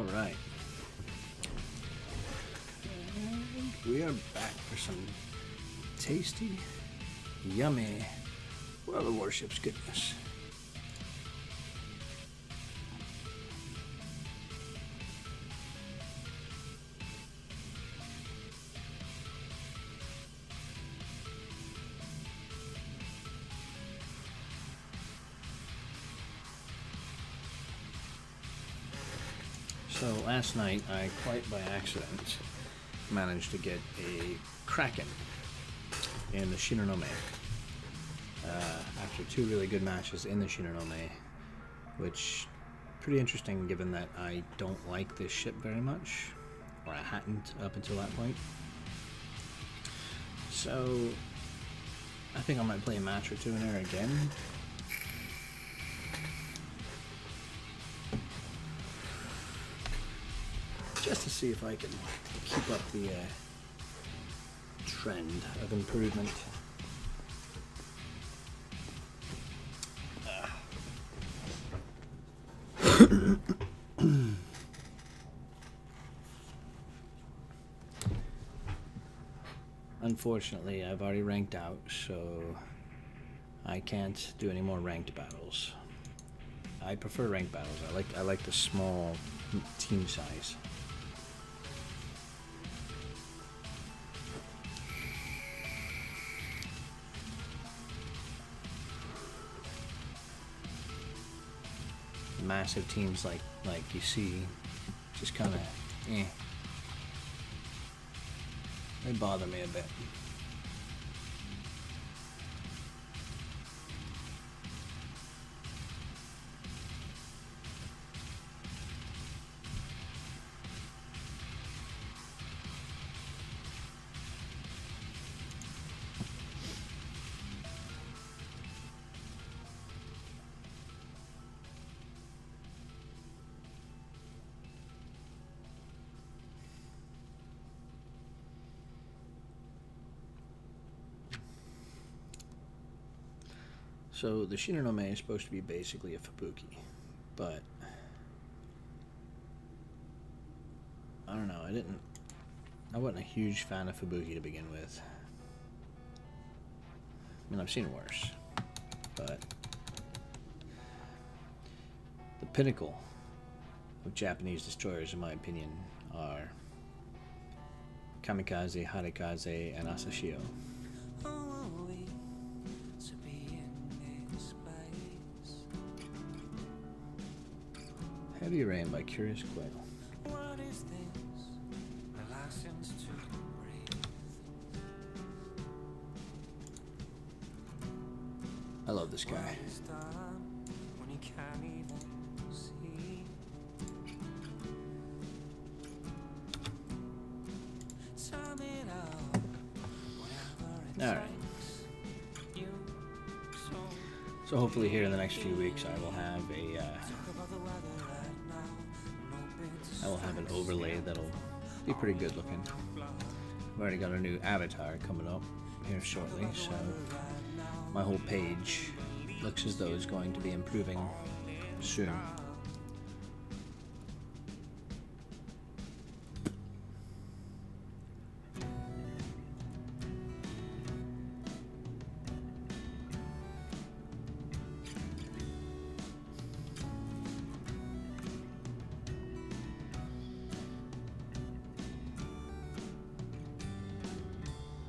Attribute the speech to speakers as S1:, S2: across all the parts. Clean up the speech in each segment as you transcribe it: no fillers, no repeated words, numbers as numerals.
S1: Alright. We are back for some tasty, yummy World of Warships goodness. So last night I, quite by accident, managed to get a Kraken in the Shinonome. After two really good matches in the Shinonome, which pretty interesting given that I don't like this ship very much, or I hadn't up until that point. So I think I might play a match or two in there again. Just to see if I can keep up the trend of improvement. Unfortunately, I've already ranked out, so I can't do any more ranked battles. I prefer ranked battles. I like the small team size. Massive teams like you see, just kind of, they bother me a bit. So the Shinonome is supposed to be basically a Fubuki, but I don't know, I wasn't a huge fan of Fubuki to begin with. I mean, I've seen worse, but the pinnacle of Japanese destroyers, in my opinion, are Kamikaze, Harikaze, and Asashio. Heavy Rain by Curious Quail. What is this? A license to breathe. I love this guy. Alright. So hopefully here in the next few weeks I will have an overlay that'll be pretty good looking. I've already got a new avatar coming up here shortly, so my whole page looks as though it's going to be improving soon.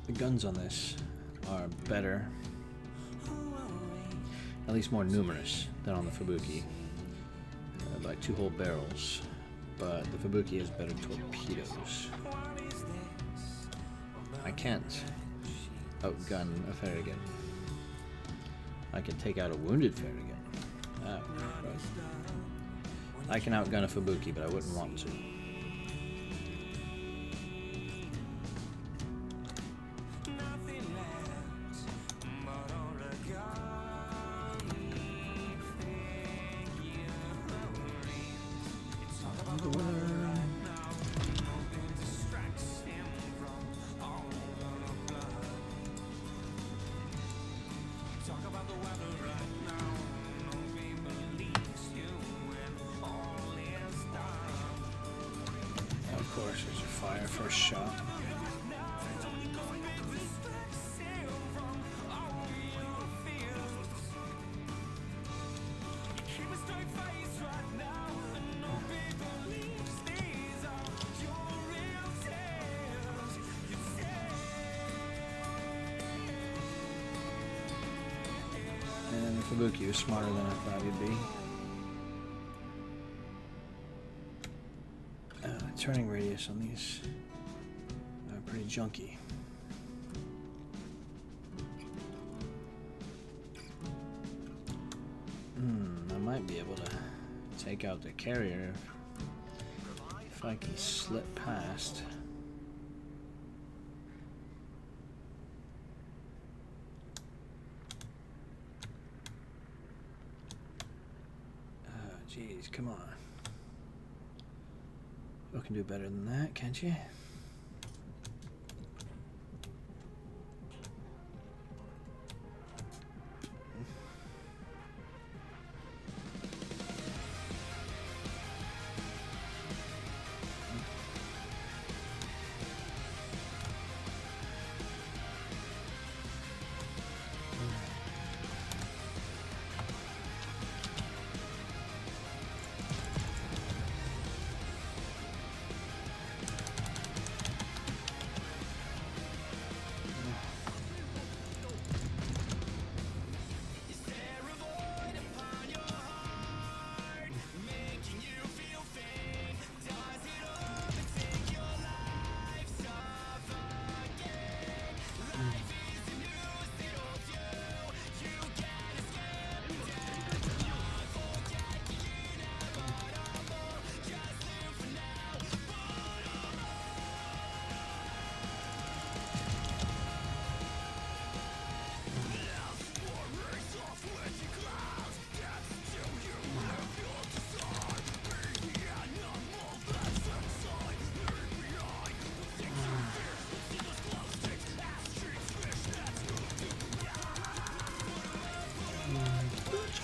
S1: The guns on this are better, at least more numerous than on the Fubuki, by 2 whole barrels, but the Fubuki has better torpedoes. I can't outgun a Farragut. I can take out a wounded Farragut. But I can outgun a Fubuki, but I wouldn't want to. course, there's a fire first shot. And Fubuki was smarter than I thought he'd be. Turning radius on these are pretty junky. I might be able to take out the carrier if I can slip past. Jeez, come on. You can do better than that, can't you?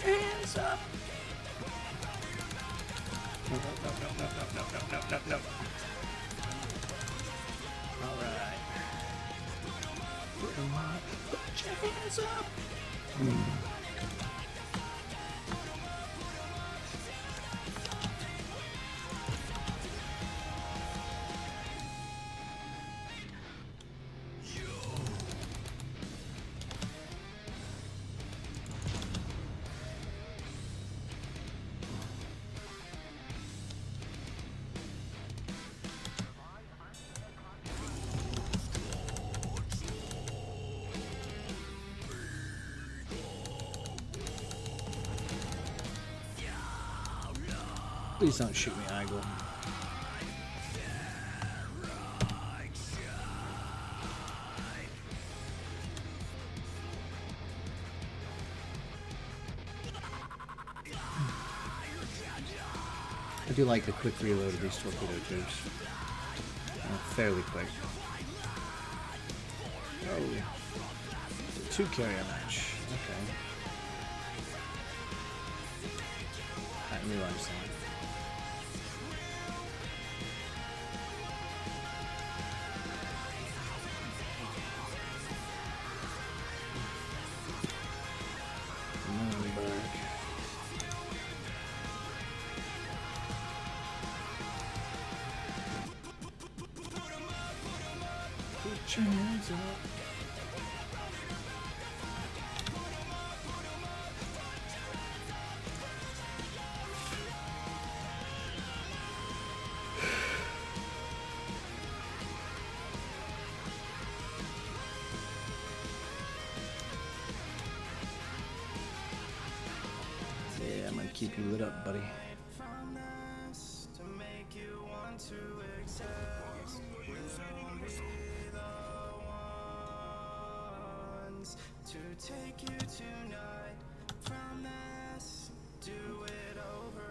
S1: Hands up! No. Alright. Put your hands up! Please don't shoot me, Igel. I do like the quick reload of these torpedo tubes. Fairly quick. Oh, it's a 2-carrier match. Okay. I didn't realize that. Put your hands up. Yeah, I'm gonna keep you lit up, buddy.
S2: To take you tonight from this, do it over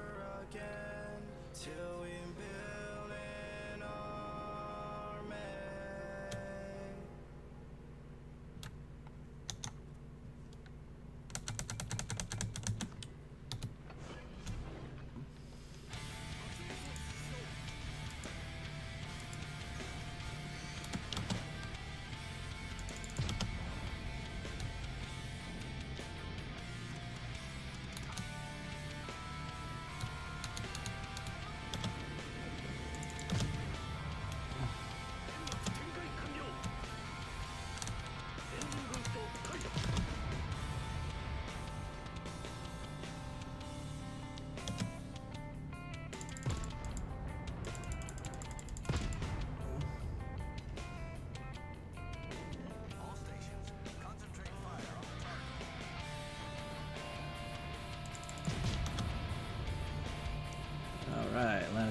S2: again till we build an army.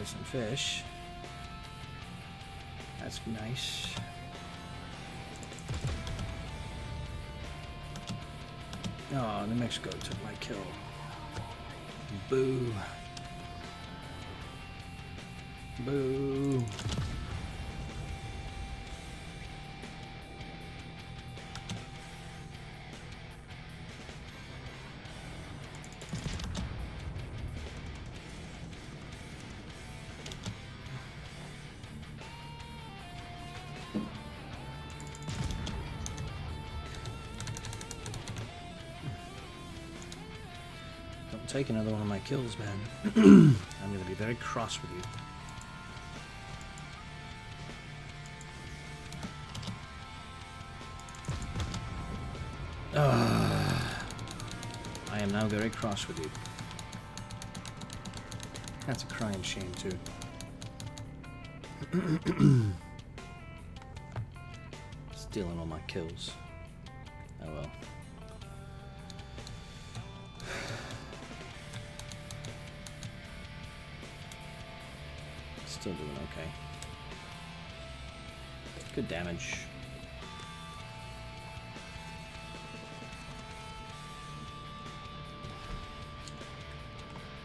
S1: Finally some fish. That's nice. Oh, New Mexico took my kill. Boo. Boo. Don't take another one of my kills, man. I'm gonna be very cross with you. I am now very cross with you. That's a crying shame, too. Stealing all my kills. Oh well. Still doing okay. Good damage.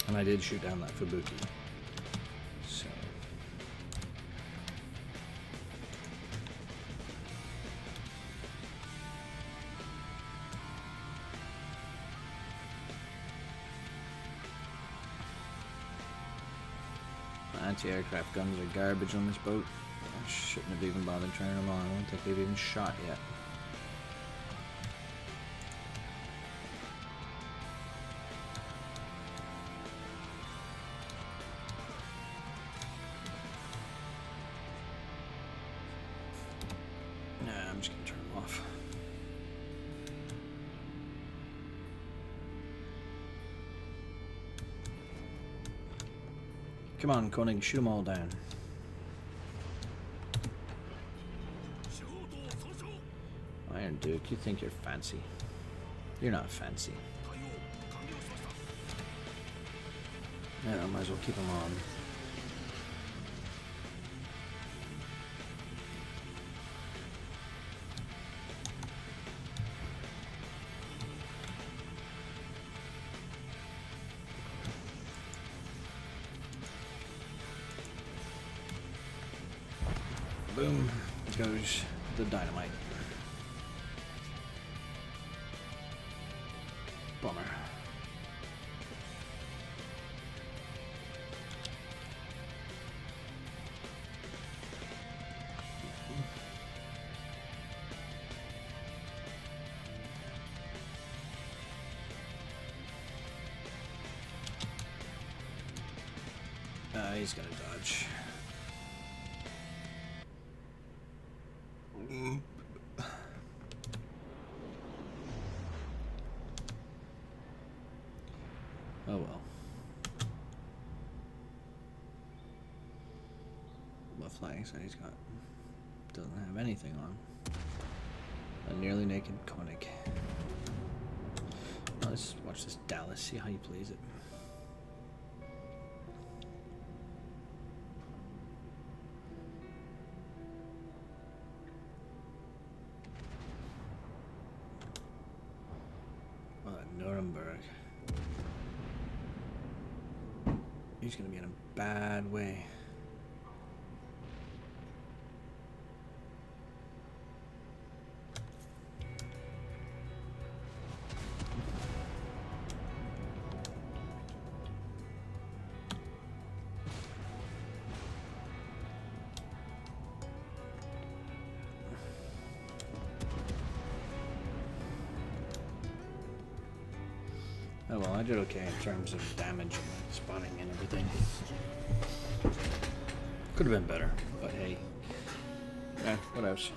S1: And I did shoot down that Fubuki. So. My anti-aircraft guns are garbage on this boat. I shouldn't have even bothered turning them on. I don't think they've even shot yet. I'm just gonna turn them off. Come on, Koenig, shoot them all down. Iron Duke, you think you're fancy. You're not fancy. Yeah, I might as well keep them on. Boom goes the dynamite. Bummer. He's gonna dodge. Oh well. What flags that he's got? Doesn't have anything on. A nearly naked Koenig. Well, let's watch this Dallas, see how he plays it. Nuremberg. He's gonna be in a bad way. Oh well, I did okay in terms of damage and spotting and everything. Could have been better, but hey. What else?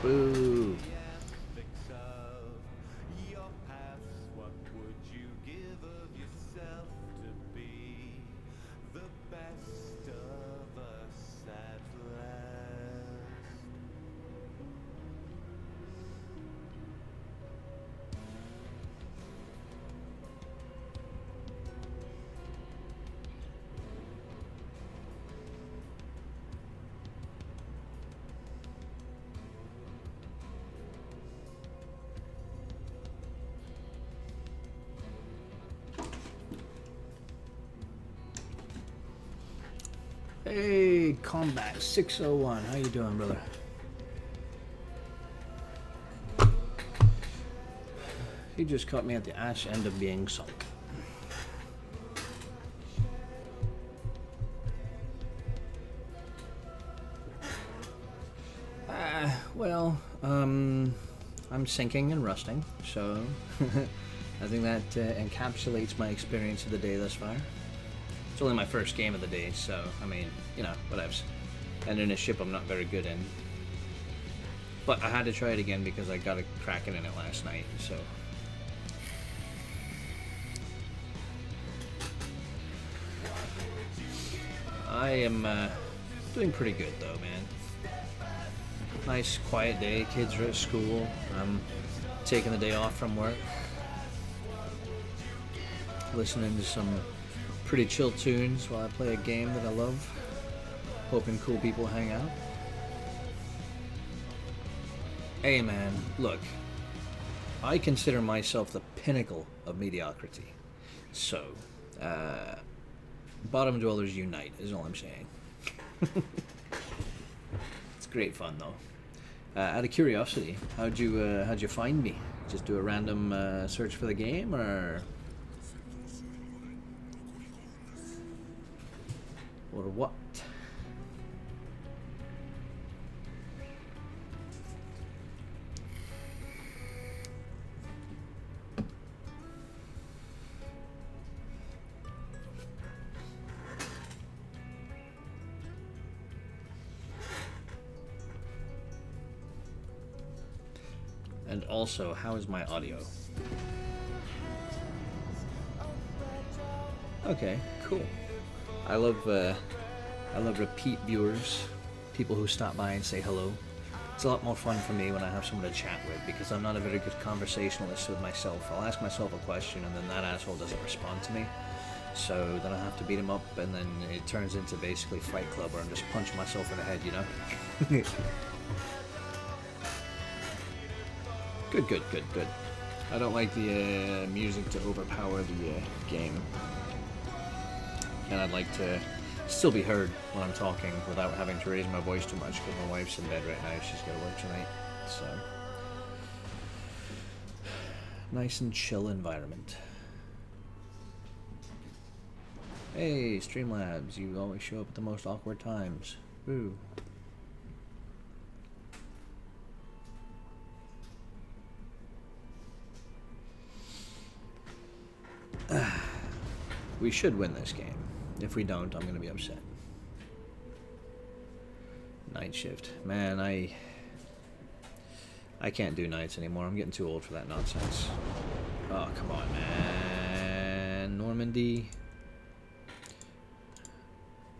S1: Boo.
S2: Your past, what would you give of yourself to be the best of us at last?
S1: Hey, Combat 601. How you doing, brother? He just caught me at the ash end of being sunk. I'm sinking and rusting, so I think that encapsulates my experience of the day thus far. It's only my first game of the day, so, I mean, you know, whatevs. And in a ship I'm not very good in. But I had to try it again because I got a cracking in it last night, so. I am doing pretty good though, man. Nice quiet day, kids are at school. I'm taking the day off from work. Listening to some pretty chill tunes while I play a game that I love. Hoping cool people hang out. Hey man, look. I consider myself the pinnacle of mediocrity. So, bottom dwellers unite is all I'm saying. It's great fun though. Out of curiosity, how'd you find me? Just do a random search for the game, or what? And also, how is my audio? Okay, cool. I love repeat viewers, people who stop by and say hello. It's a lot more fun for me when I have someone to chat with, because I'm not a very good conversationalist with myself. I'll ask myself a question and then that asshole doesn't respond to me. So then I have to beat him up, and then it turns into basically Fight Club, where I'm just punching myself in the head, you know? Good. I don't like the music to overpower the game. And I'd like to still be heard when I'm talking without having to raise my voice too much, because my wife's in bed right now. She's got to work tonight. So, nice and chill environment. Hey, Streamlabs, you always show up at the most awkward times. Woo. We should win this game. If we don't, I'm gonna be upset. Night shift. Man, I can't do nights anymore. I'm getting too old for that nonsense. Oh, come on, man. Normandy.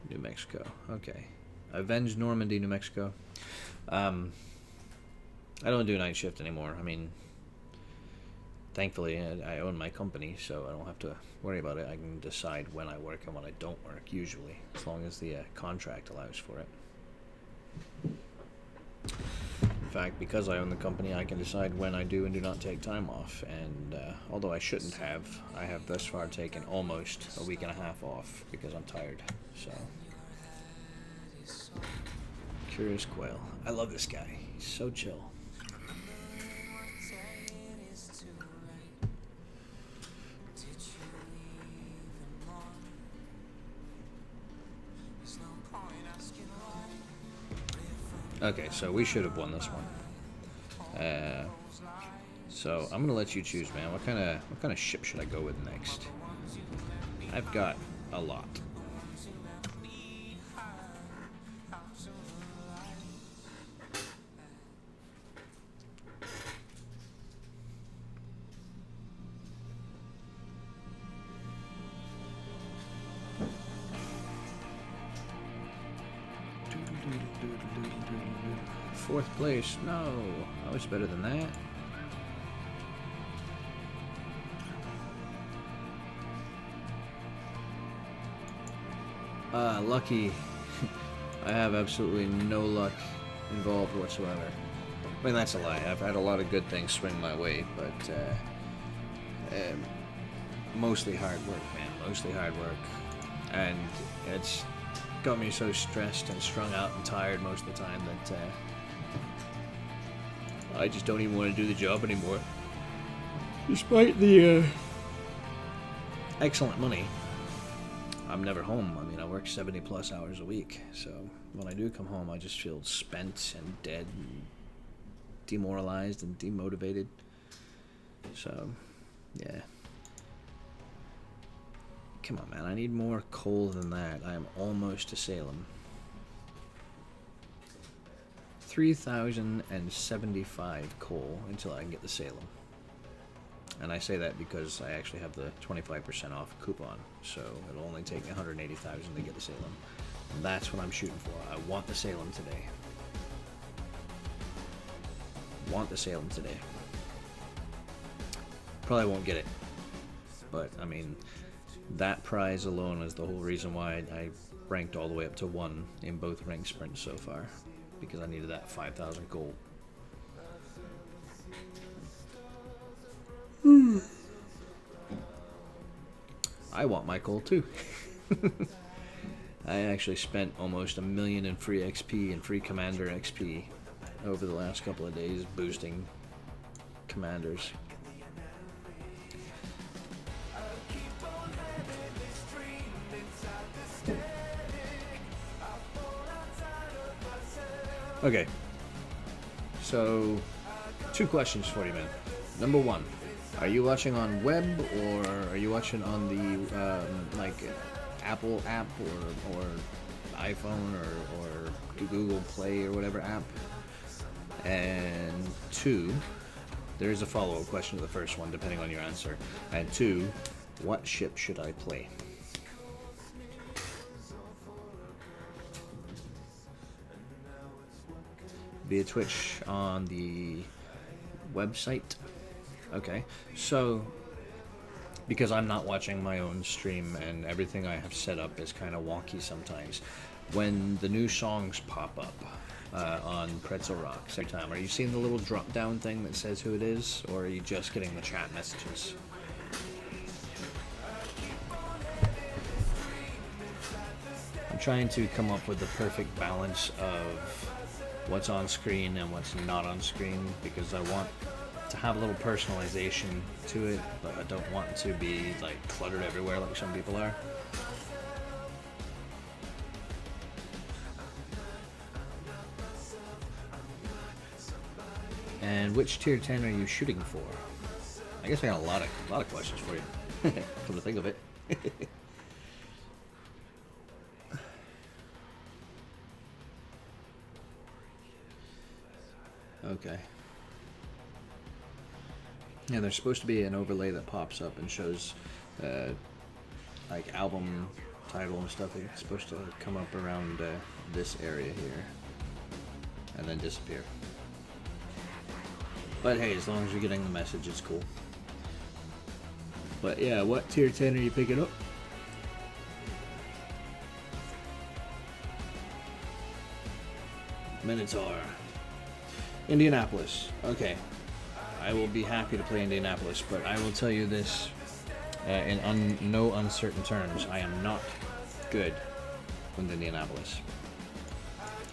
S1: New Mexico. Okay. Avenge Normandy, New Mexico. I don't do night shift anymore. I mean, thankfully, I own my company, so I don't have to worry about it. I can decide when I work and when I don't work, usually, as long as the contract allows for it. In fact, because I own the company, I can decide when I do and do not take time off. And although I shouldn't have, I have thus far taken almost a week and a half off because I'm tired. So, Curious Quail. I love this guy. He's so chill. Okay, so we should have won this one. So I'm gonna let you choose, man. What kind of ship should I go with next? I've got a lot. 4th place. No, I was better than that. Lucky. I have absolutely no luck involved whatsoever. I mean, that's a lie. I've had a lot of good things swing my way, but mostly hard work, man. Mostly hard work. And it's got me so stressed and strung out and tired most of the time that I just don't even want to do the job anymore. Despite the excellent money, I'm never home. I mean, I work 70 plus hours a week, so when I do come home, I just feel spent and dead and demoralized and demotivated. So, yeah. Come on, man. I need more coal than that. I am almost to Salem. 3,075 coal until I can get to Salem. And I say that because I actually have the 25% off coupon, so it'll only take 180,000 to get to Salem. And that's what I'm shooting for. I want the Salem today. Want the Salem today. Probably won't get it, but I mean, that prize alone is the whole reason why I ranked all the way up to 1 in both rank sprints so far, because I needed that 5,000 gold. I want my gold too. I actually spent almost $1 million in free XP and free commander XP over the last couple of days boosting commanders. Okay, so 2 questions for you, man. Number 1, are you watching on web or are you watching on the like Apple app or iPhone or Google Play or whatever app? And 2, there is a follow-up question to the first one depending on your answer. And 2, what ship should I play? Via Twitch on the website. Okay, so because I'm not watching my own stream and everything I have set up is kind of wonky sometimes, when the new songs pop up on Pretzel Rocks every time, are you seeing the little drop down thing that says who it is, or are you just getting the chat messages? I'm trying to come up with the perfect balance of what's on screen and what's not on screen, because I want to have a little personalization to it, but I don't want it to be like cluttered everywhere like some people are. And which tier 10 are you shooting for? I guess I got a lot of questions for you. Come to think of it. Okay. Yeah, there's supposed to be an overlay that pops up and shows like album title and stuff. It's supposed to come up around this area here and then disappear. But hey, as long as you're getting the message, it's cool. But yeah, what tier 10 are you picking up? Minotaur. Indianapolis. Okay. I will be happy to play Indianapolis, but I will tell you this in no uncertain terms. I am not good with Indianapolis.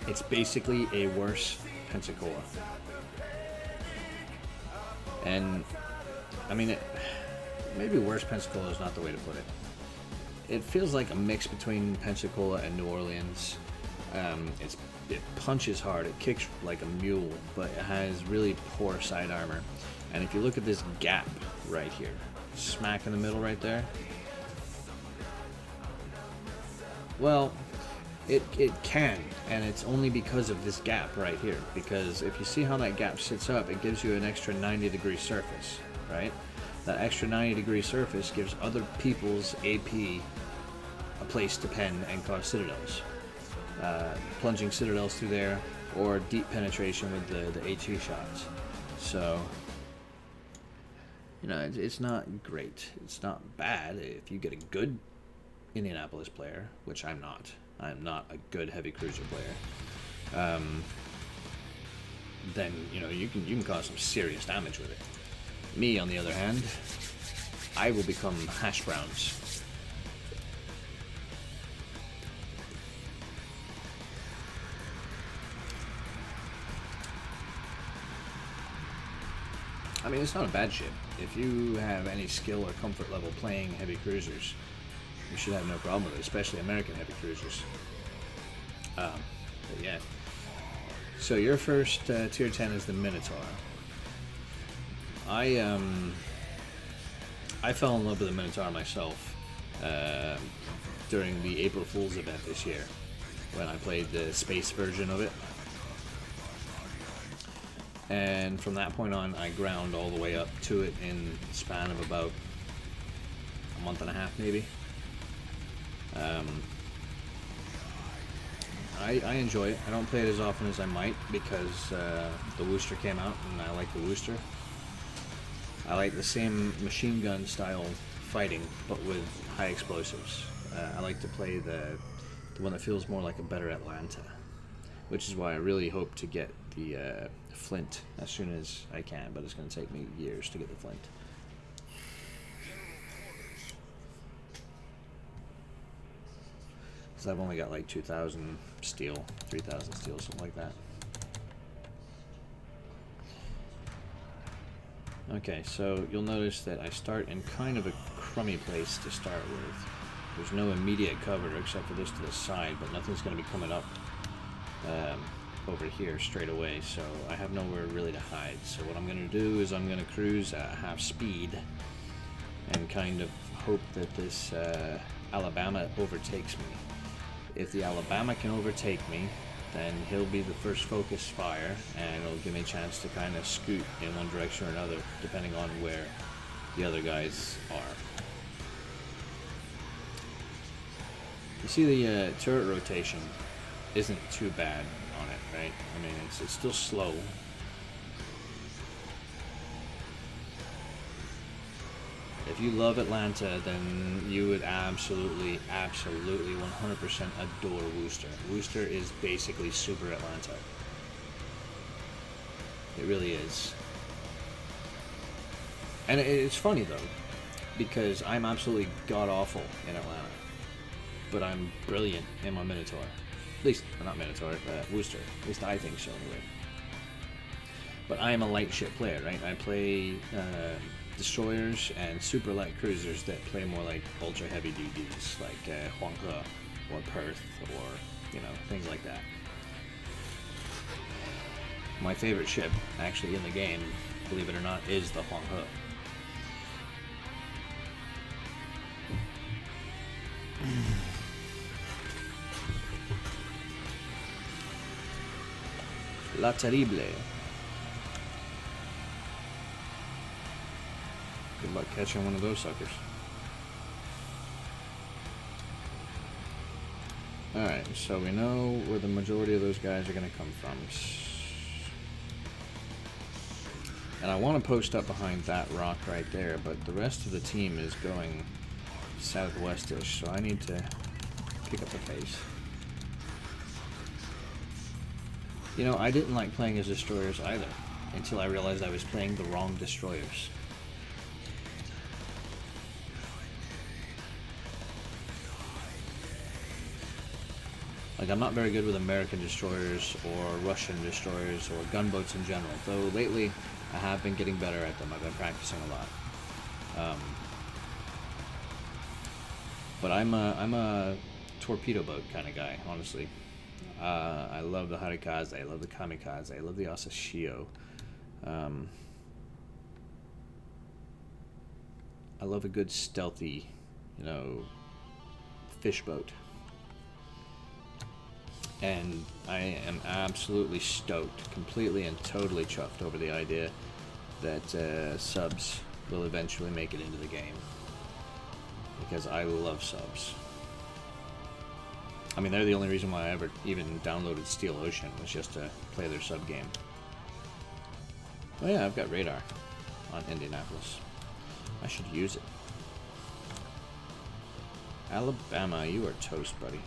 S1: It's basically a worse Pensacola. And, I mean, maybe worse Pensacola is not the way to put it. It feels like a mix between Pensacola and New Orleans. It punches hard, it kicks like a mule, but it has really poor side armor. And if you look at this gap right here, smack in the middle right there, well, it can, and it's only because of this gap right here. Because if you see how that gap sits up, it gives you an extra 90-degree surface, right? That extra 90-degree surface gives other people's AP a place to pen and cause citadels. Plunging citadels through there, or deep penetration with the HE shots. So, you know, it's not great. It's not bad if you get a good Indianapolis player, which I'm not. I'm not a good heavy cruiser player. Then, you know, you can cause some serious damage with it. Me, on the other hand, I will become hash browns. I mean, it's not a bad ship. If you have any skill or comfort level playing heavy cruisers, you should have no problem with it, especially American heavy cruisers. But yeah. So your first tier 10 is the Minotaur. I fell in love with the Minotaur myself during the April Fool's event this year when I played the space version of it. And from that point on, I ground all the way up to it in the span of about a month and a half, maybe. I enjoy it. I don't play it as often as I might because the Worcester came out and I like the Worcester. I like the same machine gun style fighting but with high explosives. I like to play the one that feels more like a better Atlanta, which is why I really hope to get the Flint as soon as I can, but it's going to take me years to get the Flint. Because I've only got like 2,000 steel, 3,000 steel, something like that. Okay, so you'll notice that I start in kind of a crummy place to start with. There's no immediate cover except for this to the side, but nothing's going to be coming up over here straight away, so I have nowhere really to hide. So what I'm going to do is I'm going to cruise at half speed and kind of hope that this Alabama overtakes me. If the Alabama can overtake me, then he'll be the first focus fire, and it'll give me a chance to kind of scoot in one direction or another, depending on where the other guys are. You see the turret rotation isn't too bad on it, right? I mean, it's still slow. If you love Atlanta, then you would absolutely 100% adore Worcester. Worcester is basically super Atlanta. It really is. And it's funny though, because I'm absolutely god-awful in Atlanta, but I'm brilliant in my Minotaur. At least, not Minotaur, Worcester. At least I think so anyway. But I am a light ship player, right? I play destroyers and super light cruisers that play more like ultra heavy duties, like Huang He or Perth, or you know, things like that. My favorite ship, actually in the game, believe it or not, is the Huang He. La Terrible. Good luck catching one of those suckers. Alright, so we know where the majority of those guys are going to come from. And I want to post up behind that rock right there, but the rest of the team is going southwestish, so I need to pick up the pace. You know, I didn't like playing as destroyers either, until I realized I was playing the wrong destroyers. Like, I'm not very good with American destroyers or Russian destroyers or gunboats in general, though lately I have been getting better at them. I've been practicing a lot. But I'm a torpedo boat kind of guy, honestly. I love the Harikaze, I love the Kamikaze, I love the Asashio. I love a good stealthy, you know, fish boat. And I am absolutely stoked, completely and totally chuffed over the idea that subs will eventually make it into the game. Because I love subs. I mean, they're the only reason why I ever even downloaded Steel Ocean, was just to play their sub game. Oh yeah, I've got radar on Indianapolis. I should use it. Alabama, you are toast, buddy.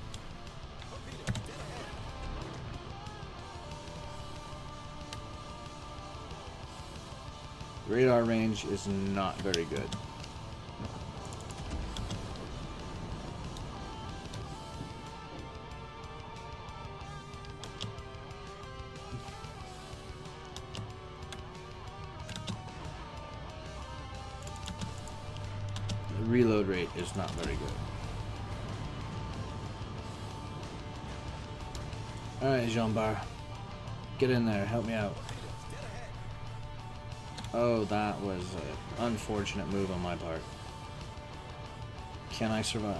S1: Radar range is not very good. The reload rate is not very good. Alright, Jean-Bar. Get in there, help me out. Oh, that was an unfortunate move on my part. Can I survive?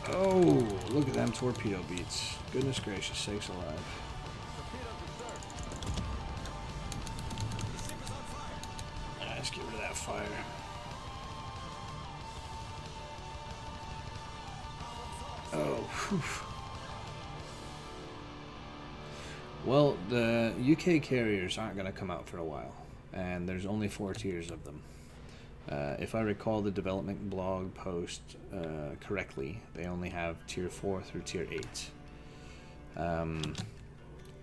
S1: Oh, look at them torpedo beats. Goodness gracious sakes alive. Let's get rid of that fire. Oh, whew. Well, the UK carriers aren't going to come out for a while, and there's only 4 tiers of them. If I recall the development blog post correctly, they only have tier 4 through tier 8.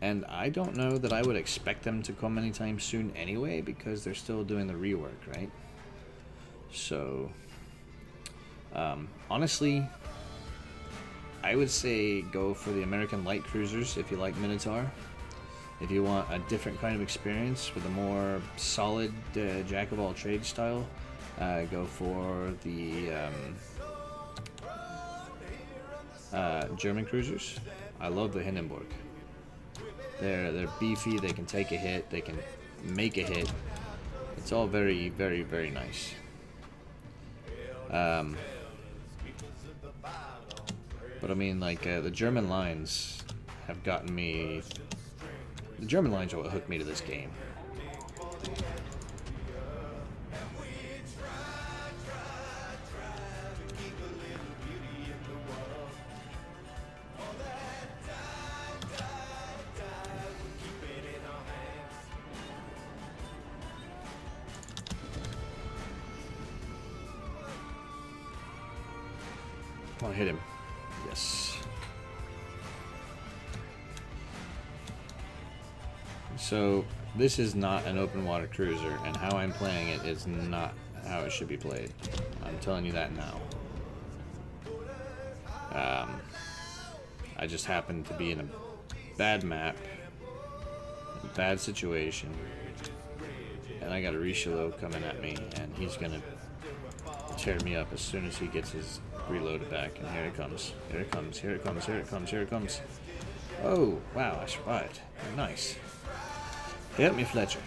S1: And I don't know that I would expect them to come anytime soon anyway, because they're still doing the rework, right? So, honestly, I would say go for the American light cruisers if you like Minotaur. If you want a different kind of experience with a more solid jack of all trades style, go for the German cruisers. I love the Hindenburg. They're beefy. They can take a hit. They can make a hit. It's all very, very, very nice. But I mean, like, the German lines have gotten me... The German lines are what hooked me to this game. Come on, hit him. Yes. So, this is not an open water cruiser, and how I'm playing it is not how it should be played. I'm telling you that now. I just happened to be in a bad map, a bad situation, and I got a Richelieu coming at me, and he's gonna tear me up as soon as he gets his reloaded back. And here it comes. Here it comes. Here it comes. Here it comes. Here it comes. Oh, wow, I survived. Nice. Help me, Fletcher.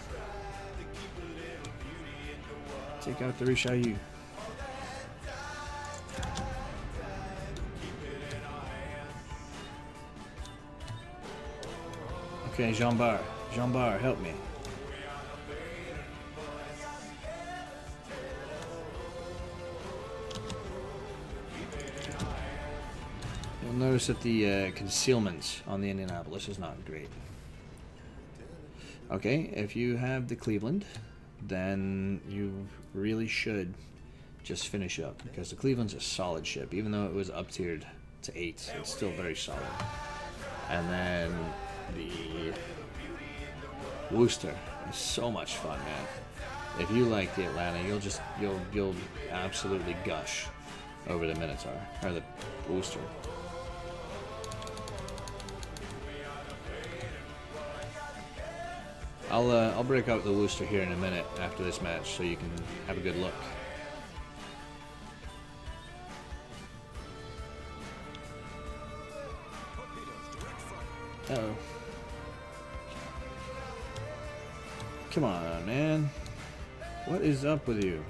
S1: Take out the Richelieu. Okay, Jean-Bar. Jean-Bar, help me. You'll notice that the concealment on the Indianapolis is not great. Okay, if you have the Cleveland, then you really should just finish up, because the Cleveland's a solid ship. Even though it was up tiered to 8, it's still very solid. And then the Worcester is so much fun, man. If you like the Atlanta, you'll absolutely gush over the Minotaur or the Worcester. I'll break out the Worcester here in a minute after this match, so you can have a good look. Uh-oh. Come on, man. What is up with you?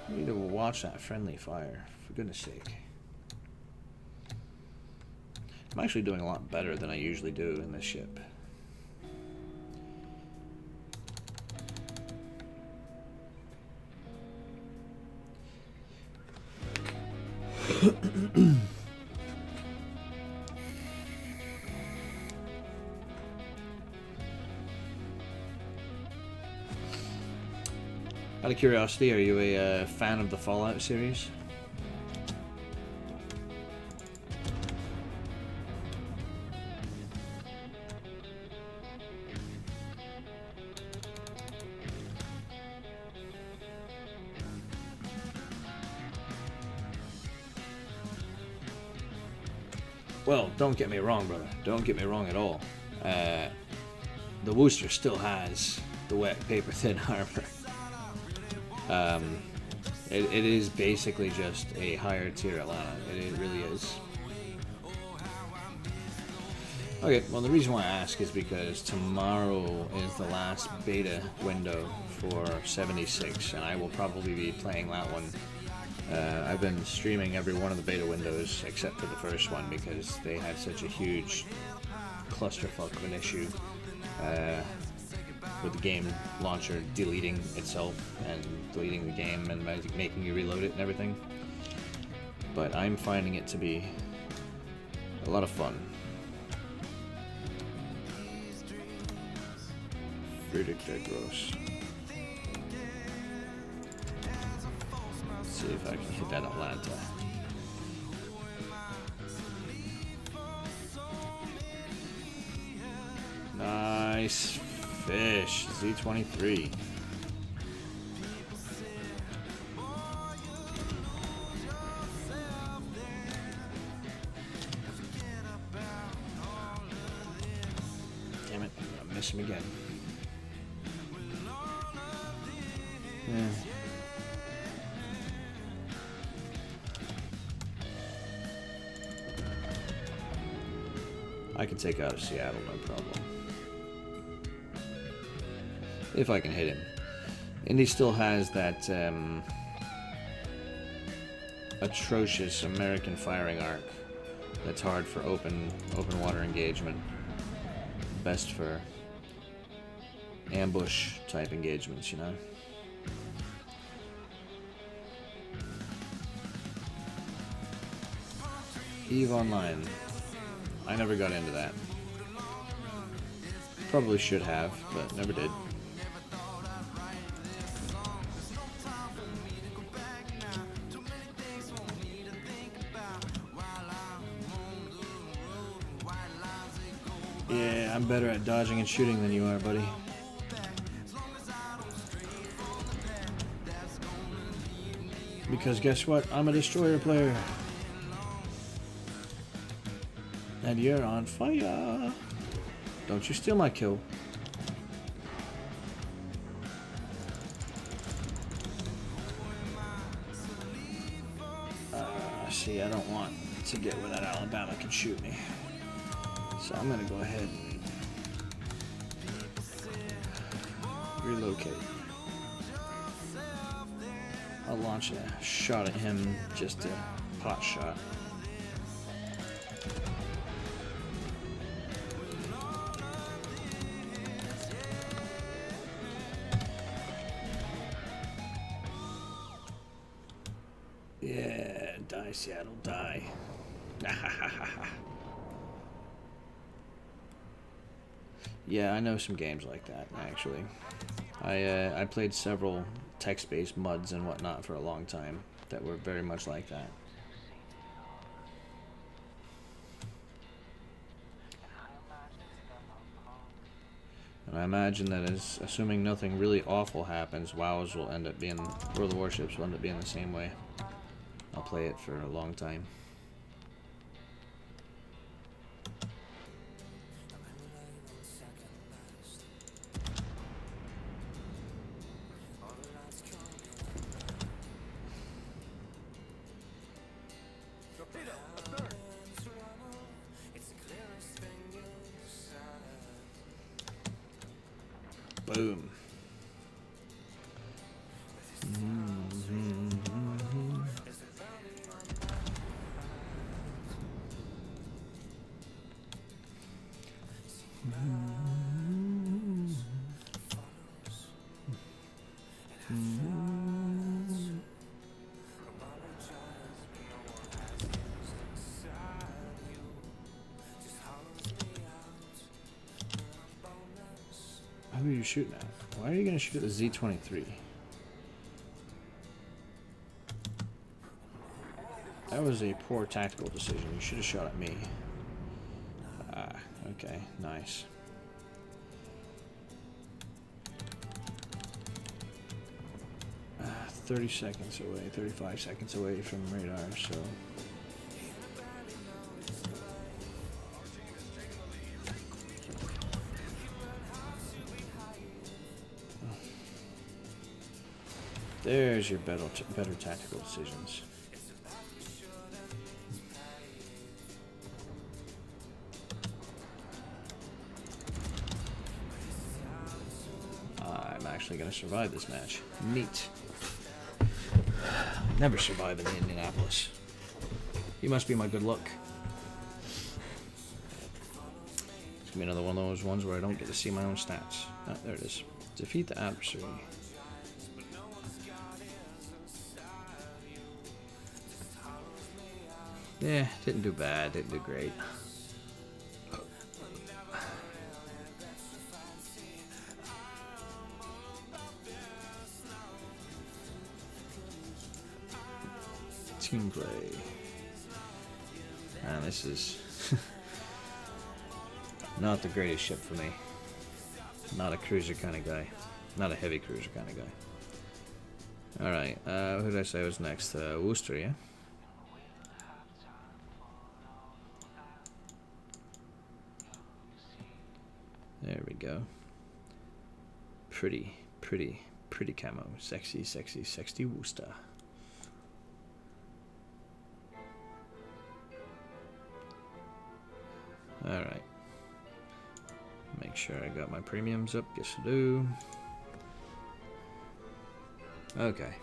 S1: You need to watch that friendly fire, for goodness sake. I'm actually doing a lot better than I usually do in this ship. Out of curiosity, are you a fan of the Fallout series? Well, don't get me wrong, brother. Don't get me wrong at all. The Worcester still has the wet paper thin armor. It is basically just a higher tier Atlanta. It really is. Okay, well the reason why I ask is because tomorrow is the last beta window for 76, and I will probably be playing that one. I've been streaming every one of the beta windows except for the first one because they had such a huge clusterfuck of an issue with the game launcher deleting itself and deleting the game and making you reload it and everything. But I'm finding it to be a lot of fun. Friedrich Gross. Let's see if I can hit that Atlanta. Nice fish, Z23. Damn it, I'm gonna miss him again. Yeah. I can take out of Seattle, no problem. If I can hit him. Indy still has that atrocious American firing arc that's hard for open water engagement. Best for ambush type engagements, you know? EVE Online. I never got into that. Probably should have, but never did. Yeah, I'm better at dodging and shooting than you are, buddy. Because guess what? I'm a destroyer player. And you're on fire. Don't you steal my kill. See, I don't want to get where that Alabama can shoot me. So I'm going to go ahead and relocate. I'll launch a shot at him, just a pot shot. Yeah, die Seattle, die. Yeah, I know some games like that, actually. I played several text-based MUDs and whatnot for a long time that were very much like that. And I imagine that as assuming nothing really awful happens, WoWs will end up being, World of Warships will end up being the same way. I'll play it for a long time. Boom. Who are you shooting at? Why are you going to shoot at the Z23? That was a poor tactical decision. You should have shot at me. Ah, okay, nice. Uh, 30 seconds away, 35 seconds away from radar, so... There's your better tactical decisions. I'm actually going to survive this match. Neat. Never survive in Indianapolis. You must be my good luck. It's going to be another one of those ones where I don't get to see my own stats. Ah, there it is. Defeat the adversary. Yeah, didn't do bad, didn't do great. Team play. Man, this is not the greatest ship for me. Not a cruiser kind of guy. Not a heavy cruiser kind of guy. Alright, who did I say was next? Worcester, yeah? There we go. Pretty camo. Sexy Worcester. Alright. Make sure I got my premiums up. Yes, I do. Okay.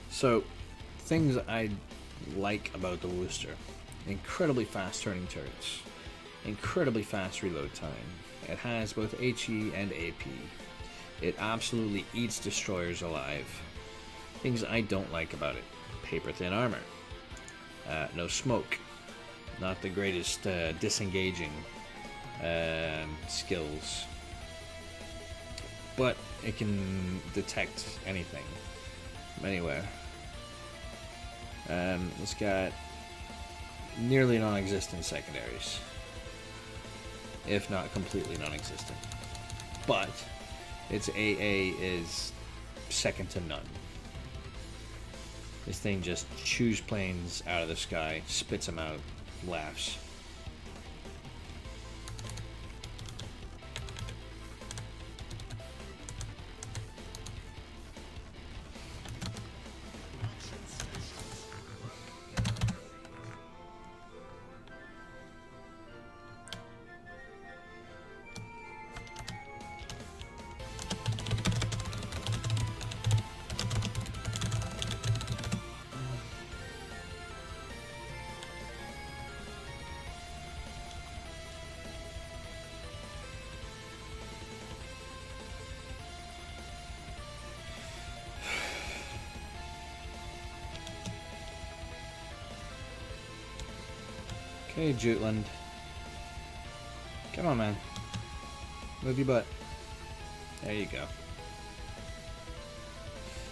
S1: So, things I like about the Worcester: incredibly fast turning turrets, incredibly fast reload time. It has both HE and AP. It absolutely eats destroyers alive. Things I don't like about it: paper thin armor, no smoke, not the greatest disengaging skills, but it can detect anything from anywhere. It's got nearly non-existent secondaries, if not completely non-existent. But its AA is second to none. This thing just chews planes out of the sky, spits them out, laughs. Okay, Jutland. Come on, man. Move your butt. There you go.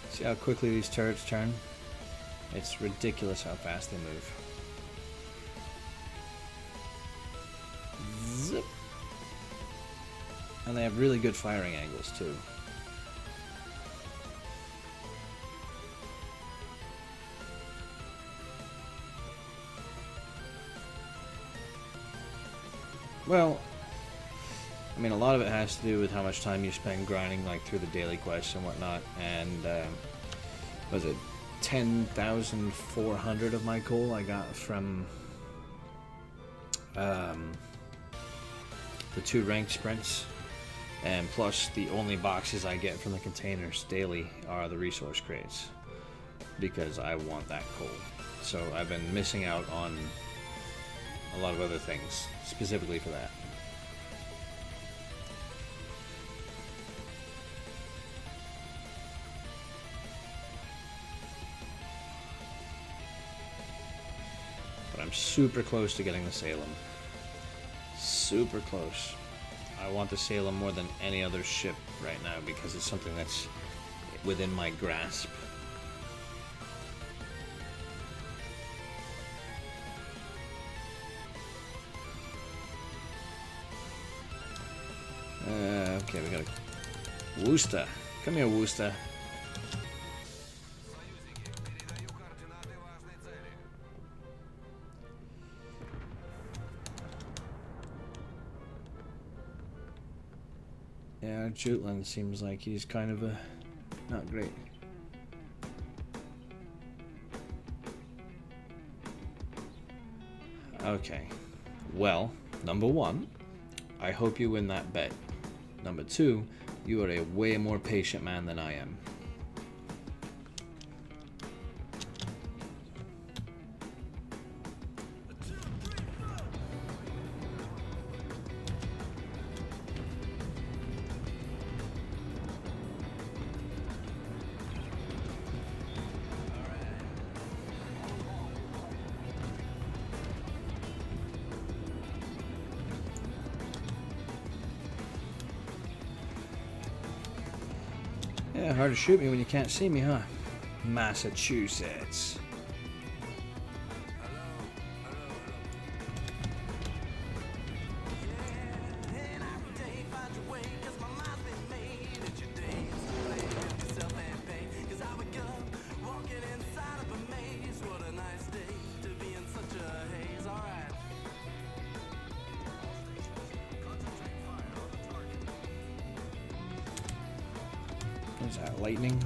S1: See how quickly these turrets turn? It's ridiculous how fast they move. Zip. And they have really good firing angles, too. Well, I mean, a lot of it has to do with how much time you spend grinding, like, through the daily quests and whatnot, and, was it 10,400 of my goal I got from, the 2 ranked sprints, and plus the only boxes I get from the containers daily are the resource crates, because I want that coal. So I've been missing out on a lot of other things, specifically for that. But I'm super close to getting the Salem. Super close. I want the Salem more than any other ship right now because it's something that's within my grasp. Okay, we got a Worcester. Come here, Worcester. Yeah, Jutland seems like he's kind of not great. Okay. Well, number one, I hope you win that bet. Number two, you are a way more patient man than I am. Yeah, hard to shoot me when you can't see me, huh? Massachusetts. Is that lightning?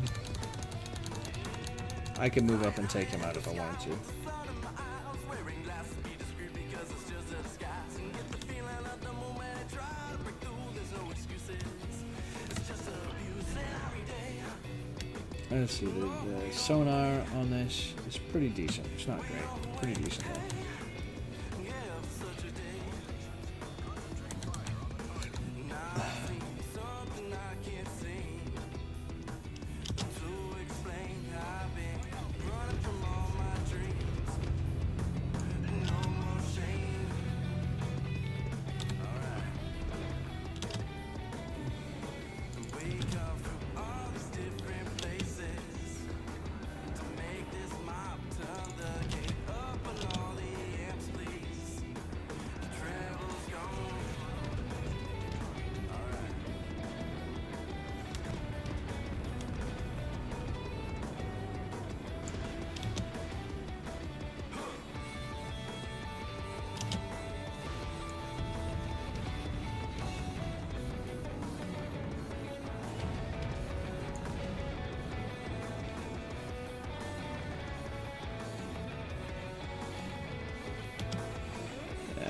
S1: I can move up and take him out if I wanted to. Let's see, the sonar on this is pretty decent. It's not great. Pretty decent though.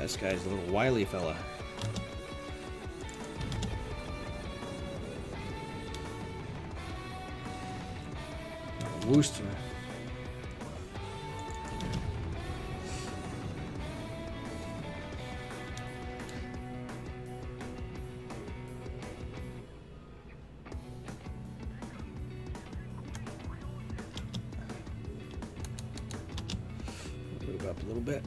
S1: This guy's a little wily fella. Worcester. Move up a little bit.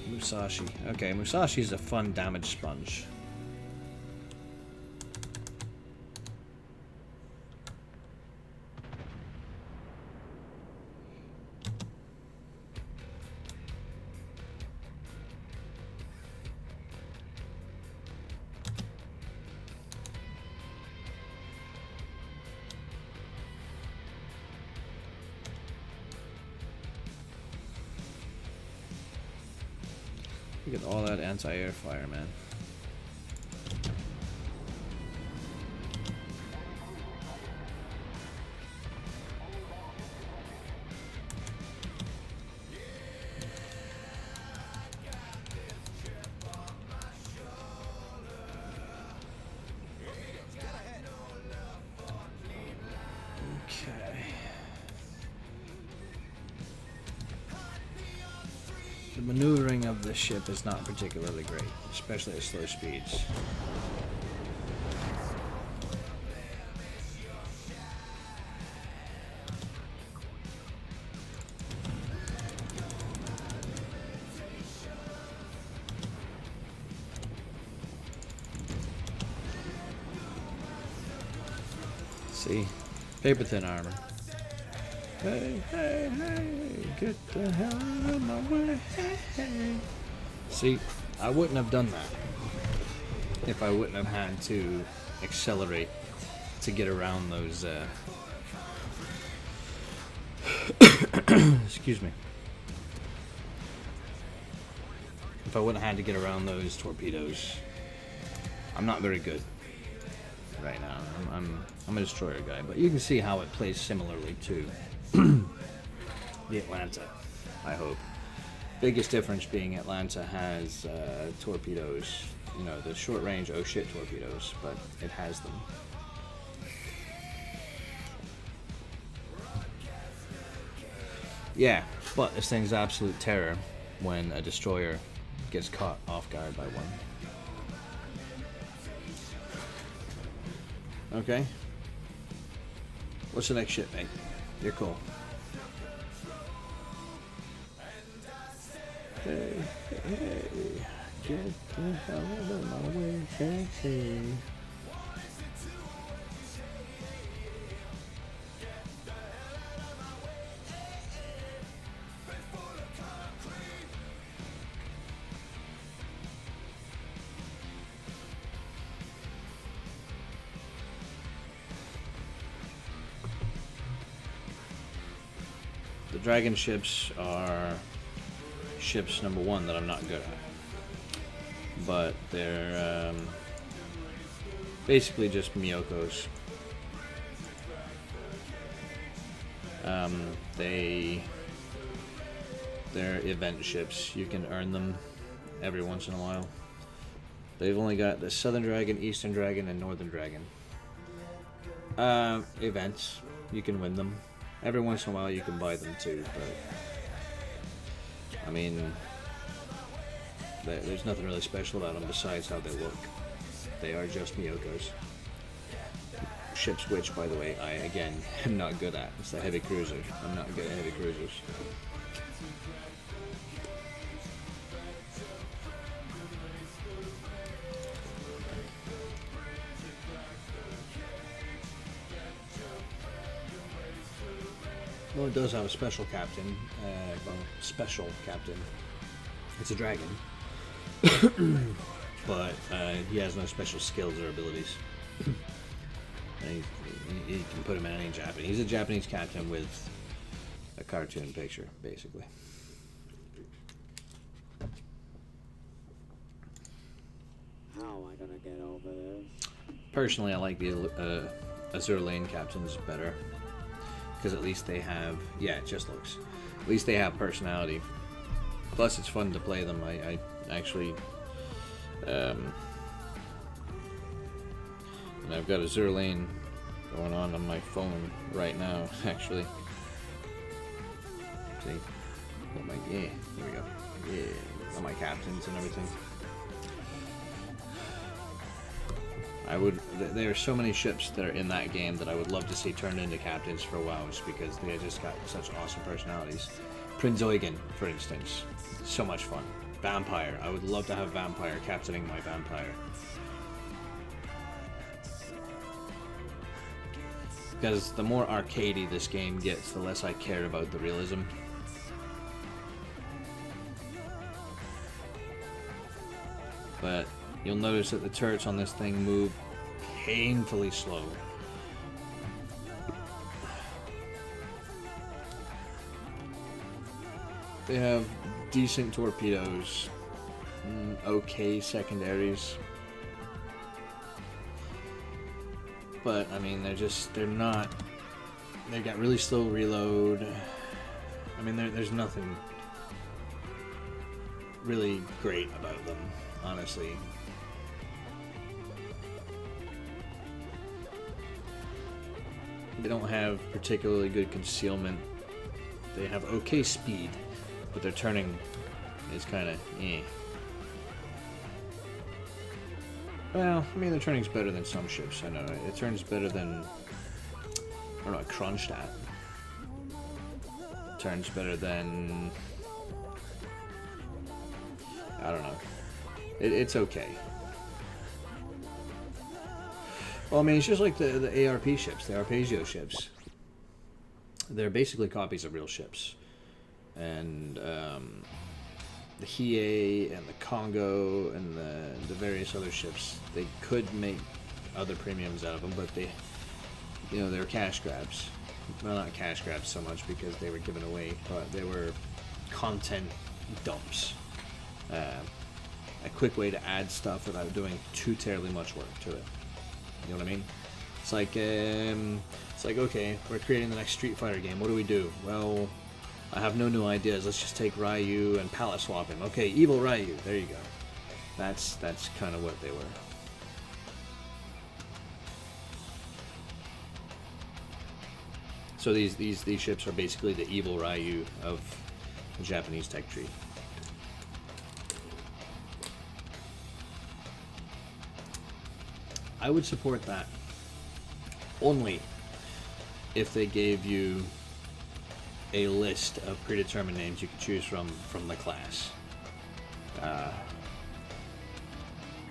S1: Musashi. Okay, Musashi is a fun damage sponge. Look at all that anti-air fire, man. maneuvering of the ship is not particularly great, especially at slow speeds. See? Paper thin armor. Hey, hey, hey, get the hell out of my way. Hey, hey. See, I wouldn't have done that if I wouldn't have had to accelerate to get around those, excuse me. If I wouldn't have had to get around those torpedoes. I'm not very good right now. I'm a destroyer guy, but you can see how it plays similarly to the Atlanta, I hope. Biggest difference being Atlanta has torpedoes, you know, the short range oh shit torpedoes, but it has them. Yeah, but this thing's absolute terror when a destroyer gets caught off guard by one. Okay. What's the next ship, mate? You're cool. Hey, hey, get the hell out of my way, hey, hey. The dragon ships are ships number one that I'm not good at, but they're basically just Miyokos. They're event ships. You can earn them every once in a while. They've only got the Southern Dragon, Eastern Dragon, and Northern Dragon. Events. You can win them. Every once in a while you can buy them too, but I mean, there's nothing really special about them besides how they look. They are just Miyokos. Ships which, by the way, I again am not good at. It's the heavy cruiser. I'm not good at heavy cruisers. Well, it does have a special captain. Well, special captain. It's a dragon. But he has no special skills or abilities. And you can put him in any Japanese. He's a Japanese captain with a cartoon picture, basically.
S3: How am I gonna get over this?
S1: Personally, I like the Azure Lane captains better. Because at least they have, yeah, it just looks. At least they have personality. Plus, it's fun to play them. I actually, and I've got Azure Lane going on my phone right now. Actually, see, oh my, yeah, here we go. Yeah, all my captains and everything. There are so many ships that are in that game that I would love to see turned into captains for WoWs because they just got such awesome personalities. Prince Eugen, for instance, so much fun. Vampire, I would love to have Vampire captaining my Vampire. Because the more arcadey this game gets, the less I care about the realism. But you'll notice that the turrets on this thing move painfully slow. They have decent torpedoes, okay secondaries. But, I mean, they're not, they got really slow reload. I mean, there's nothing really great about them, honestly. They don't have particularly good concealment. They have okay speed, but they're turning is kind of eh. Well, I mean, the turning's better than some ships. I know it turns better than, I don't know, Kronstadt. Turns better than, I don't know. It's okay. Well, I mean, it's just like the ARP ships, the Arpeggio ships. They're basically copies of real ships. And the Hiei and the Congo and the various other ships, they could make other premiums out of them, but they, you know, they're cash grabs. Well, not cash grabs so much because they were given away, but they were content dumps. A quick way to add stuff without doing too terribly much work to it. You know what I mean? It's like okay, we're creating the next Street Fighter game. What do we do? Well, I have no new ideas. Let's just take Ryu and palette swap him. Okay, evil Ryu. There you go. That's kind of what they were. So these ships are basically the evil Ryu of the Japanese tech tree. I would support that only if they gave you a list of predetermined names you could choose from the class.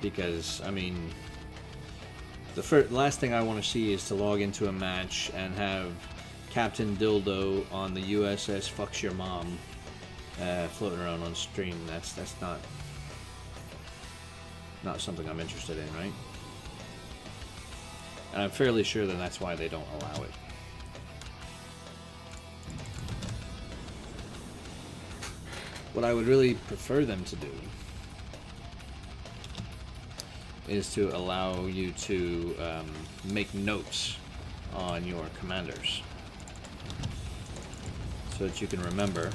S1: Because, I mean, the last thing I want to see is to log into a match and have Captain Dildo on the USS Fucks Your Mom floating around on stream. That's not something I'm interested in, right? And I'm fairly sure that that's why they don't allow it. What I would really prefer them to do is to allow you to make notes on your commanders so that you can remember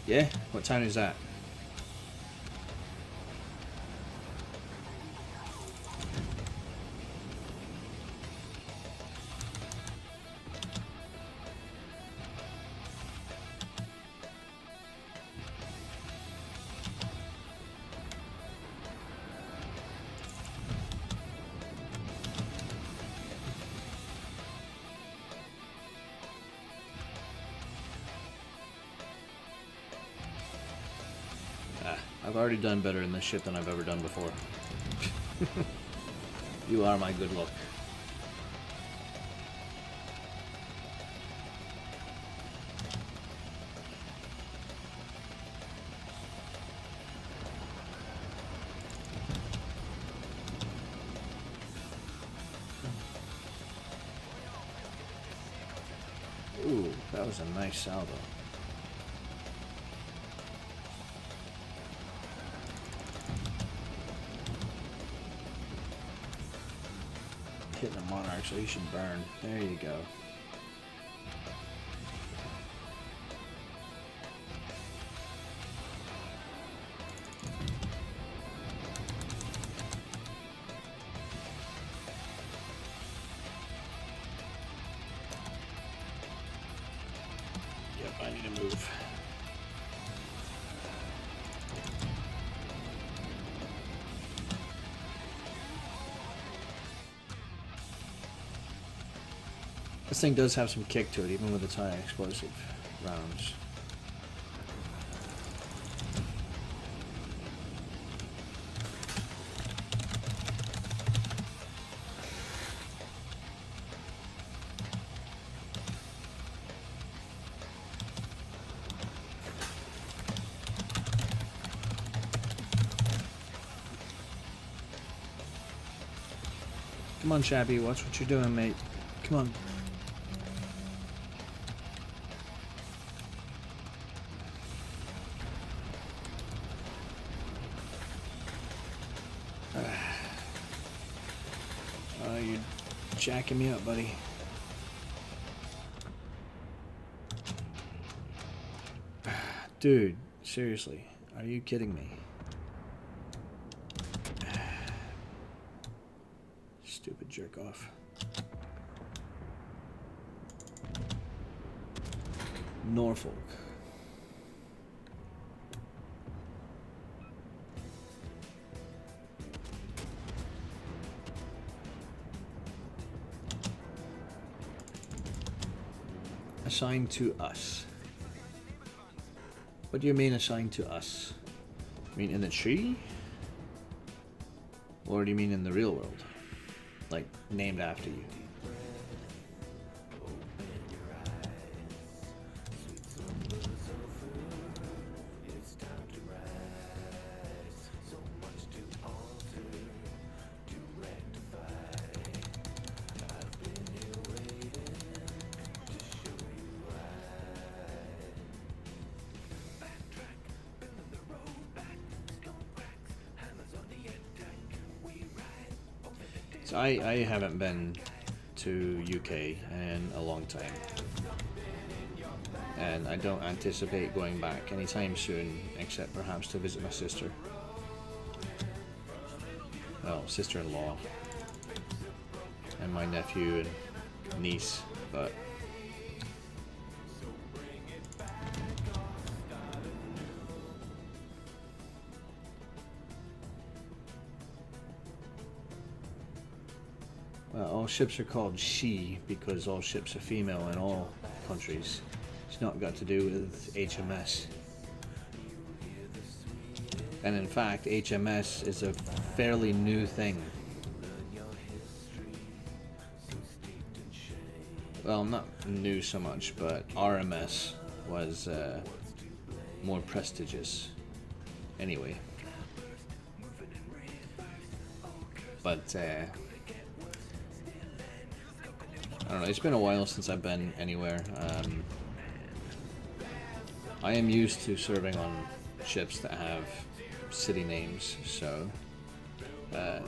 S1: Yeah? What time is that? I've already done better in this ship than I've ever done before. You are my good luck. Ooh, that was a nice salvo. Hitting the Monarch, so he should burn. There you go. Yep, I need to move. This thing does have some kick to it, even with its high explosive rounds. Come on, Shabby, watch what you're doing, mate. Come on. You're jacking me up, buddy. Dude, seriously, are you kidding me? Stupid jerk off. Norfolk. Assigned to us. What do you mean assigned to us? You mean in the tree? Or do you mean in the real world? Like, named after you? So I haven't been to UK in a long time, and I don't anticipate going back anytime soon, except perhaps to visit my sister. Well, sister-in-law and my nephew and niece, but well, all ships are called she because all ships are female in all countries. It's not got to do with HMS. And in fact, HMS is a fairly new thing. Well, not new so much, but RMS was more prestigious. Anyway. But I don't know, it's been a while since I've been anywhere. I am used to serving on ships that have city names, so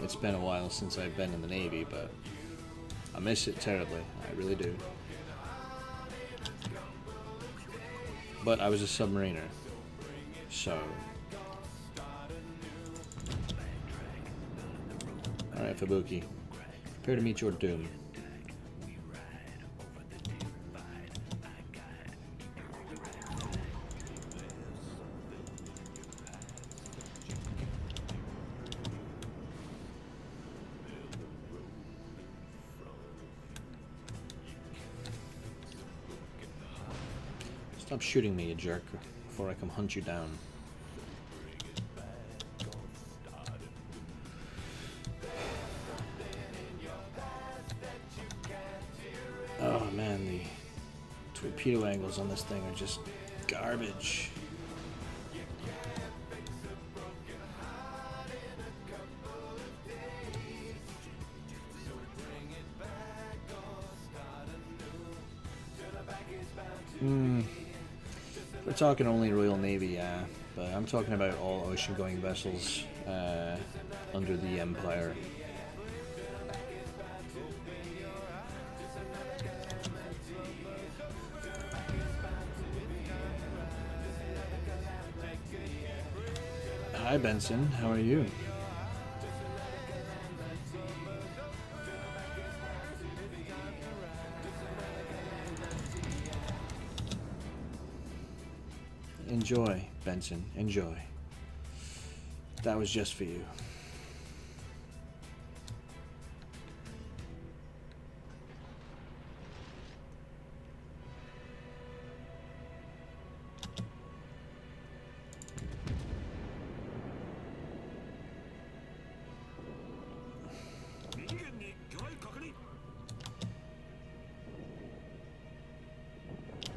S1: it's been a while since I've been in the Navy, but I miss it terribly, I really do. But I was a submariner, so... Alright, Fubuki, prepare to meet your doom. Stop shooting me, you jerk, before I come hunt you down. Oh man, the torpedo angles on this thing are just garbage. We're talking only Royal Navy, yeah, but I'm talking about all ocean-going vessels under the Empire. Hi Benson, how are you? Enjoy, Benson, enjoy. That was just for you.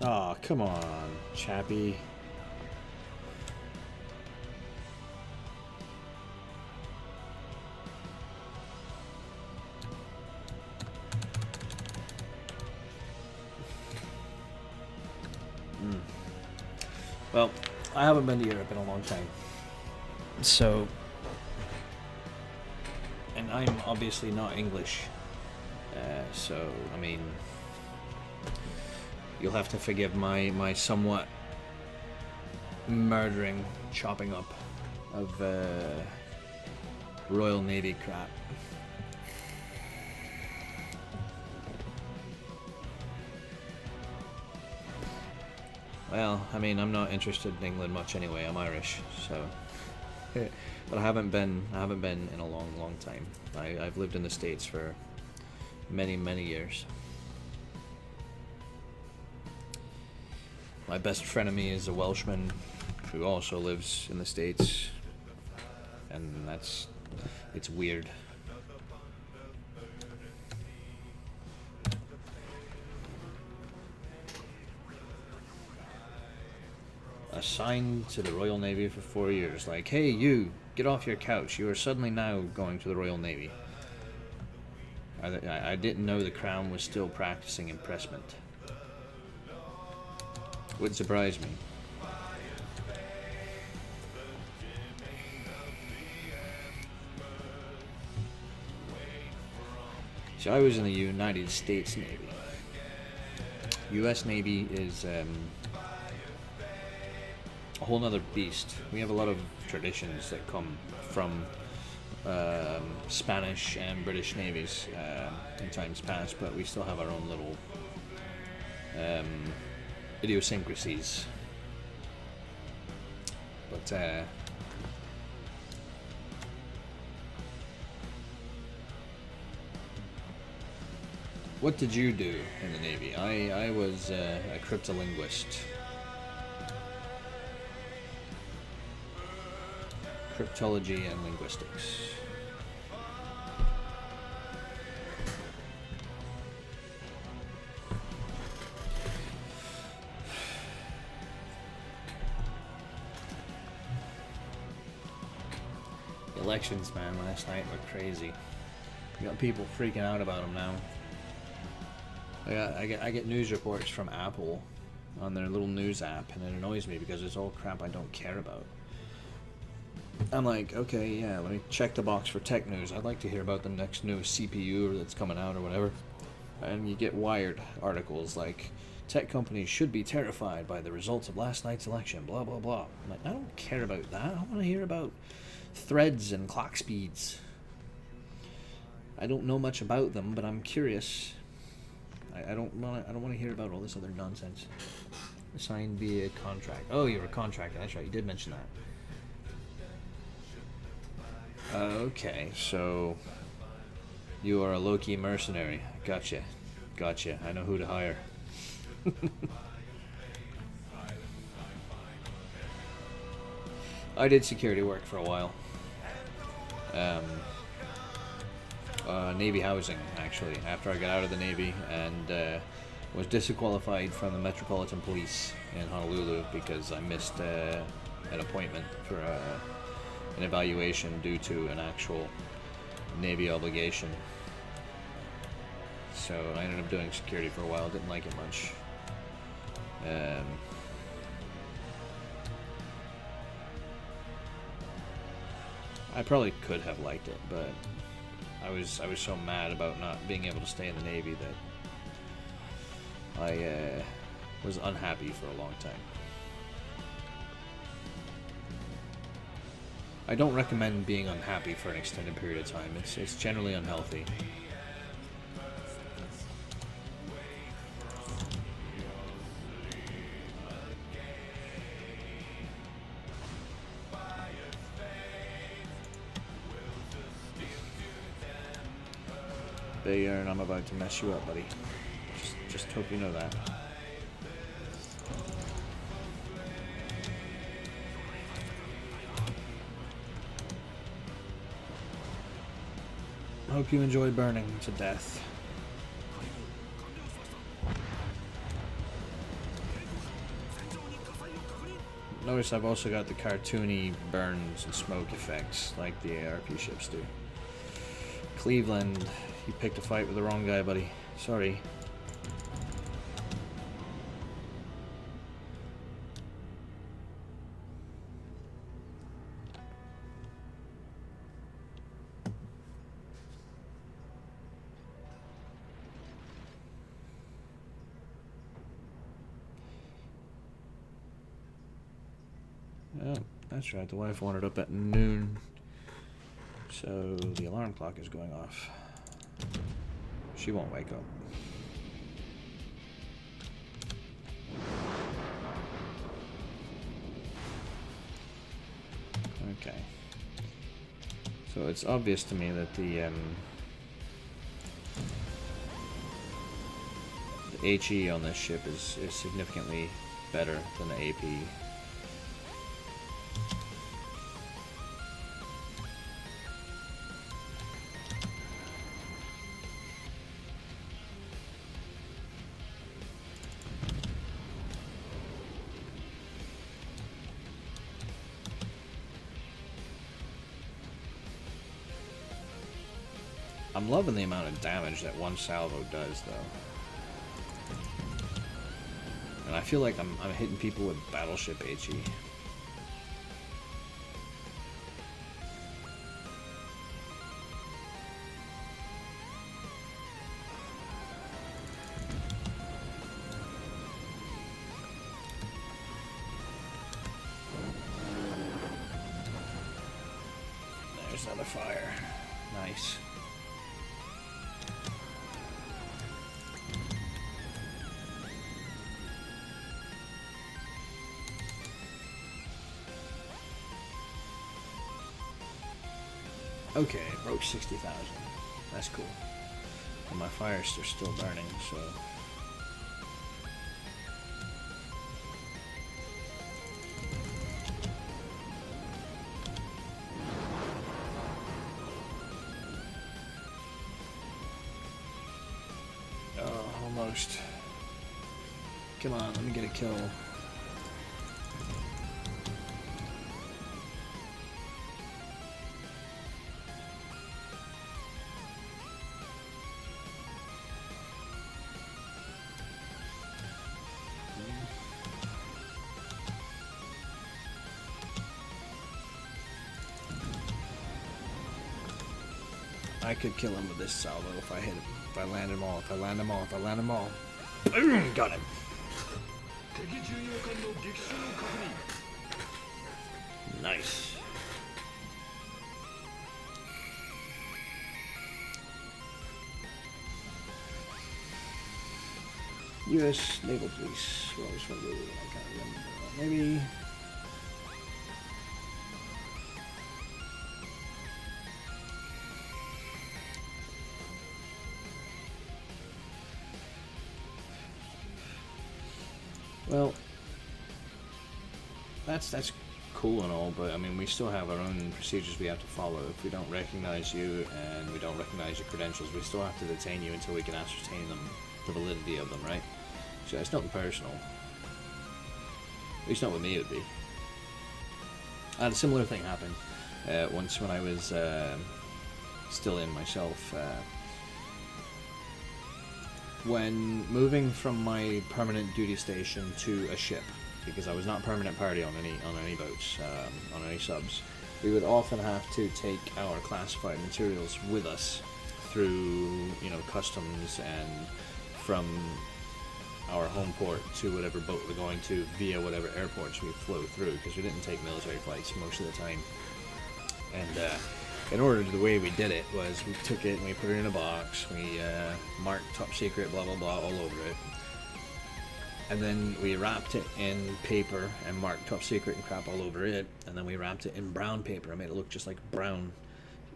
S1: Aw, oh, come on, Chappie. Well, I haven't been to Europe in a long time. So... And I'm obviously not English. So, I mean... You'll have to forgive my somewhat murdering chopping up of Royal Navy crap. Well, I mean, I'm not interested in England much anyway. I'm Irish, so. But I haven't been in a long time. I've lived in the States for many years. My best frenemy is a Welshman who also lives in the States, and it's weird. Assigned to the Royal Navy for 4 years. Like, hey, you, get off your couch. You are suddenly now going to the Royal Navy. I didn't know the Crown was still practicing impressment. Would surprise me. So I was in the United States Navy. U.S. Navy is a whole nother beast. We have a lot of traditions that come from Spanish and British navies in times past, but we still have our own little idiosyncrasies. But what did you do in the Navy? I was a cryptolinguist. Cryptology and linguistics. The elections, man, last night were crazy. You got people freaking out about them now. I get news reports from Apple on their little news app, and it annoys me because it's all crap I don't care about. I'm like, okay, yeah, let me check the box for tech news. I'd like to hear about the next new CPU that's coming out or whatever. And you get Wired articles like, tech companies should be terrified by the results of last night's election, blah, blah, blah. I'm like, I don't care about that. I want to hear about threads and clock speeds. I don't know much about them, but I'm curious. I don't want to hear about all this other nonsense. Assigned via contract. Oh, you're a contractor. That's right. You did mention that. Okay, so you are a low-key mercenary. Gotcha. I know who to hire. I did security work for a while. Navy housing, actually, after I got out of the Navy, and was disqualified from the Metropolitan Police in Honolulu because I missed an appointment for an evaluation due to an actual Navy obligation. So I ended up doing security for a while, didn't like it much. I probably could have liked it, but I was so mad about not being able to stay in the Navy that I was unhappy for a long time. I don't recommend being unhappy for an extended period of time. It's generally unhealthy. Bayern, I'm about to mess you up, buddy. Just hope you know that. Hope you enjoy burning to death. Notice I've also got the cartoony burns and smoke effects like the ARP ships do. Cleveland, you picked a fight with the wrong guy, buddy. Sorry. Oh, that's right, the wife wanted up at noon, so the alarm clock is going off. She won't wake up. Okay. So it's obvious to me that the HE on this ship is significantly better than the AP. I'm loving the amount of damage that one salvo does, though. And I feel like I'm hitting people with battleship HE. There's another fire. Nice. Okay, broke 60,000. That's cool. And my fires are still burning, so... Oh, almost. Come on, let me get a kill. I could kill him with this salvo if I hit him. If I land him all. If I land him all. If I land him all. Boom! Got him. Nice. U.S. Naval Police. What was from the... I can't remember. Maybe... Well, that's cool and all, but I mean, we still have our own procedures we have to follow. If we don't recognize you and we don't recognize your credentials, we still have to detain you until we can ascertain them, the validity of them, right? So it's nothing personal. At least not with me, it would be. I had a similar thing happen once when I was still in myself. When moving from my permanent duty station to a ship, because I was not permanent party on any boats, on any subs, we would often have to take our classified materials with us through, customs and from our home port to whatever boat we're going to via whatever airports we flew through, because we didn't take military flights most of the time. And in order to the way we did it was we took it and we put it in a box, we marked top secret, blah blah blah all over it, and then we wrapped it in paper and marked top secret and crap all over it, and then we wrapped it in brown paper and made it look just like a brown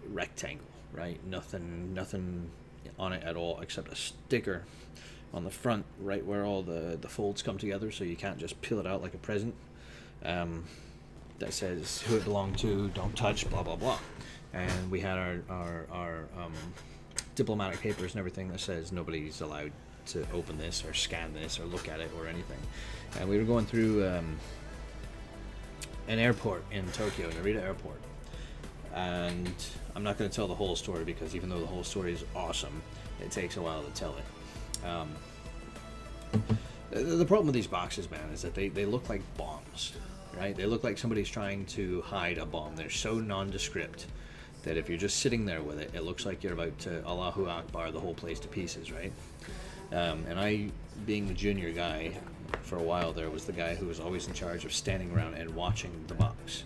S1: rectangle, right? Nothing on it at all except a sticker on the front right where all the folds come together, so you can't just peel it out like a present, that says who it belonged to, don't touch, blah blah blah. And we had our diplomatic papers and everything that says nobody's allowed to open this or scan this or look at it or anything. And we were going through an airport in Tokyo, Narita Airport. And I'm not going to tell the whole story because even though the whole story is awesome, it takes a while to tell it. The problem with these boxes, man, is that they look like bombs, right? They look like somebody's trying to hide a bomb. They're so nondescript that if you're just sitting there with it, it looks like you're about to Allahu Akbar the whole place to pieces, right? And I, being the junior guy for a while there, was the guy who was always in charge of standing around and watching the box.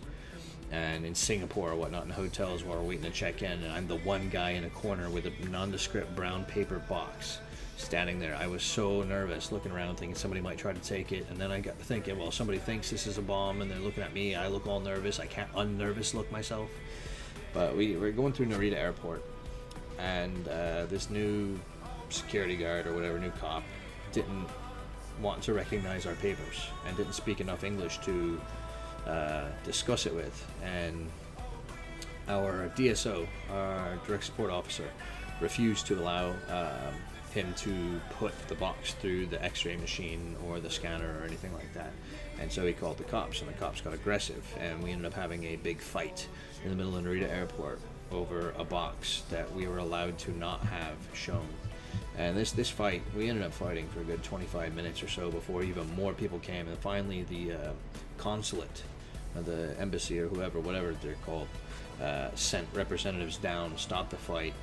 S1: And in Singapore or whatnot, in hotels while we're waiting to check in, and I'm the one guy in a corner with a nondescript brown paper box standing there. I was so nervous, looking around, thinking somebody might try to take it. And then I got thinking, well, somebody thinks this is a bomb, and they're looking at me. I look all nervous. I can't unnervous look myself. But we're going through Narita Airport, and this new security guard or whatever, new cop, didn't want to recognize our papers and didn't speak enough English to discuss it with. And our DSO, our direct support officer, refused to allow him to put the box through the x-ray machine or the scanner or anything like that. And so he called the cops, and the cops got aggressive, and we ended up having a big fight in the middle of Narita Airport over a box that we were allowed to not have shown. And this fight, we ended up fighting for a good 25 minutes or so before even more people came. And finally the consulate, the embassy or whatever they're called, sent representatives down, stopped the fight,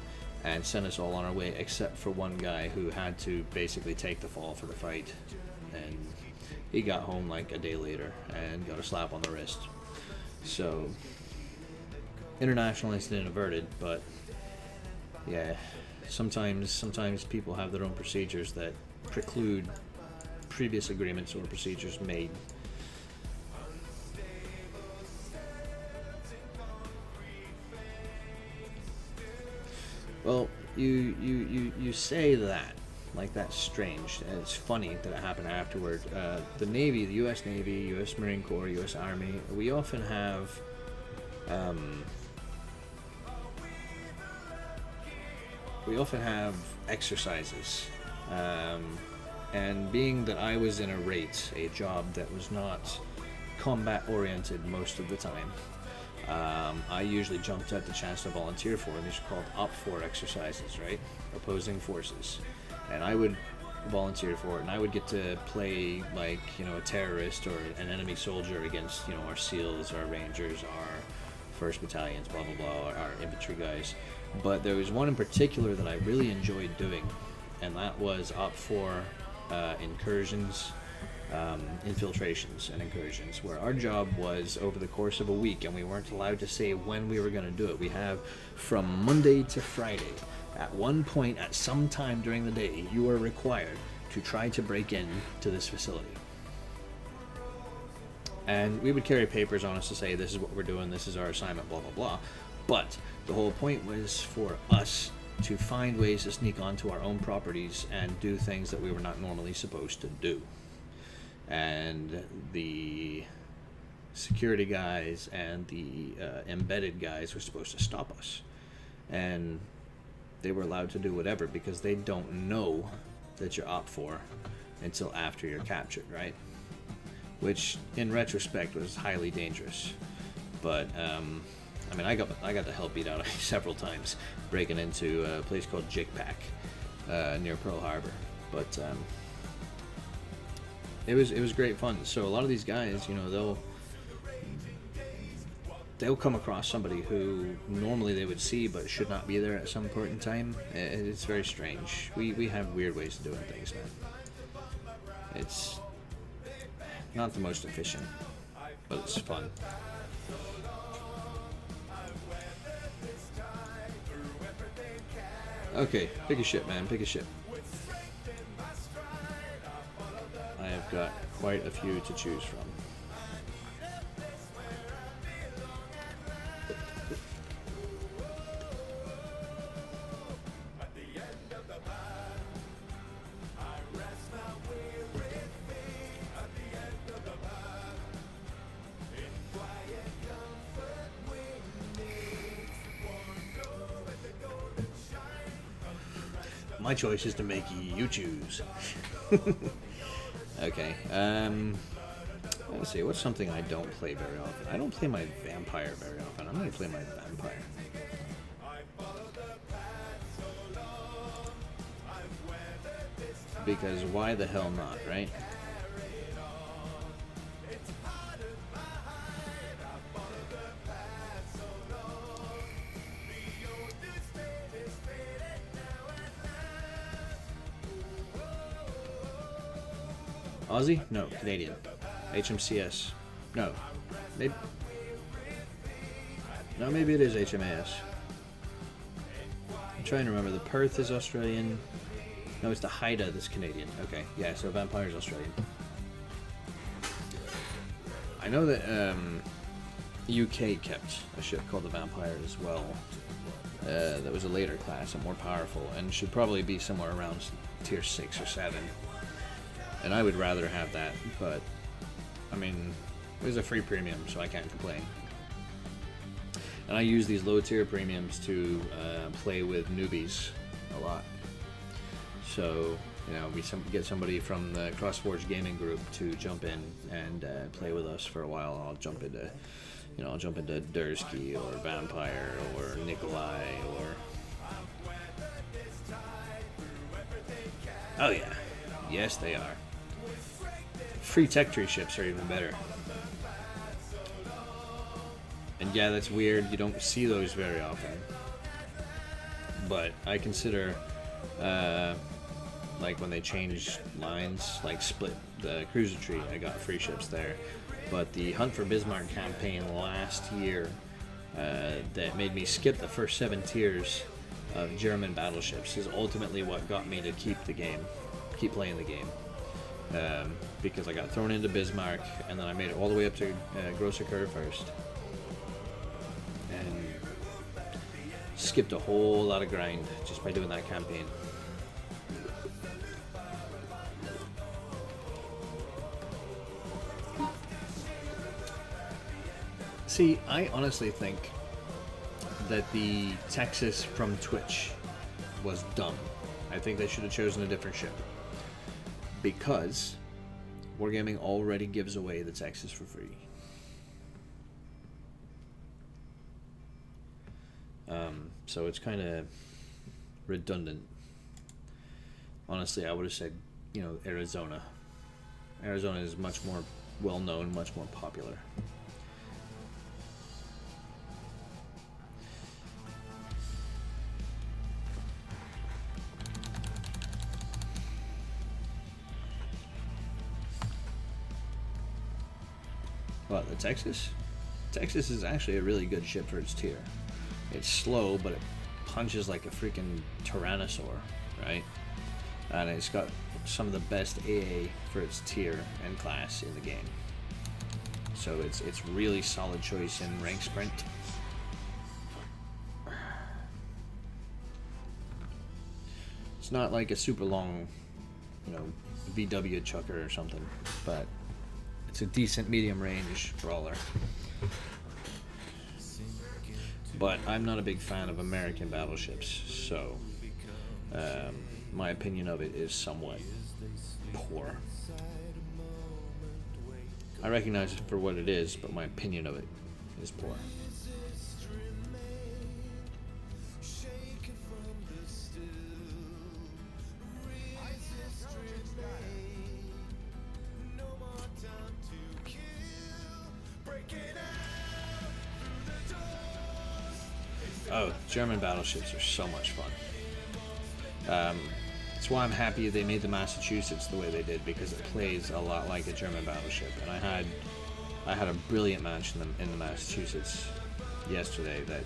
S1: and sent us all on our way, except for one guy who had to basically take the fall for the fight. And he got home like a day later and got a slap on the wrist. So, international incident averted, but yeah, sometimes people have their own procedures that preclude previous agreements or procedures made. Well, you say that, like that's strange, and it's funny that it happened afterward. The Navy, the U.S. Navy, U.S. Marine Corps, U.S. Army, we often have exercises, and being that I was in a job that was not combat oriented most of the time, I usually jumped at the chance to volunteer for them. These are called OP4 exercises, right? Opposing forces. And I would volunteer for it, and I would get to play like, a terrorist or an enemy soldier against, our SEALs, our Rangers, our 1st Battalions, blah, blah, blah, our infantry guys. But there was one in particular that I really enjoyed doing, and that was OP4 incursions, infiltrations and incursions, where our job was over the course of a week, and we weren't allowed to say when we were going to do it. We have from Monday to Friday. At one point, at some time during the day, you are required to try to break in to this facility. And we would carry papers on us to say, this is what we're doing, this is our assignment, blah, blah, blah. But the whole point was for us to find ways to sneak onto our own properties and do things that we were not normally supposed to do. And the security guys and the embedded guys were supposed to stop us. And they were allowed to do whatever because they don't know that you're OP4 until after you're captured, right? Which, in retrospect, was highly dangerous. But, I got the hell beat out of me several times breaking into a place called Jigpack near Pearl Harbor. But it was great fun. So a lot of these guys, they'll come across somebody who normally they would see but should not be there at some point in time. It's very strange. We have weird ways of doing things, man. It's not the most efficient, but it's fun. Okay, pick a ship, man. Pick a ship. I have got quite a few to choose from. My choice is to make you choose. Okay, let's see, what's something I don't play very often? I don't play my vampire very often. I'm going to play my vampire. Because why the hell not, right? Aussie? No, Canadian. HMCS. No. Maybe. No, maybe it is HMAS. I'm trying to remember. The Perth is Australian. No, it's the Haida that's Canadian. Okay, yeah, so Vampire's Australian. I know that UK kept a ship called the Vampire as well. That was a later class and more powerful, and should probably be somewhere around tier 6 or 7. And I would rather have that, but I mean, it was a free premium, so I can't complain. And I use these low tier premiums to play with newbies a lot. So, you know, we get somebody from the CrossForge gaming group to jump in and play with us for a while. I'll jump into, you know, I'll jump into Dursky or Vampire or Nikolai or. Oh yeah, yes they are. Free tech tree ships are even better. And yeah, that's weird. You don't see those very often. But I consider, like when they changed lines, like split the cruiser tree, I got free ships there. But the Hunt for Bismarck campaign last year, that made me skip the first 7 tiers of German battleships, is ultimately what got me to keep playing the game. Because I got thrown into Bismarck, and then I made it all the way up to Grosser Curve first. And skipped a whole lot of grind just by doing that campaign. See, I honestly think that the Texas from Twitch was dumb. I think they should have chosen a different ship. Because Wargaming already gives away the Texas for free. So it's kind of redundant. Honestly, I would have said, you know, Arizona. Arizona is much more well known, much more popular. What, the Texas? Texas is actually a really good ship for its tier. It's slow, but it punches like a freaking Tyrannosaur, right? And it's got some of the best AA for its tier and class in the game. So it's really solid choice in rank sprint. It's not like a super long, you know, VW chucker or something, but it's a decent medium range brawler. But I'm not a big fan of American battleships, so my opinion of it is somewhat poor. I recognize it for what it is, but my opinion of it is poor. Oh, German battleships are so much fun. That's why I'm happy they made the Massachusetts the way they did, because it plays a lot like a German battleship. And I had a brilliant match in the Massachusetts yesterday. That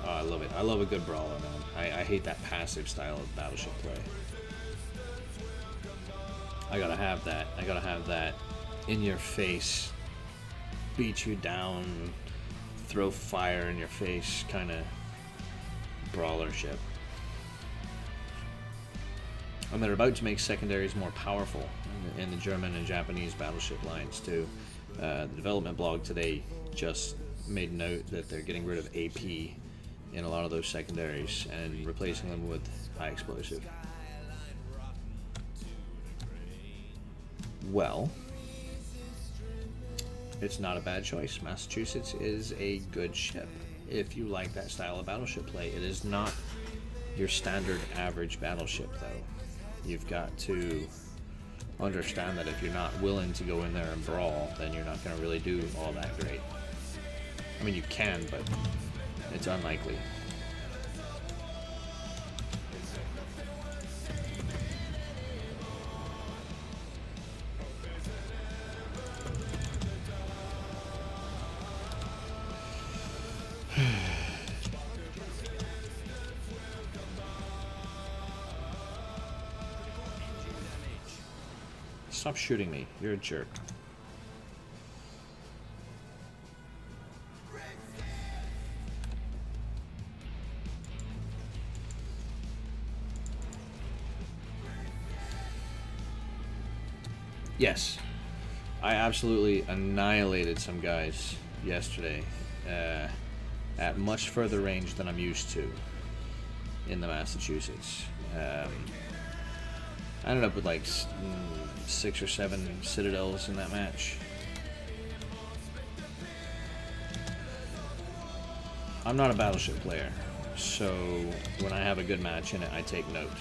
S1: I love it. I love a good brawler, man. I hate that passive style of battleship play. I gotta have that. I gotta have that in your face, beat you down, throw fire in your face kind of brawler ship. And they're about to make secondaries more powerful in the German and Japanese battleship lines too. The development blog today just made note that they're getting rid of AP in a lot of those secondaries and replacing them with high explosive. Well, it's not a bad choice. Massachusetts is a good ship if you like that style of battleship play. It is not your standard average battleship, though. You've got to understand that if you're not willing to go in there and brawl, then you're not going to really do all that great. I mean, you can, but it's unlikely. Stop shooting me. You're a jerk. Yes. I absolutely annihilated some guys yesterday at much further range than I'm used to in the Massachusetts. I ended up with like 6 or 7 citadels in that match. I'm not a battleship player, so when I have a good match in it, I take note.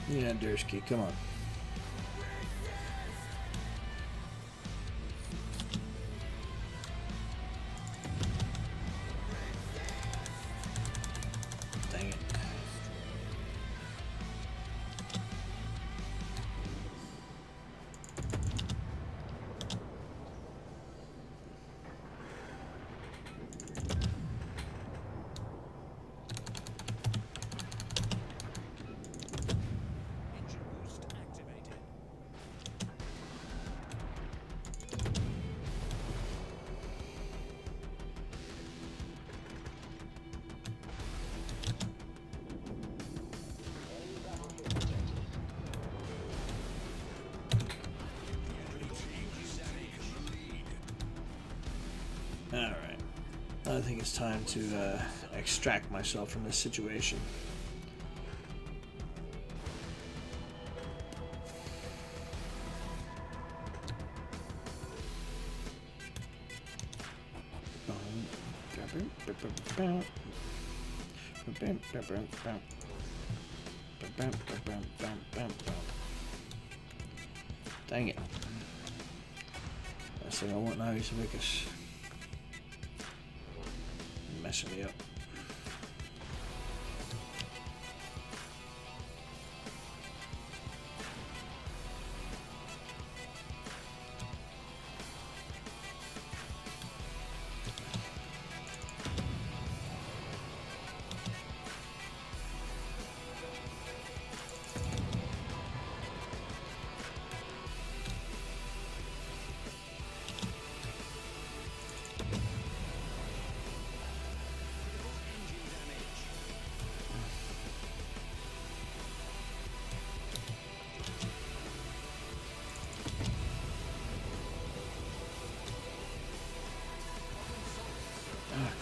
S1: Yeah, Dursky, come on. Dang it. Alright. I think it's time to extract myself from this situation. Dang it. Last thing I want now is Vicus messing me up.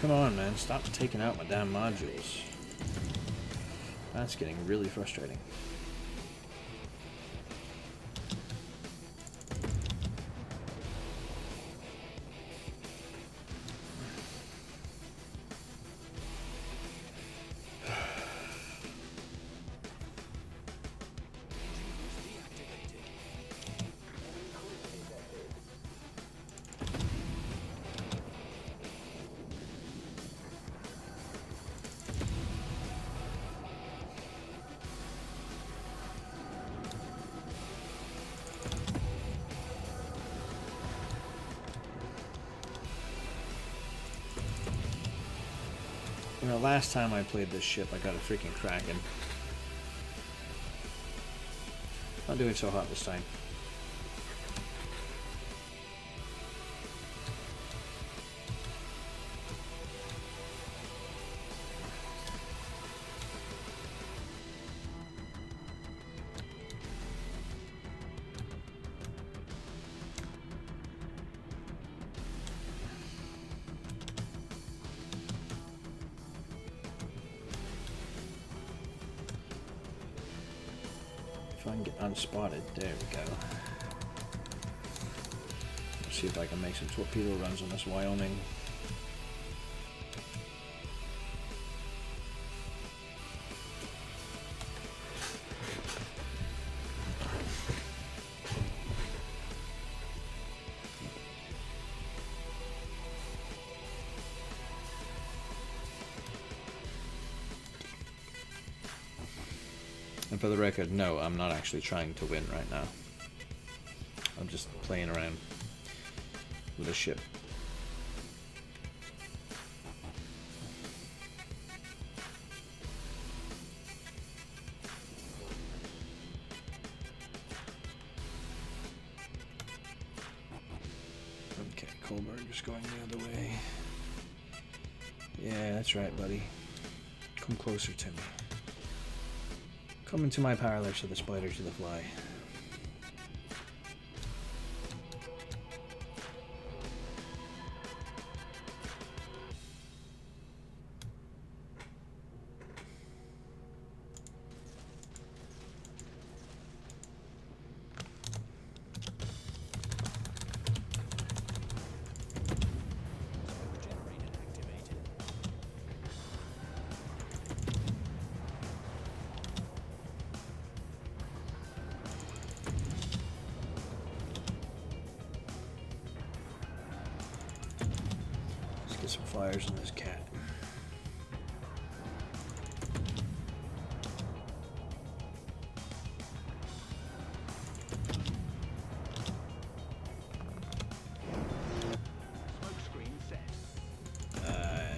S1: Come on, man. Stop taking out my damn modules. That's getting really frustrating. You know, last time I played this ship, I got a freaking Kraken. Not doing so hot this time. If I can get unspotted, there we go. Let's see if I can make some torpedo runs on this Wyoming. And for the record, no, I'm not actually trying to win right now. I'm just playing around with a ship. Okay, Kohlberg's going the other way. Yeah, that's right, buddy. Come closer to me. Come into my parlor, so the spider to the fly. Get some fires on this cat.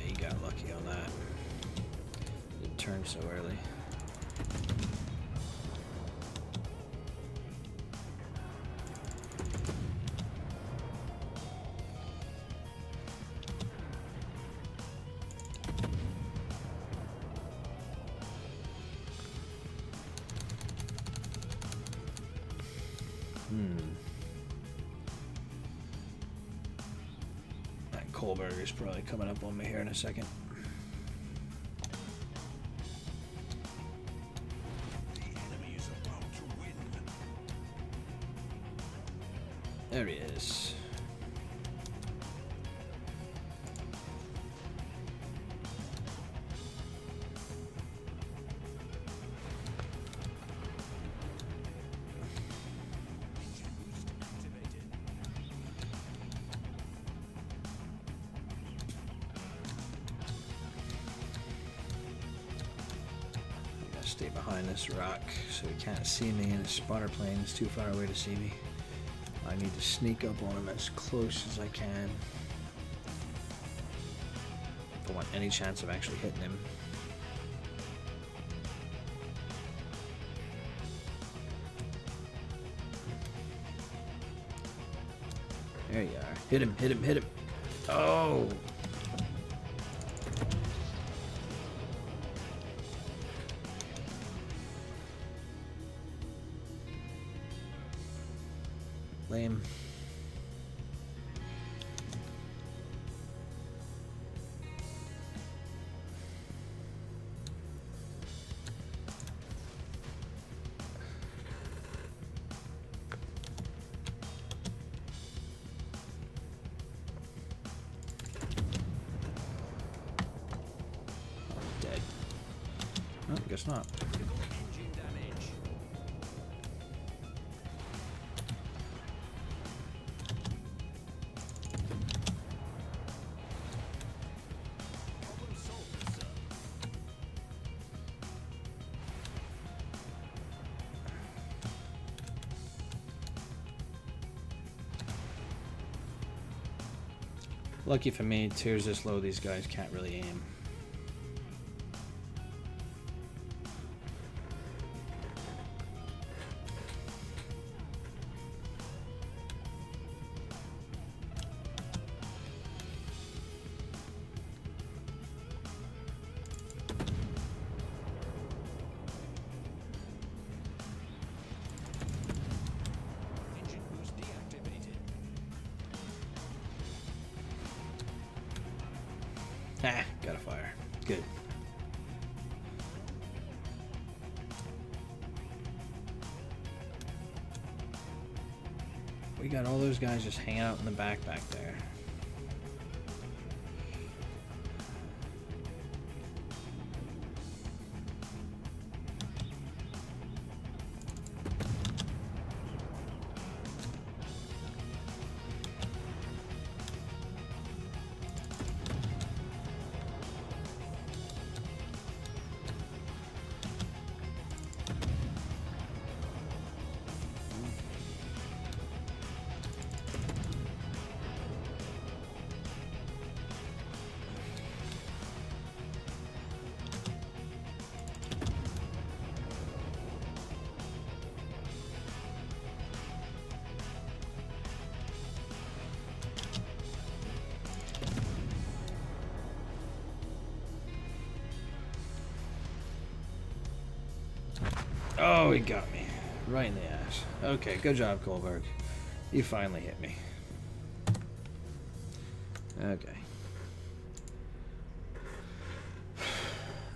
S1: You got lucky on that. It turned so early. That Kohlberg is probably coming up on me here in a second. There he is. Stay behind this rock so he can't see me, and his spotter plane is too far away to see me. I need to sneak up on him as close as I can if I want any chance of actually hitting him. There you are. Hit him, hit him, hit him. Oh! Lame. Oh, dead. No, guess not. Lucky for me, tiers this low, these guys can't really aim. Ah, got a fire. Good. We got all those guys just hanging out in the back there. Oh, he got me. Right in the ass. Okay, good job, Kohlberg. You finally hit me. Okay.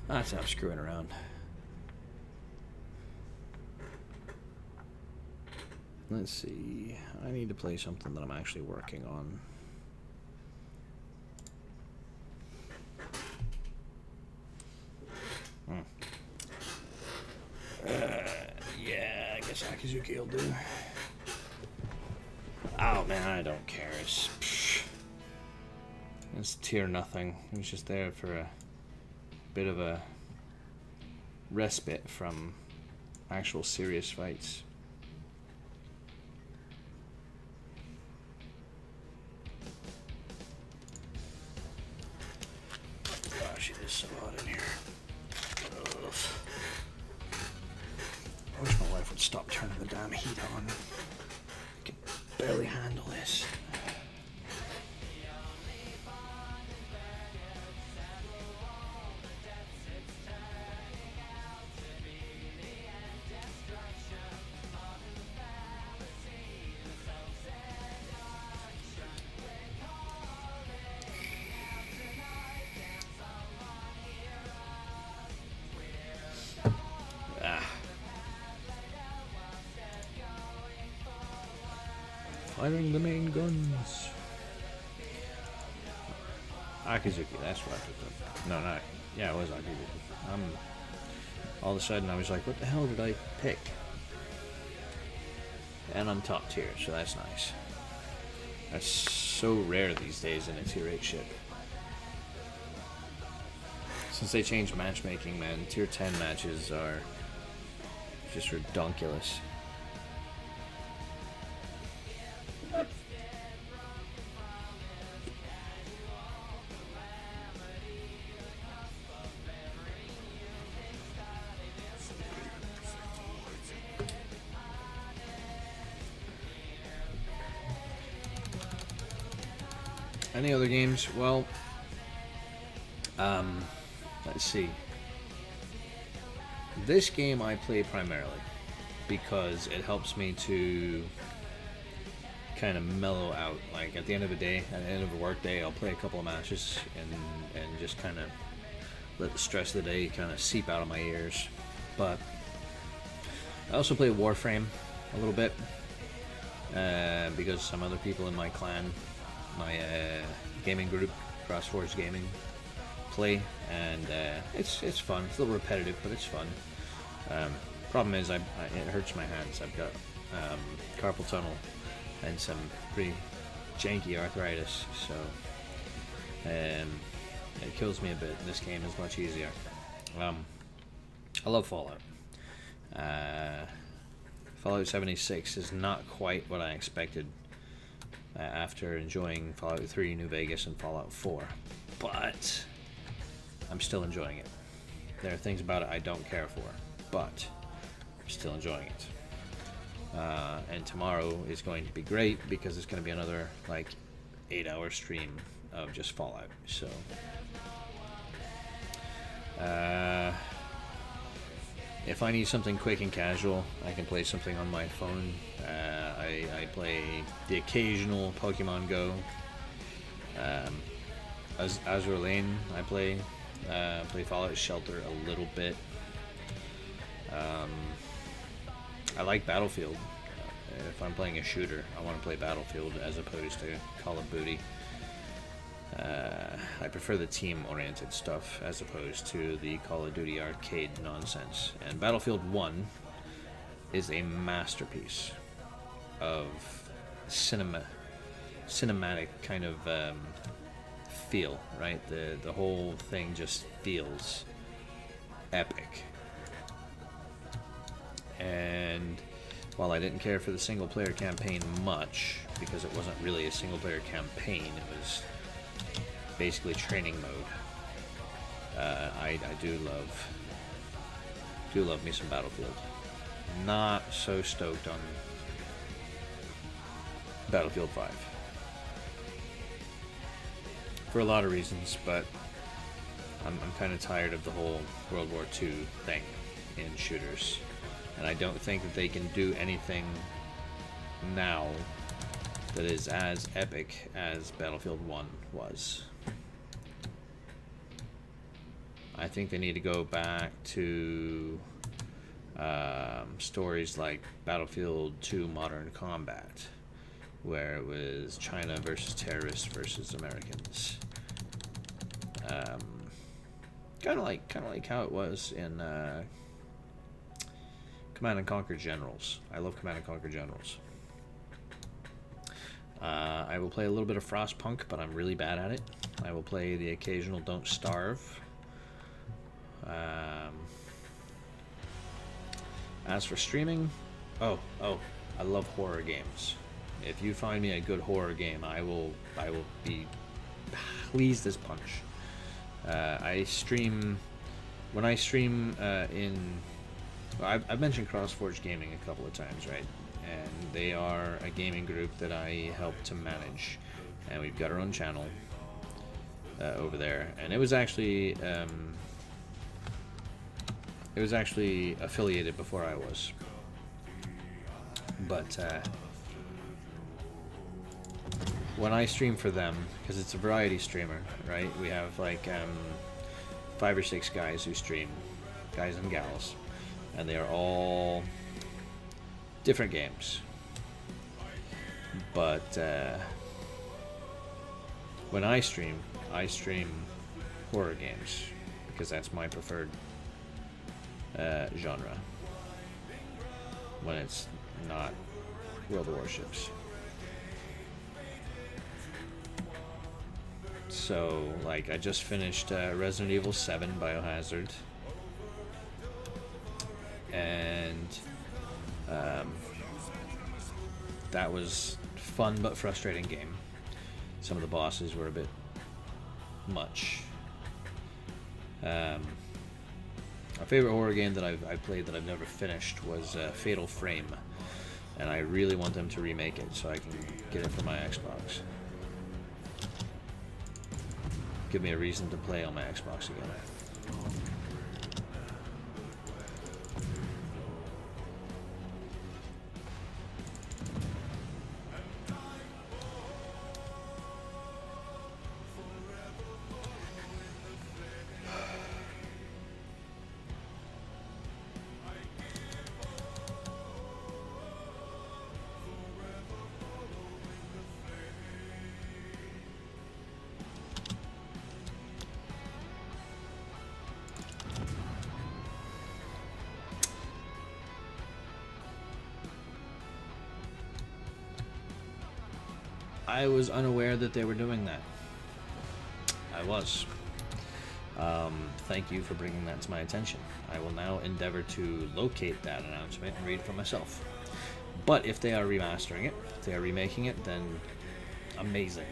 S1: That's not screwing around. Let's see. I need to play something that I'm actually working on. Yeah, I guess Akizuki will do. Oh man, I don't care. It's tier nothing. It was just there for a bit of a respite from actual serious fights. Gosh, it is so hot in here. Ugh. I wish my wife would stop turning the damn heat on. I can barely handle this. Firing the main guns. Akizuki, that's what I picked up. No, not. Yeah, it was Akizuki. All of a sudden, I was like, what the hell did I pick? And I'm top tier, so that's nice. That's so rare these days in a tier 8 ship. Since they changed matchmaking, man, tier 10 matches are just redonkulous. Any other games? Well, let's see. This game I play primarily because it helps me to kind of mellow out. Like at the end of the day, at the end of a work day, I'll play a couple of matches and just kind of let the stress of the day kind of seep out of my ears. But I also play Warframe a little bit because some other people in my clan, my gaming group, CrossForge Gaming, play, and it's fun. It's a little repetitive, but it's fun. Problem is, it hurts my hands. I've got carpal tunnel and some pretty janky arthritis, so it kills me a bit. This game is much easier. I love Fallout. Fallout 76 is not quite what I expected after enjoying Fallout 3, New Vegas, and Fallout 4, but I'm still enjoying it. There are things about it I don't care for, but I'm still enjoying it. And tomorrow is going to be great because it's going to be another like 8-hour stream of just Fallout. So if I need something quick and casual, I can play something on my phone. I play the occasional Pokemon Go. Azure Lane I play Fallout Shelter a little bit. I like Battlefield. If I'm playing a shooter, I want to play Battlefield as opposed to Call of Duty. I prefer the team-oriented stuff as opposed to the Call of Duty arcade nonsense. And Battlefield 1 is a masterpiece of cinematic kind of feel, right? The whole thing just feels epic. And while I didn't care for the single-player campaign much, because it wasn't really a single-player campaign, it was basically training mode. I do love me some Battlefield. Not so stoked on Battlefield 5 for a lot of reasons, but I'm kind of tired of the whole World War II thing in shooters. And I don't think that they can do anything now that is as epic as Battlefield 1 was. I think they need to go back to stories like Battlefield 2 Modern Combat, where it was China versus terrorists versus Americans. Kind of like how it was in Command and Conquer Generals. I love Command and Conquer Generals. I will play a little bit of Frostpunk, but I'm really bad at it. I will play the occasional Don't Starve. As for streaming, I love horror games. If you find me a good horror game, I will be pleased as punch. When I stream I've mentioned CrossForge Gaming a couple of times, right? And they are a gaming group that I help to manage, and we've got our own channel over there. And it was actually affiliated before I was, but when I stream for them, because it's a variety streamer, right? We have like 5 or 6 guys who stream, guys and gals, and they are all different games. But when I stream horror games because that's my preferred genre when it's not World of Warships. So, like, I just finished Resident Evil 7 Biohazard, and that was fun but frustrating game. Some of the bosses were a bit much. My favorite horror game that I've played that I've never finished was Fatal Frame, and I really want them to remake it so I can get it for my Xbox. Give me a reason to play on my Xbox again. I was unaware that they were doing that. I was. Thank you for bringing that to my attention. I will now endeavor to locate that announcement and read for myself. But if they are remastering it, if they are remaking it, then amazing.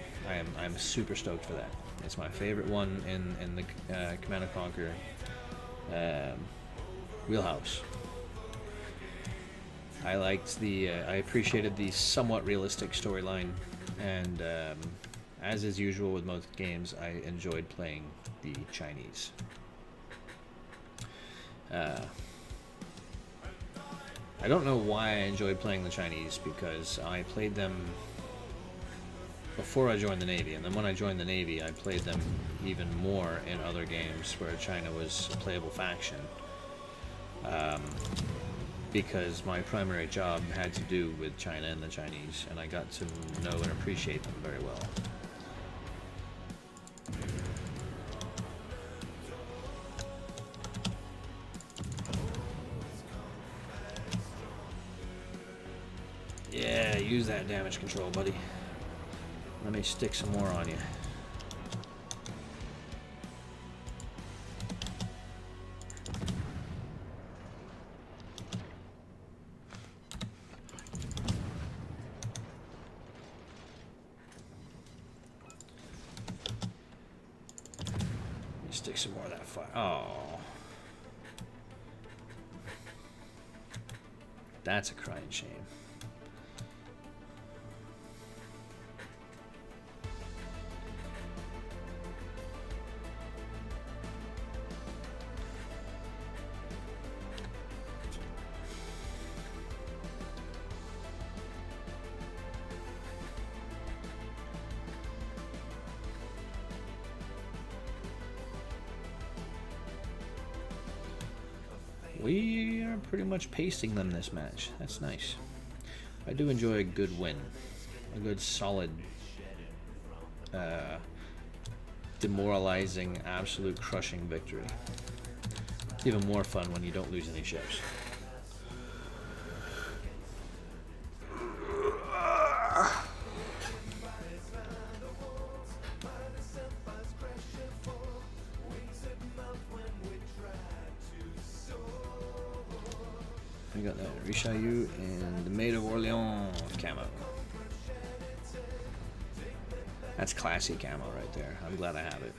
S1: I'm super stoked for that. It's my favorite one in the Command & Conquer wheelhouse. I liked I appreciated the somewhat realistic storyline, and as is usual with most games, I enjoyed playing the Chinese. I don't know why I enjoyed playing the Chinese, because I played them before I joined the Navy, and then when I joined the Navy, I played them even more in other games where China was a playable faction. Because my primary job had to do with China and the Chinese, and I got to know and appreciate them very well. Yeah, use that damage control, buddy. Let me stick some more on you. Stick some more of that fire. Oh. That's a crying shame. we are pretty much pasting them this match. That's nice. I do enjoy a good win. A good solid, demoralizing, absolute crushing victory. It's even more fun when you don't lose any ships. We got that Richelieu and the Maid of Orleans camo. That's classy camo right there. I'm glad I have it.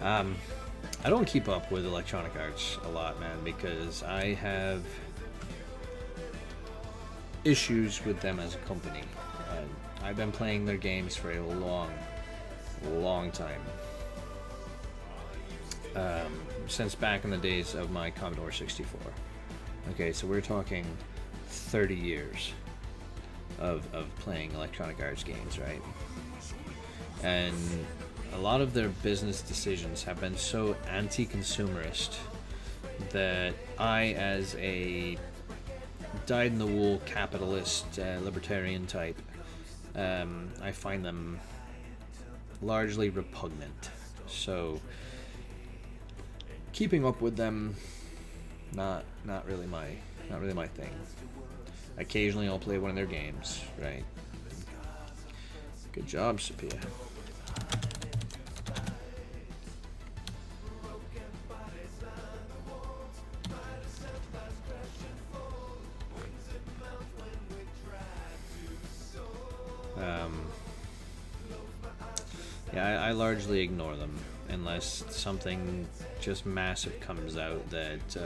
S1: I don't keep up with Electronic Arts a lot, man, because I have issues with them as a company. And I've been playing their games for a long time. Since back in the days of my Commodore 64. Okay, so we're talking 30 years of playing Electronic Arts games, right? And a lot of their business decisions have been so anti-consumerist that I, as a dyed-in-the-wool capitalist, libertarian type, I find them largely repugnant. So keeping up with them, not really my thing. Occasionally I'll play one of their games, right? Good job, Sophia. Yeah, I largely ignore them unless something just massive comes out that,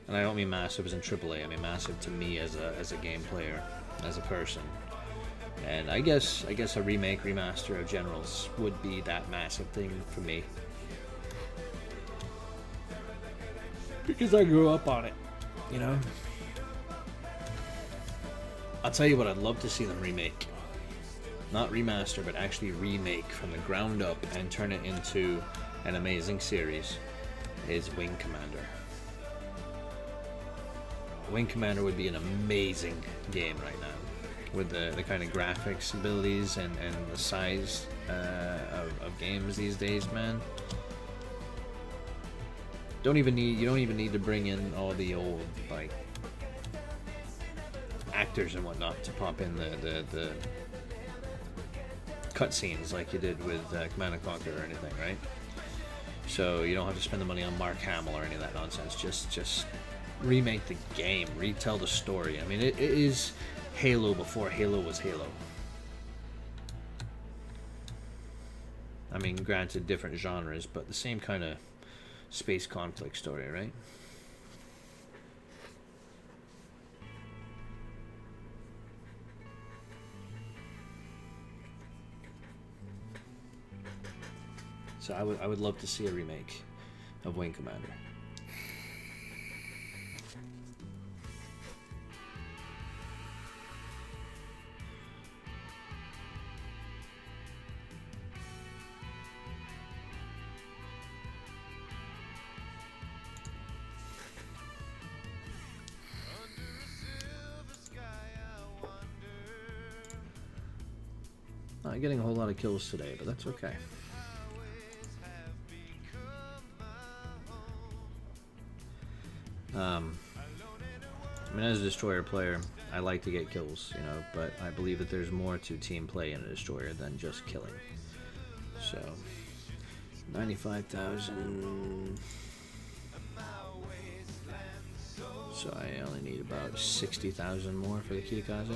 S1: and I don't mean massive as in AAA, I mean massive to me as a game player, as a person. And I guess a remake, remaster of Generals would be that massive thing for me. Because I grew up on it, you know? I'll tell you what I'd love to see them remake. Not remaster, but actually remake from the ground up and turn it into an amazing series, is Wing Commander. Wing Commander would be an amazing game right now, with the kind of graphics abilities and the size of games these days, man. You don't even need to bring in all the old like actors and whatnot to pop in the cutscenes like you did with Command & Conquer or anything, right? So you don't have to spend the money on Mark Hamill or any of that nonsense. Just remake the game, retell the story. I mean, it is Halo before Halo was Halo. I mean, granted, different genres, but the same kind of space conflict story, right? So I would love to see a remake of Wing Commander. Not getting a whole lot of kills today, but that's okay. I mean, as a destroyer player, I like to get kills, you know, but I believe that there's more to team play in a destroyer than just killing. So, 95,000. So I only need about 60,000 more for the Kitakaze.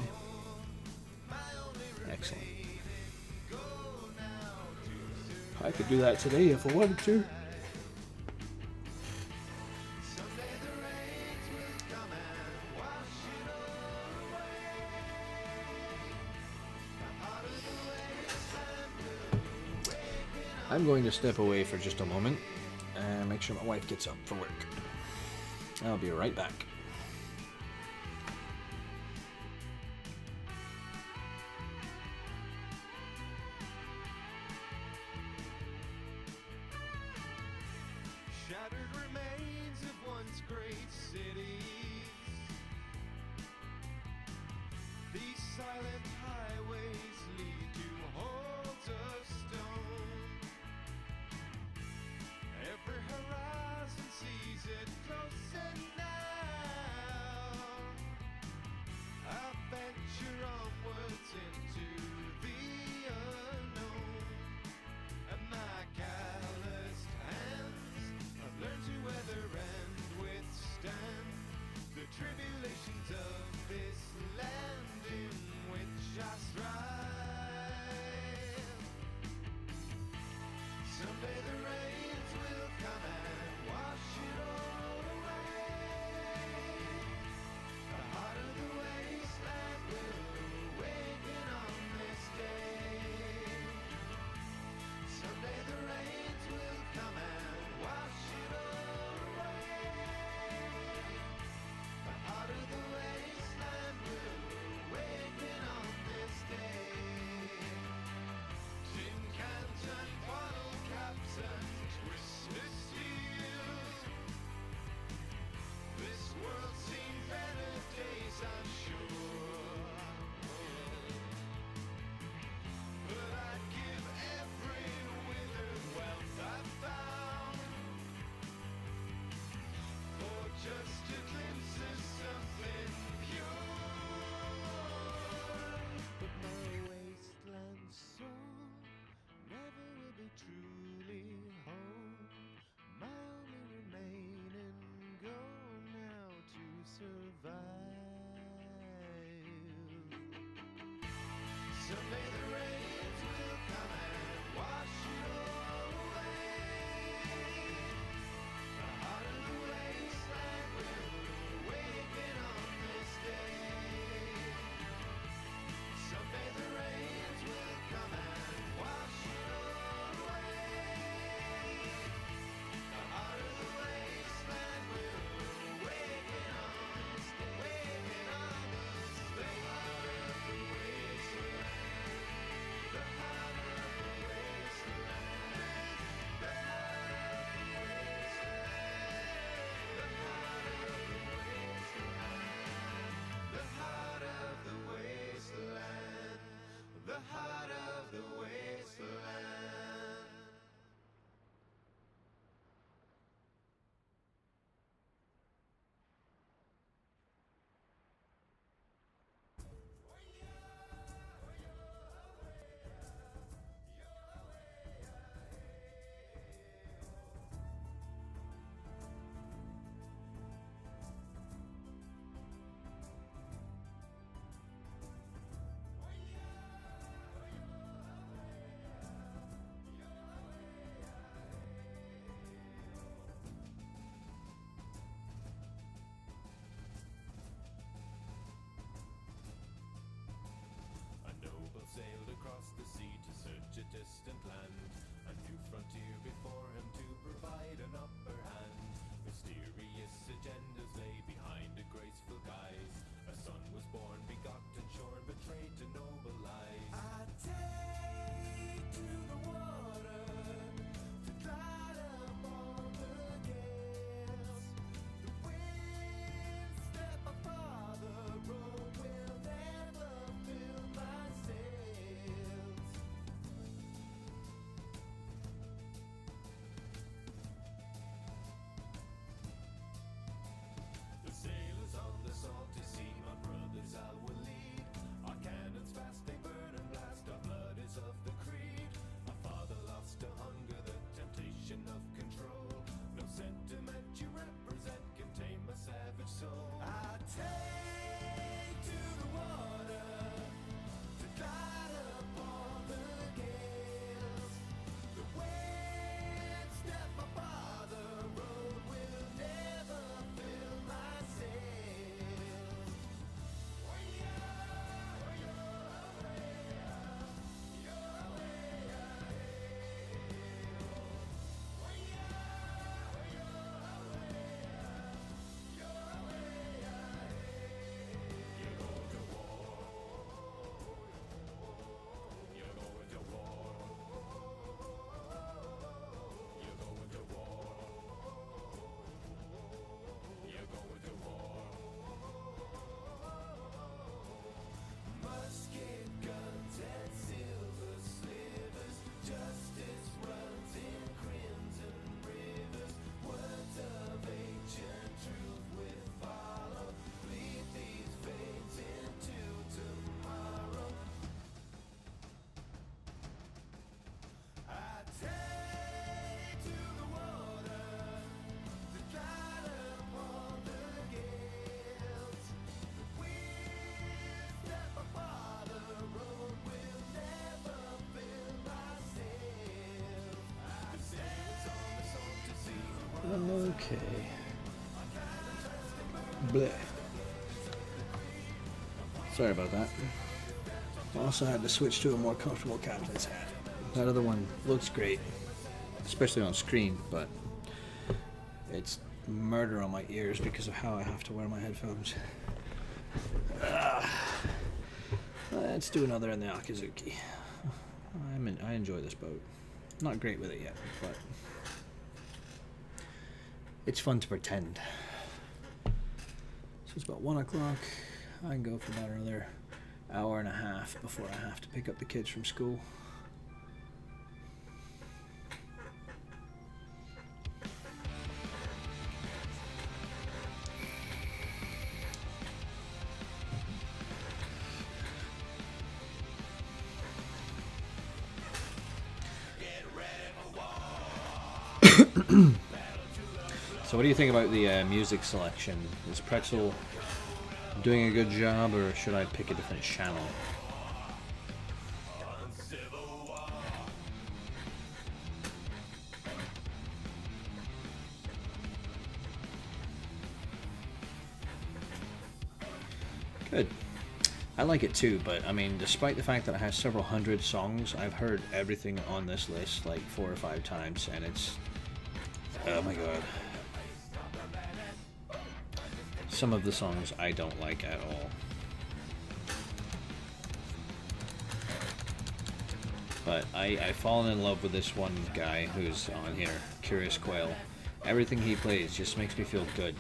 S1: Excellent. I could do that today if I wanted to. I'm going to step away for just a moment and make sure my wife gets up for work. I'll be right back.
S2: Shattered remains of once great cities. These silent highways lead to halls of stone. Every horizon sees it closer now. I venture onwards into the unknown, and my calloused hands have learned to weather and withstand the tribulations of this land in which I strive. Someday the rains will come and wash it all away. The heart of the wasteland will awaken on this day. Someday the rains will come and wash it all away. The heart of the wasteland will awaken on this day. Tin cans and bottle caps and twisted steels. This world's seen better days, I'm sure. But I'd give every withered wealth I've found for just a glimpse of something pure. But my wasteland soul never will be truly home. My only remaining goal now to survive. Someday the rains will come and wash it all away. The heart of the wasteland will awaken on this day. Someday the rains will come and wash it all away. The heart of the wasteland will awaken on this day. Awaken on this day. The heart of the wasteland. The heart of the wasteland. The heart of the wasteland. The heart of the wasteland. A noble sailed across the sea to search a distant land. A new frontier before him to provide an upper hand. Mysterious agendas lay behind a graceful guise. A son was born, begotten, shorn, betrayed to noble lies. I take to the water to glide upon the gales. The winds that my father wrote will never fill my sails.
S1: Okay. Bleh. Sorry about that. Also had to switch to a more comfortable captain's hat. That other one looks great, especially on screen, but it's murder on my ears because of how I have to wear my headphones. Let's do another in the Akizuki. I enjoy this boat. Not great with it yet, but it's fun to pretend. So it's about 1 o'clock. I can go for about another hour and a half before I have to pick up the kids from school. So what do you think about the music selection? Is Pretzel doing a good job, or should I pick a different channel? Good. I like it too, but I mean, despite the fact that it has several hundred songs, I've heard everything on this list like 4 or 5 times, and it's... oh my god. Some of the songs I don't like at all. But I've fallen in love with this one guy who's on here, Curious Quail. Everything he plays just makes me feel good.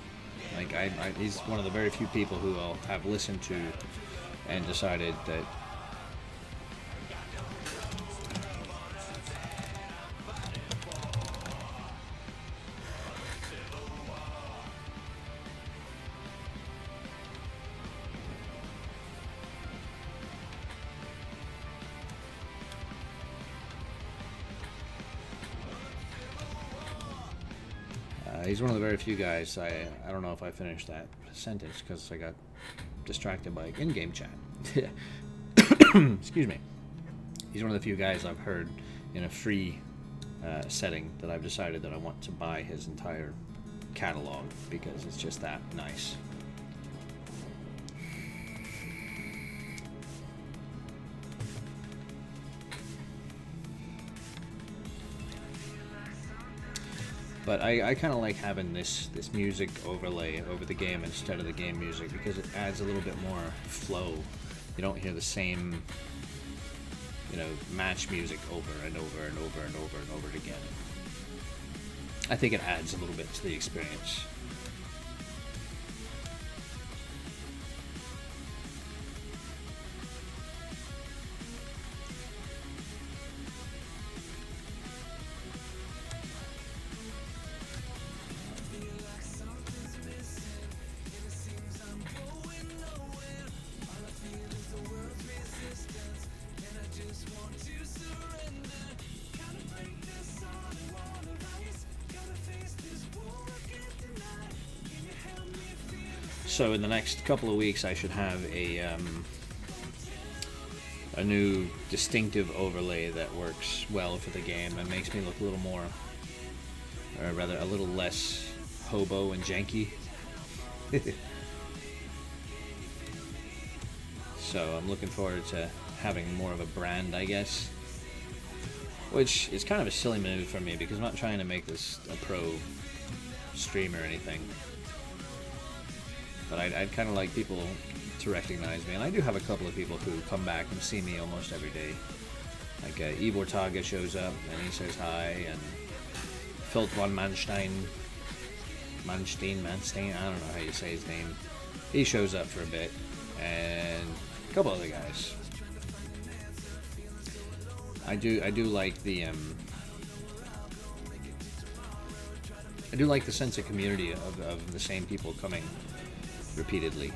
S1: Like he's one of the very few people who I'll have listened to and decided that he's one of the very few guys. I don't know if I finished that sentence because I got distracted by in-game chat. Excuse me. He's one of the few guys I've heard in a free setting that I've decided that I want to buy his entire catalog because it's just that nice. But I kind of like having this music overlay over the game instead of the game music because it adds a little bit more flow. You don't hear the same, match music over and over and over and over and over again. I think it adds a little bit to the experience. So in the next couple of weeks, I should have a new distinctive overlay that works well for the game and makes me look a little more, or rather a little less hobo and janky. So I'm looking forward to having more of a brand, I guess. Which is kind of a silly move for me because I'm not trying to make this a pro stream or anything. But I'd kind of like people to recognize me, and I do have a couple of people who come back and see me almost every day. Like Ivor Taga shows up and he says hi, and Filt von Manstein, I don't know how you say his name. He shows up for a bit, and a couple other guys. I do like the I do like the sense of community of the same people coming repeatedly.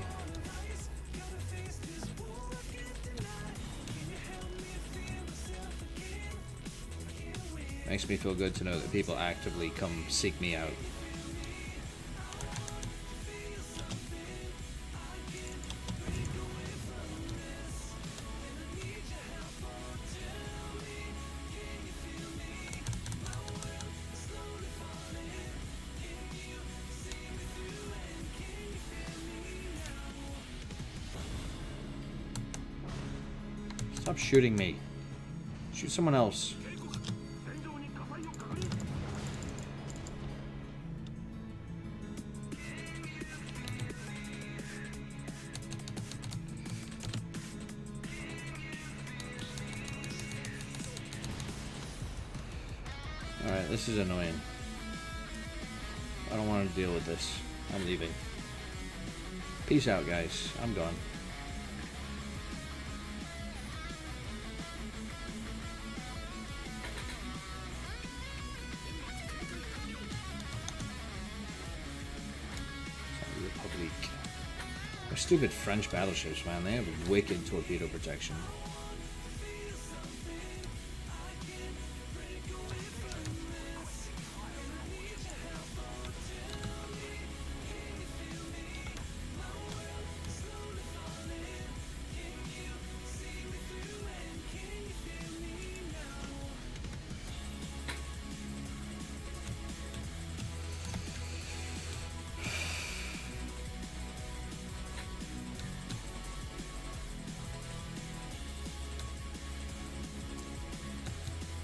S1: Makes me feel good to know that people actively come seek me out. Stop shooting me. Shoot someone else. Alright, this is annoying. I don't want to deal with this. I'm leaving. Peace out, guys. I'm gone. Republic. They're stupid French battleships, man. They have wicked torpedo protection.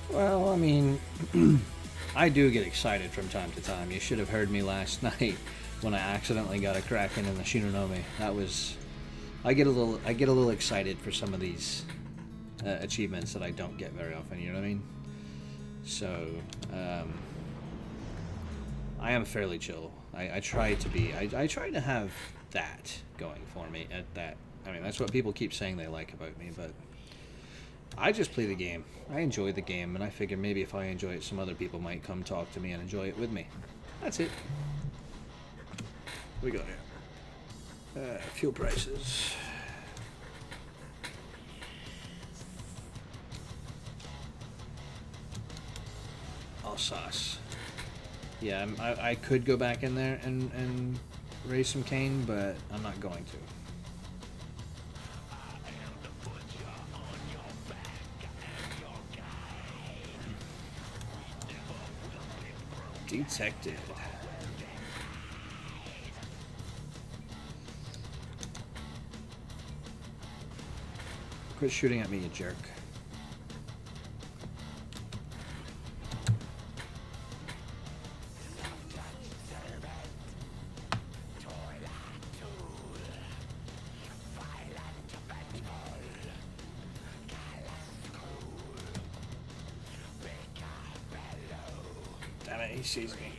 S1: Well, I mean, I do get excited from time to time. You should have heard me last night when I accidentally got a Kraken in the Shinonome. That was, I get a little excited for some of these achievements that I don't get very often. You know what I mean? So, I am fairly chill. I try to be. I try to have that going for me. At that, I mean, that's what people keep saying they like about me, but I just play the game. I enjoy the game, and I figure maybe if I enjoy it, some other people might come talk to me and enjoy it with me. That's it. What we got here? Fuel prices. Alsace. Yeah, I could go back in there and raise some cane, but I'm not going to. Detected. Quit shooting at me, you jerk. Damn it, he sees me.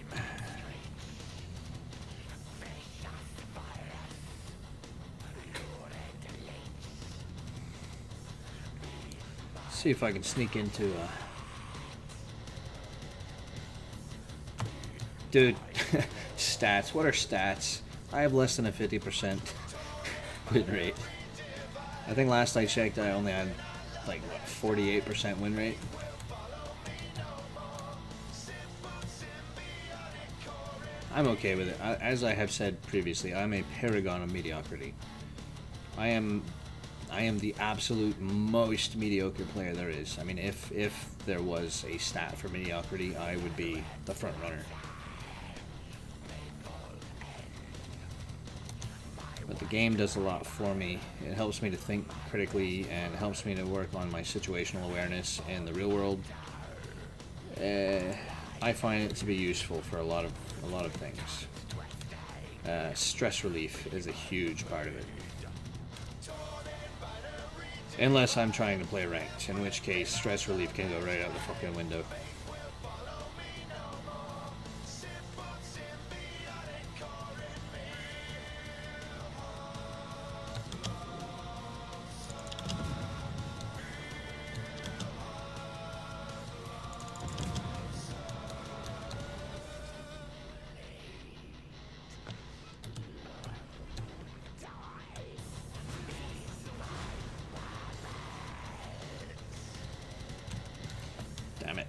S1: See if I can sneak into Dude, stats. What are stats? I have less than a 50% win rate. I think last I checked I only had like what, 48% win rate. I'm okay with it. As I have said previously, I'm a paragon of mediocrity. I am the absolute most mediocre player there is. I mean, if there was a stat for mediocrity, I would be the front runner. But the game does a lot for me. It helps me to think critically and helps me to work on my situational awareness in the real world. I find it to be useful for a lot of things. Stress relief is a huge part of it. Unless I'm trying to play ranked, in which case stress relief can go right out the fucking window. Damn it.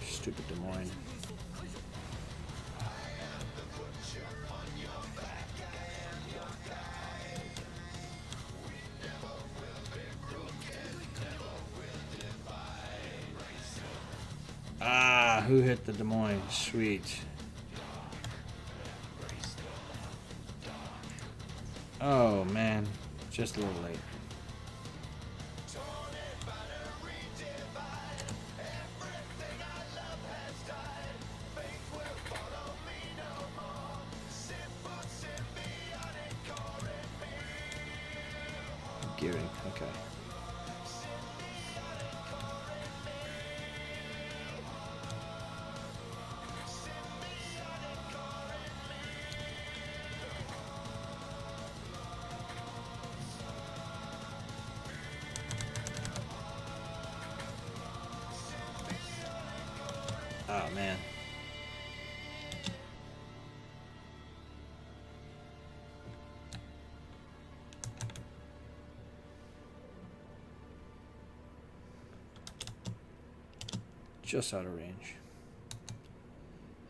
S1: Stupid Des Moines. Ah, who hit the Des Moines? Sweet. Oh man, just a little late. Okay. Oh man. Just out of range.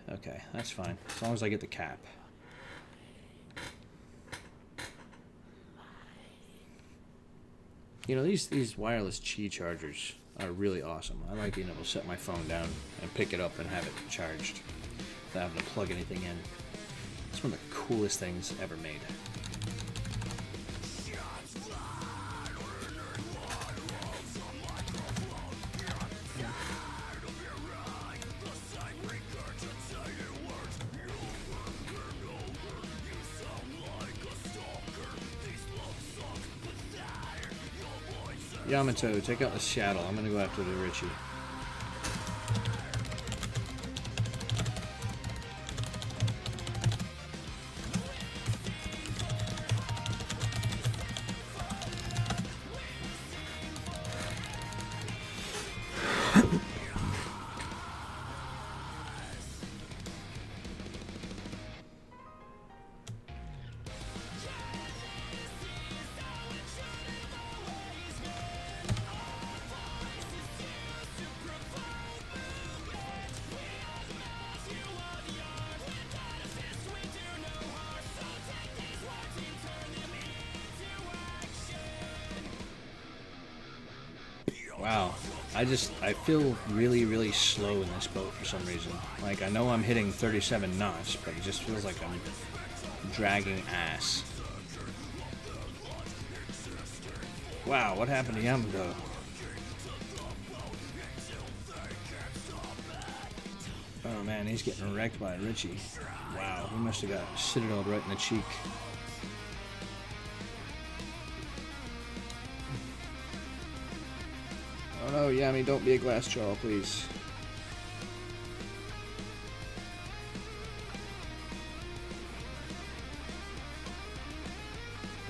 S1: Okay, that's fine. As long as I get the cap. You know, these wireless Qi chargers are really awesome. I like being able to set my phone down and pick it up and have it charged without having to plug anything in. It's one of the coolest things ever made. Yamato, take out the shadow. I'm gonna go after the Richie. Wow, I feel really slow in this boat for some reason. Like, I know I'm hitting 37 knots, but it just feels like I'm dragging ass. Wow, what happened to Yamato? Oh man, he's getting wrecked by Richie. Wow, he must have got citadelled right in the cheek. Oh no, Yami, don't be a glass jaw, please.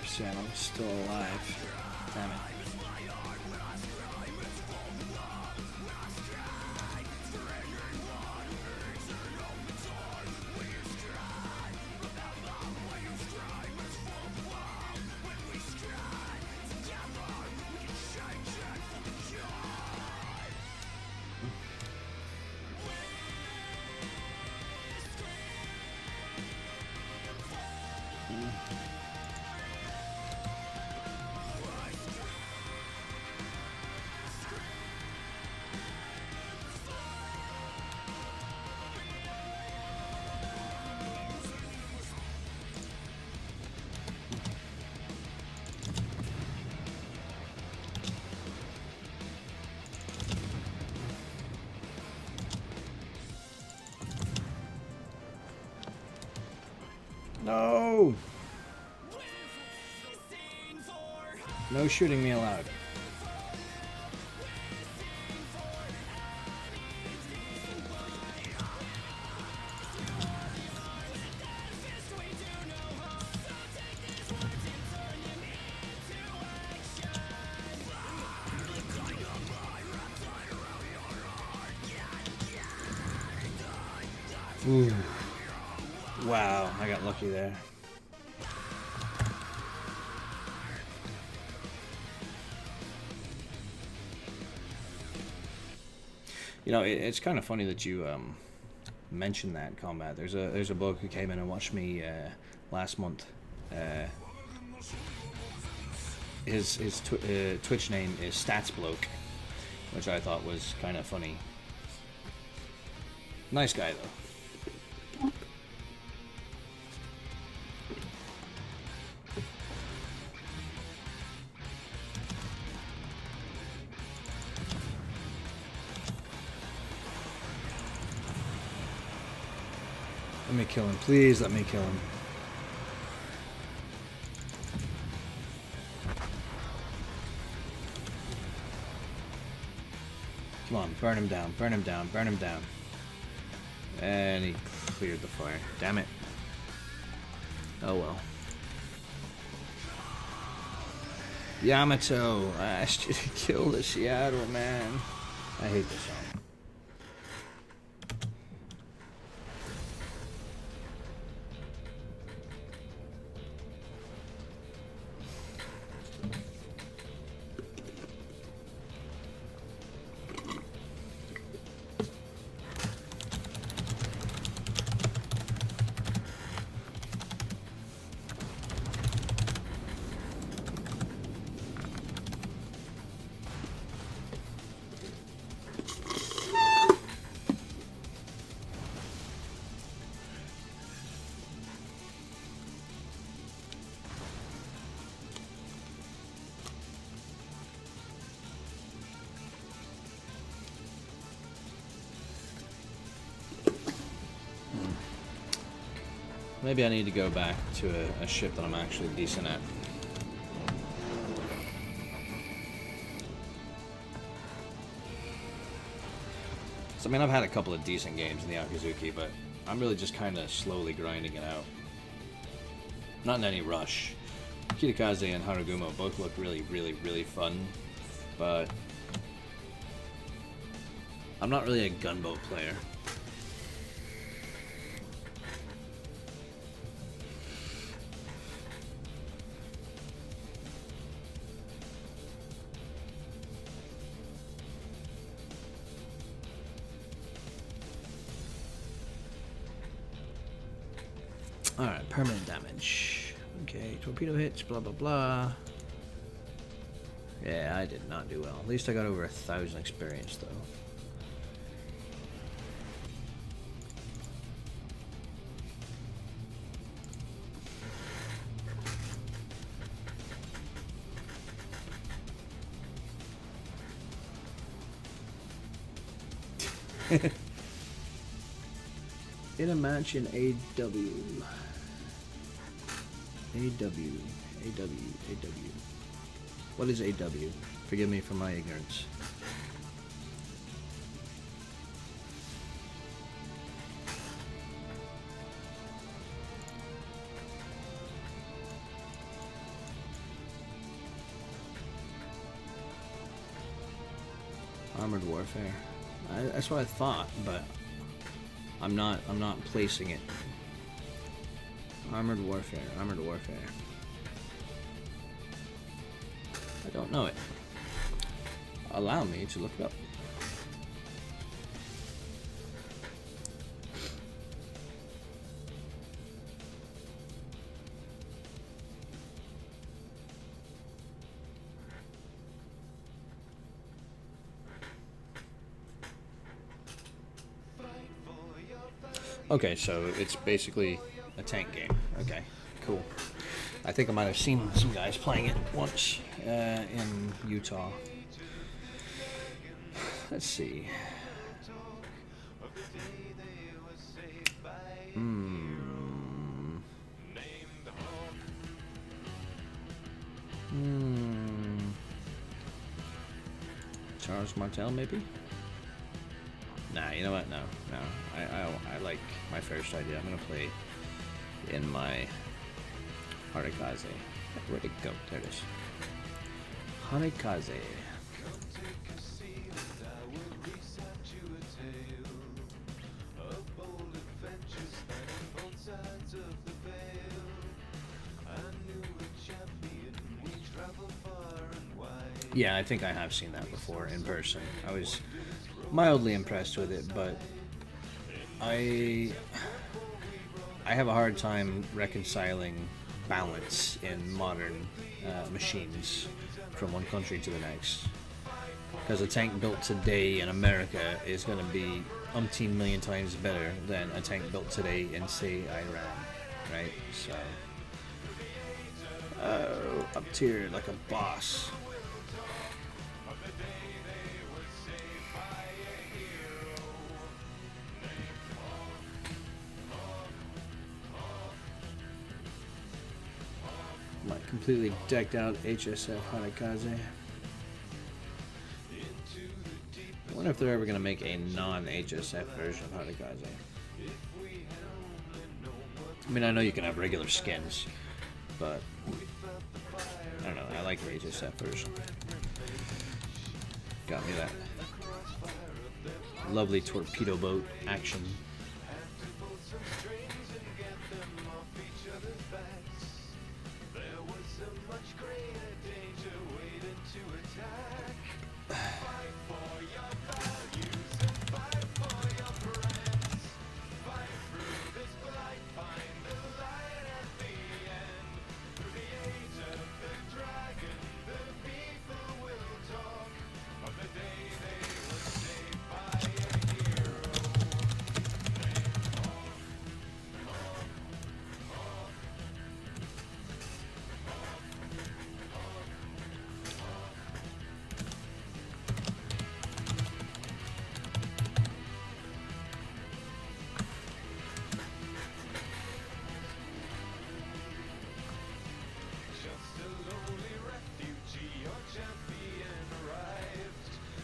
S1: Shadow's still alive. Damn it. No! No shooting me allowed. Ooh. Wow, I got lucky there. You know, it's kind of funny that you mentioned that combat. There's a bloke who came in and watched me last month. His Twitch name is StatsBloke, which I thought was kind of funny. Nice guy though. Let me kill him, please let me kill him. Come on, burn him down, burn him down, burn him down. And he cleared the fire. Damn it. Oh well. Yamato, I asked you to kill the Seattle man. I hate this song. Maybe I need to go back to a ship that I'm actually decent at. So, I mean, I've had a couple of decent games in the Akizuki, but I'm really just kind of slowly grinding it out. Not in any rush. Kitakaze and Harugumo both look really, really, really fun, but I'm not really a gunboat player. Alright, permanent damage. Okay, torpedo hits, blah blah blah. Yeah, I did not do well. At least I got over 1,000 experience though. In a match in AW. AW. What is AW? Forgive me for my ignorance. Armored warfare. That's what I thought, but I'm not placing it. Armored warfare. I don't know it. Allow me to look it up. Okay, so it's basically a tank game. Okay, cool. I think I might have seen some guys playing it once in Utah. Let's see. Charles Martel, maybe? Nah, you know what? No. I like my first idea. I'm gonna play in my Harikaze. Where'd it go? There it is. Harikaze. Yeah, I think I have seen that before in person. I was mildly impressed with it, but I have a hard time reconciling balance in modern machines from one country to the next. Because a tank built today in America is going to be umpteen million times better than a tank built today in, say, Iran, right? So, up tier like a boss. My completely decked out HSF Harikaze. wonder if they're ever going to make a non-HSF version of Hadakaze. I mean, I know you can have regular skins, but I don't know, I like the HSF version. Got me that lovely torpedo boat action.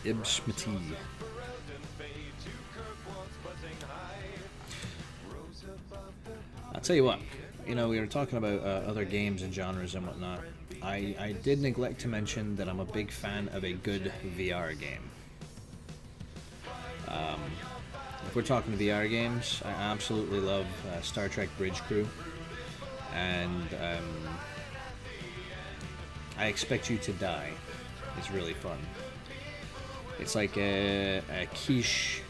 S1: Ibsmati. I'll tell you what, you know, we were talking about other games and genres and whatnot. I did neglect to mention that I'm a big fan of a good VR game. If we're talking VR games, I absolutely love Star Trek Bridge Crew, and I Expect You to Die. It's really fun. It's like a quiche,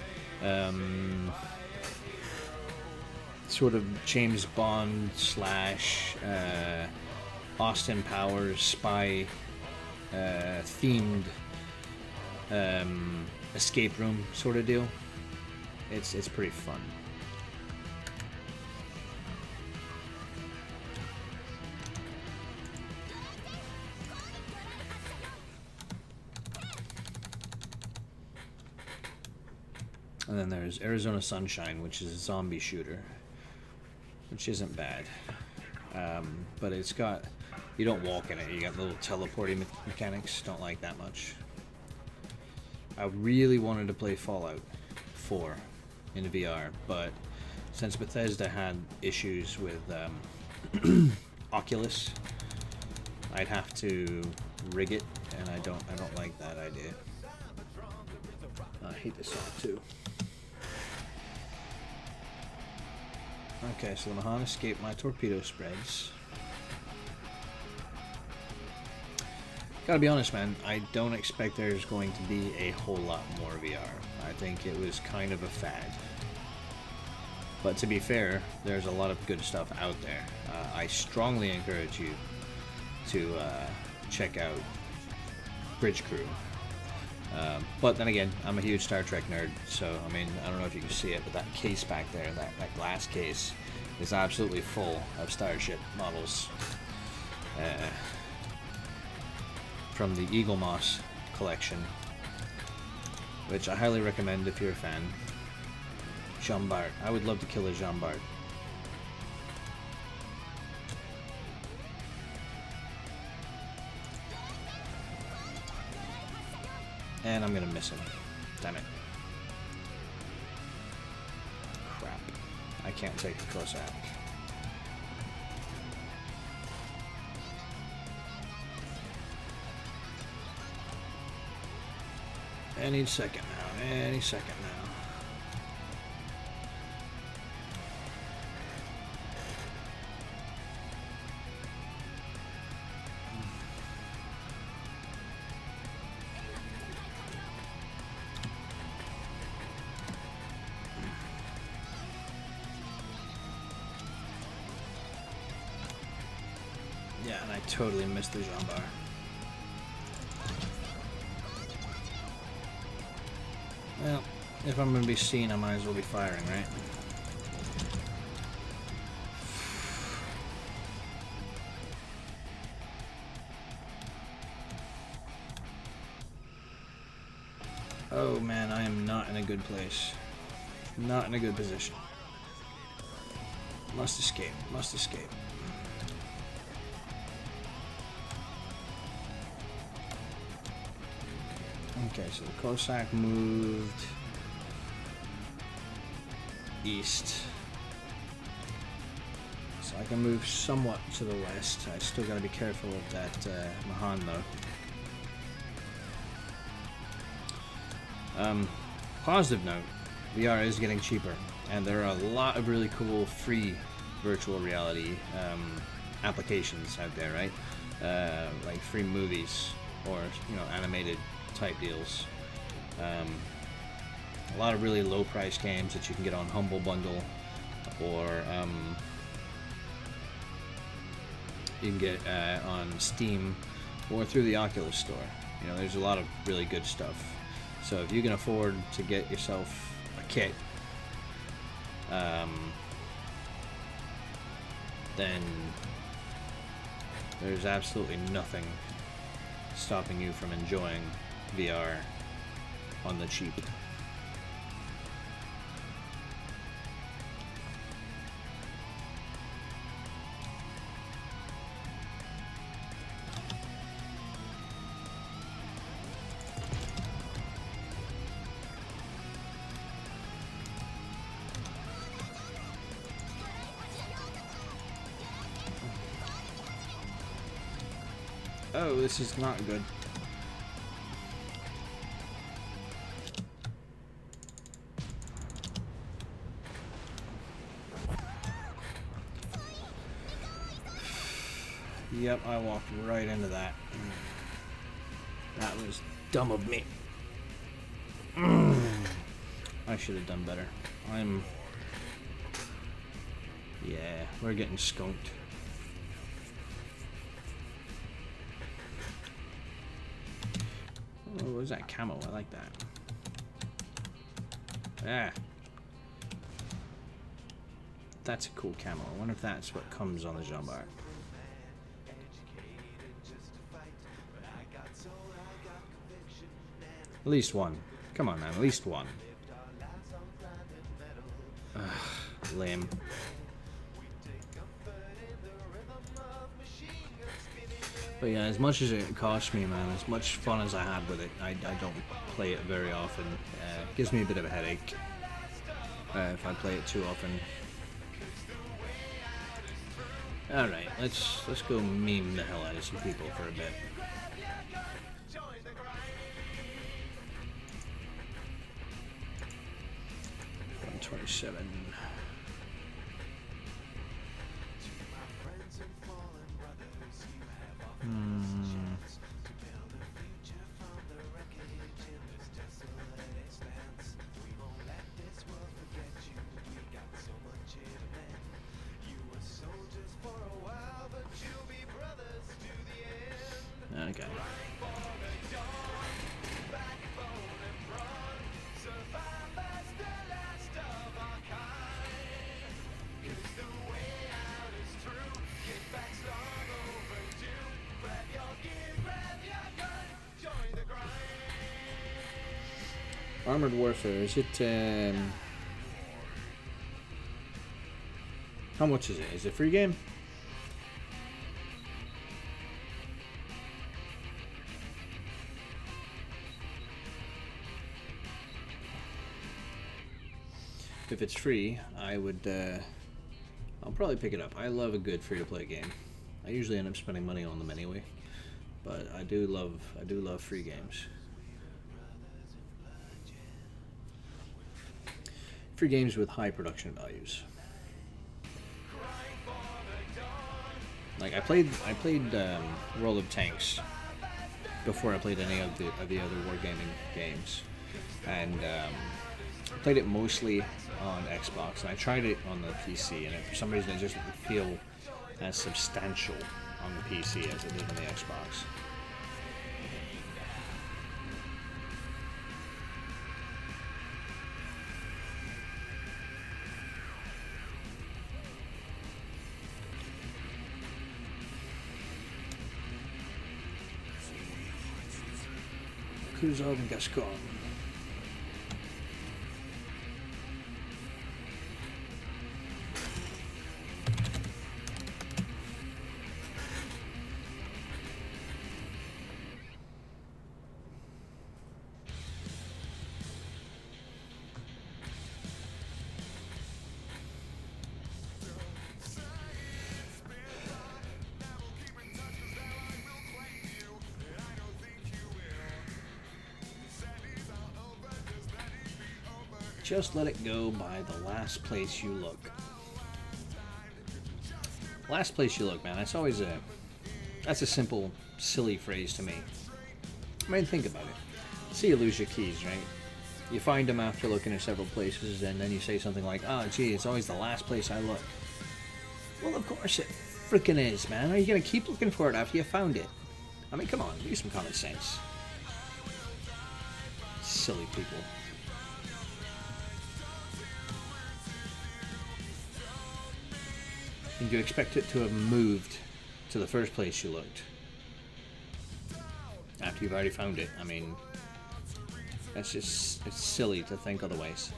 S1: sort of James Bond / Austin Powers spy themed escape room sort of deal. It's pretty fun. And then there's Arizona Sunshine, which is a zombie shooter, which isn't bad. But it's got, you don't walk in it, you got little teleporting mechanics, don't like that much. I really wanted to play Fallout 4 in VR, but since Bethesda had issues with Oculus, I'd have to rig it, and I don't like that idea. I hate this song too. Okay, so the Mahan escaped my torpedo spreads. Gotta be honest, man, I don't expect there's going to be a whole lot more VR. I think it was kind of a fad. But to be fair, there's a lot of good stuff out there. I strongly encourage you to check out Bridge Crew. But then again, I'm a huge Star Trek nerd, so I mean, I don't know if you can see it, but that case back there, that glass case, is absolutely full of Starship models from the Eagle Moss collection, which I highly recommend if you're a fan. Jean Bart. I would love to kill a Jean Bart. And I'm gonna miss him. Damn it. Crap. I can't take a close attack. Any second now. Any second now. Yeah, and I totally missed the Jean Bar. Well, if I'm going to be seen, I might as well be firing, right? Oh man, I am not in a good place. Not in a good position. Must escape, must escape. Okay, so the Cossack moved east. So I can move somewhat to the west. I still gotta be careful of that Mahan though. Positive note, VR is getting cheaper, and there are a lot of really cool free virtual reality applications out there, right? Like free movies or animated type deals. A lot of really low price games that you can get on Humble Bundle, or you can get on Steam or through the Oculus Store. There's a lot of really good stuff. So if you can afford to get yourself a kit, then there's absolutely nothing stopping you from enjoying VR on the cheap. Oh, this is not good. Yep, I walked right into that. That was dumb of me. I should have done better. Yeah, we're getting skunked. Oh, what is that camo? I like that. Ah. That's a cool camo. I wonder if that's what comes on the jumbar. At least one. Come on, man. At least one. Ugh, lame. But yeah, as much as it cost me, man, as much fun as I had with it, I don't play it very often. It gives me a bit of a headache if I play it too often. Alright, let's go meme the hell out of some people for a bit. 127. Okay. Armored Warfare, is it, how much is it? Is it a free game? If it's free, I would, I'll probably pick it up. I love a good free-to-play game. I usually end up spending money on them anyway, but I do love free games. Free games with high production values. Like I played World of Tanks before I played any of the other wargaming games, and I played it mostly on Xbox, and I tried it on the PC, and for some reason it just didn't feel as substantial on the PC as it did on the Xbox. Kuzov and Gascon. Just let it go by the last place you look. Last place you look, man. That's a simple, silly phrase to me. I mean, think about it. See, you lose your keys, right? You find them after looking at several places, and then you say something like, "Oh, gee, it's always the last place I look." Well, of course it freaking is, man. Are you gonna keep looking for it after you found it? I mean, come on, use some common sense. Silly people. And you expect it to have moved to the first place you looked after you've already found it. I mean, it's silly to think otherwise.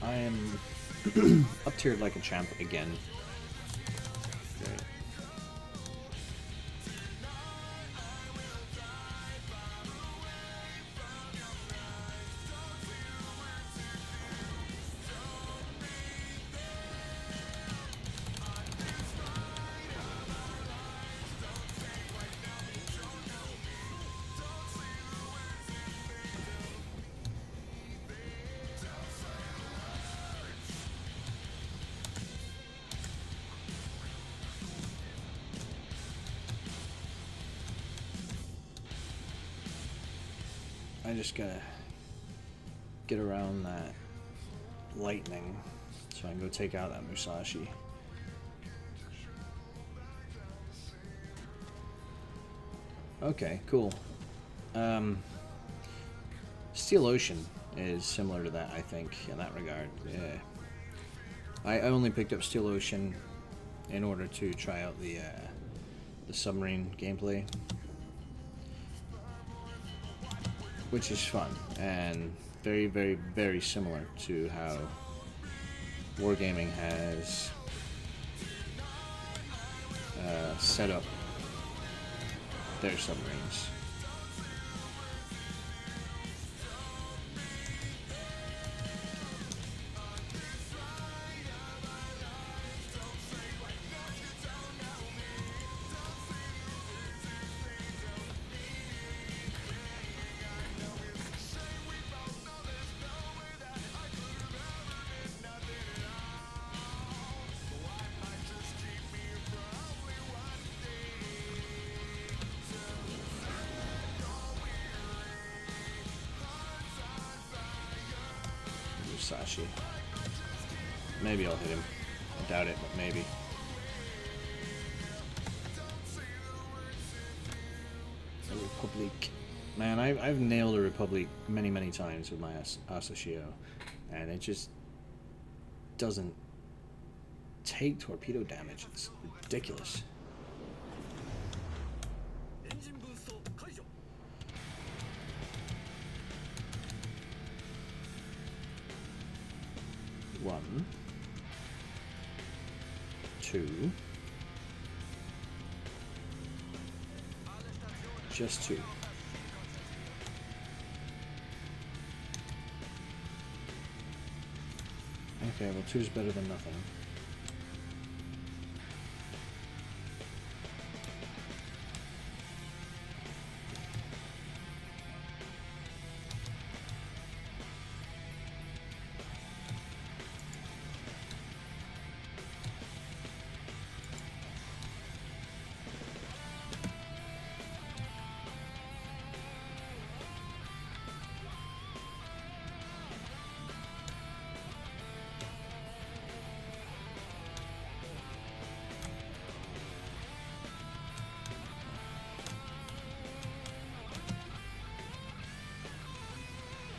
S1: I am up tiered like a champ again. Great. I just gotta get around that lightning so I can go take out that Musashi. Okay, cool. Steel Ocean is similar to that, I think, in that regard. Yeah. I only picked up Steel Ocean in order to try out the submarine gameplay, which is fun and very, very, very similar to how Wargaming has set up their submarines. Musashi. Maybe I'll hit him. I doubt it, but maybe. A Republic. Man, I've nailed a Republic many, many times with my Asashio, and it just doesn't take torpedo damage. It's ridiculous. One, two, just two. Okay, well, two's better than nothing.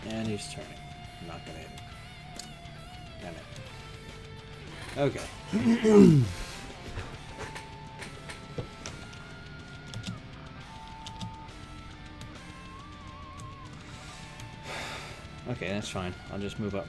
S1: And he's turning. I'm not gonna hit him. Damn it. Okay. Okay, that's fine. I'll just move up.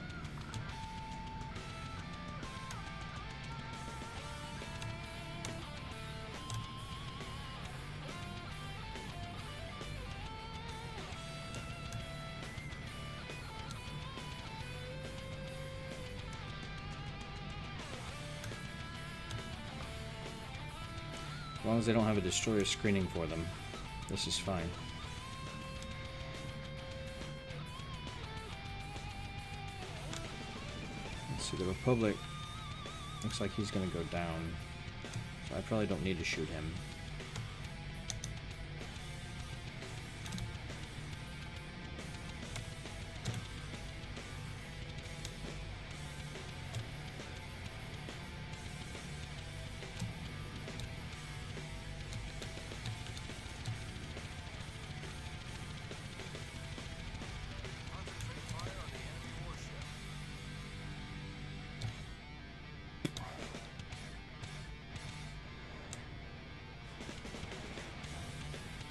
S1: long as they don't have a destroyer screening for them, this is fine. Let's see, the Republic looks like he's going to go down, so I probably don't need to shoot him.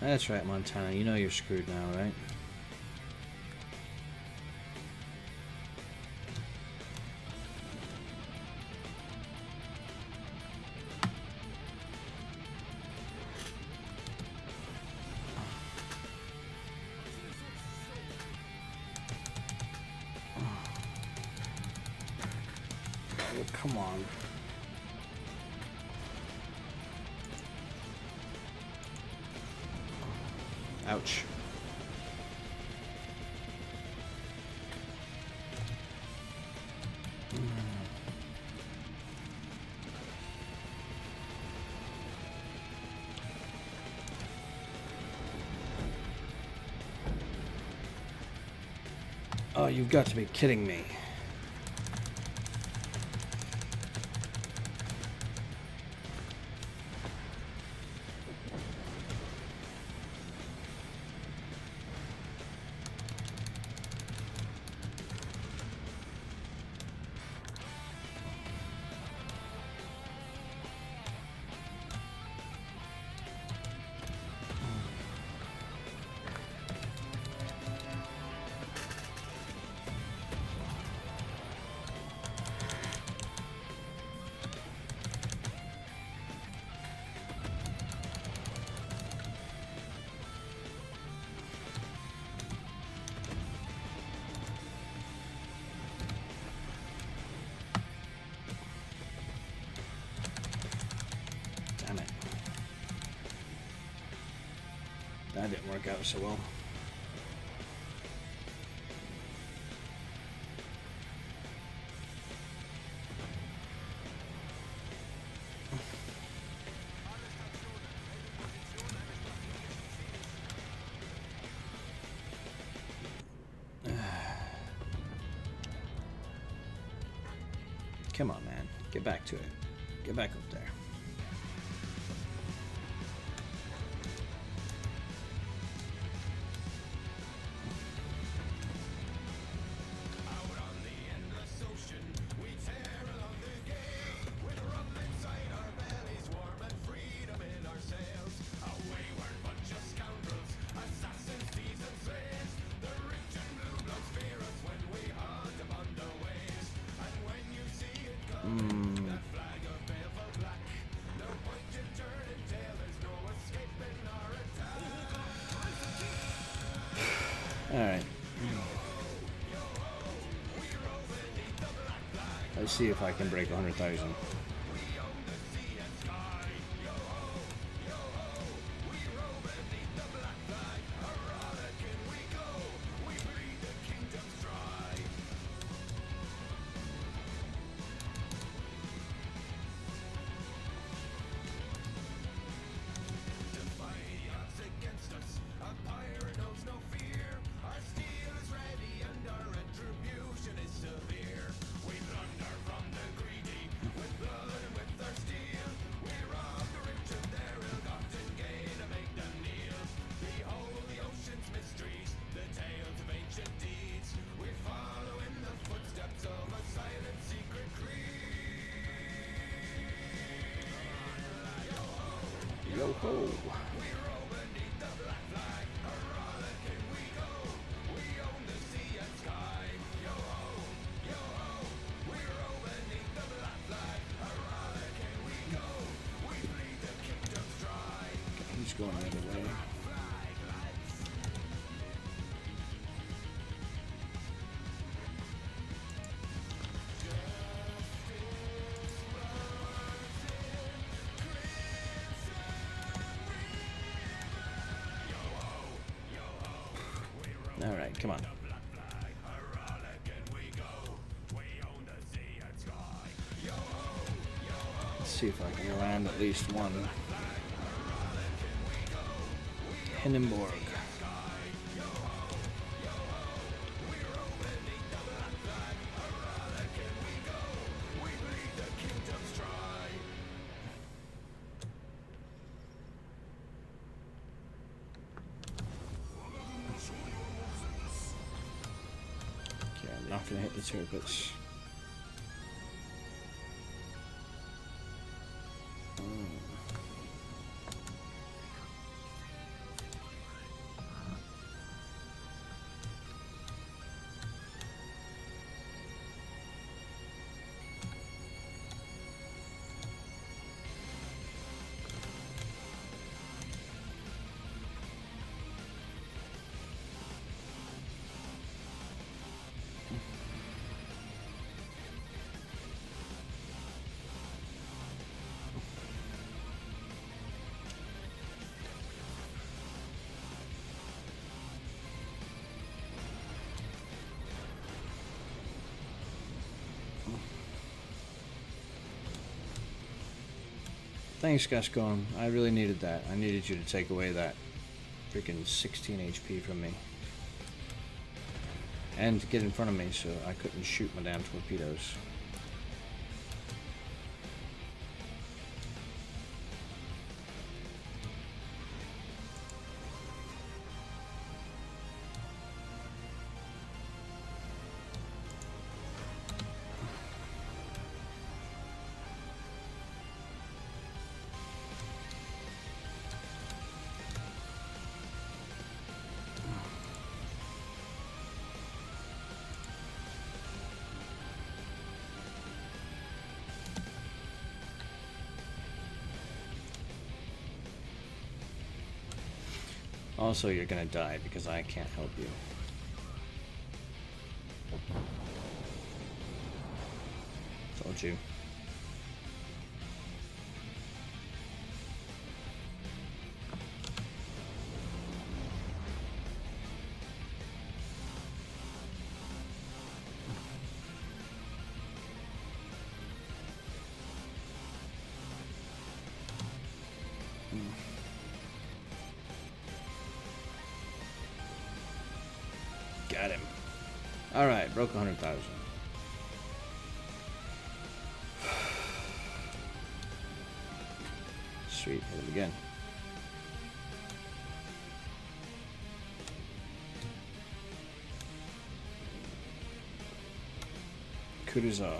S1: That's right, Montana. You know you're screwed now, right? Oh, come on. Ouch. Oh, you've got to be kidding me. Damn it. That didn't work out so well. Come on, man. Get back to it. Get back up there. Alright. Let's see if I can break 100,000. Yo-ho! He's going the other way. Alright, come on. Let's see if I can land at least one. Hindenburg. Okay, I'm not gonna hit the turrets. Thanks, Gascon. I really needed that. I needed you to take away that freaking 16 HP from me. And to get in front of me so I couldn't shoot my damn torpedoes. Also, you're gonna die because I can't help you. Told you. Got him. Alright, broke 100,000. Sweet, hit him again. Kutuzov.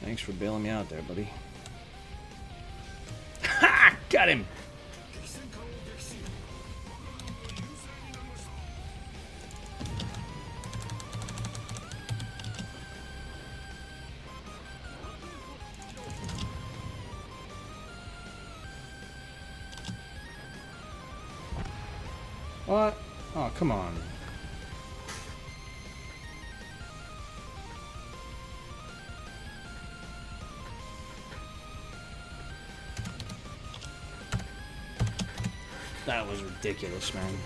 S1: Thanks for bailing me out there, buddy. Ha! Got him! What? Oh, come on. That was ridiculous, man.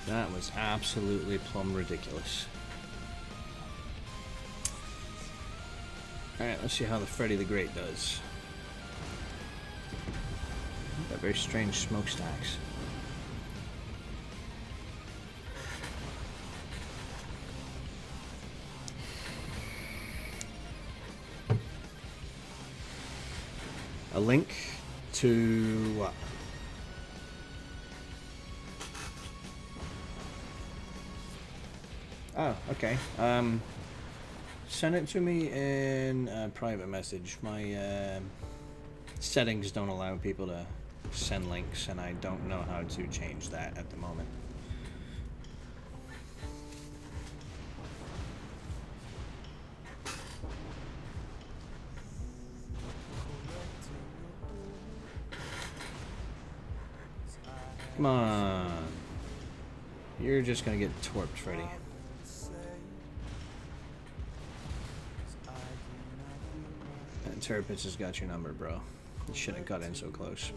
S1: That was absolutely plumb ridiculous. Alright, let's see how the Freddy the Great does. Got very strange smokestacks. A link to what? Oh, okay. Send it to me in a private message. My settings don't allow people to send links, and I don't know how to change that at the moment. Come on. You're just gonna get torped, Freddy. Turpitz has got your number, bro. You shouldn't have got in so close.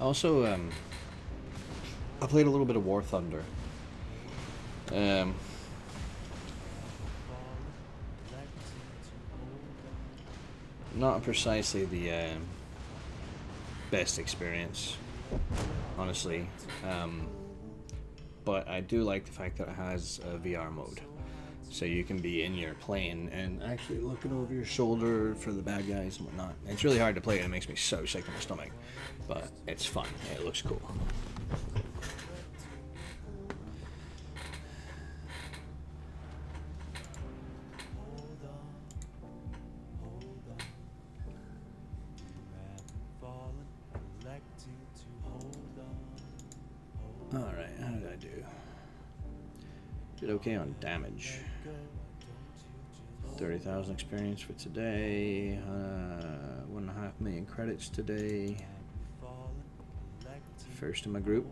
S1: Also, I played a little bit of War Thunder. Not precisely the best experience, honestly, but I do like the fact that it has a VR mode, so you can be in your plane and actually looking over your shoulder for the bad guys and whatnot. It's really hard to play, and it makes me so sick in my stomach, but it's fun. It looks cool. Alright, how did I do? Did okay on damage. 30,000 experience for today. 1.5 million credits today. First in my group.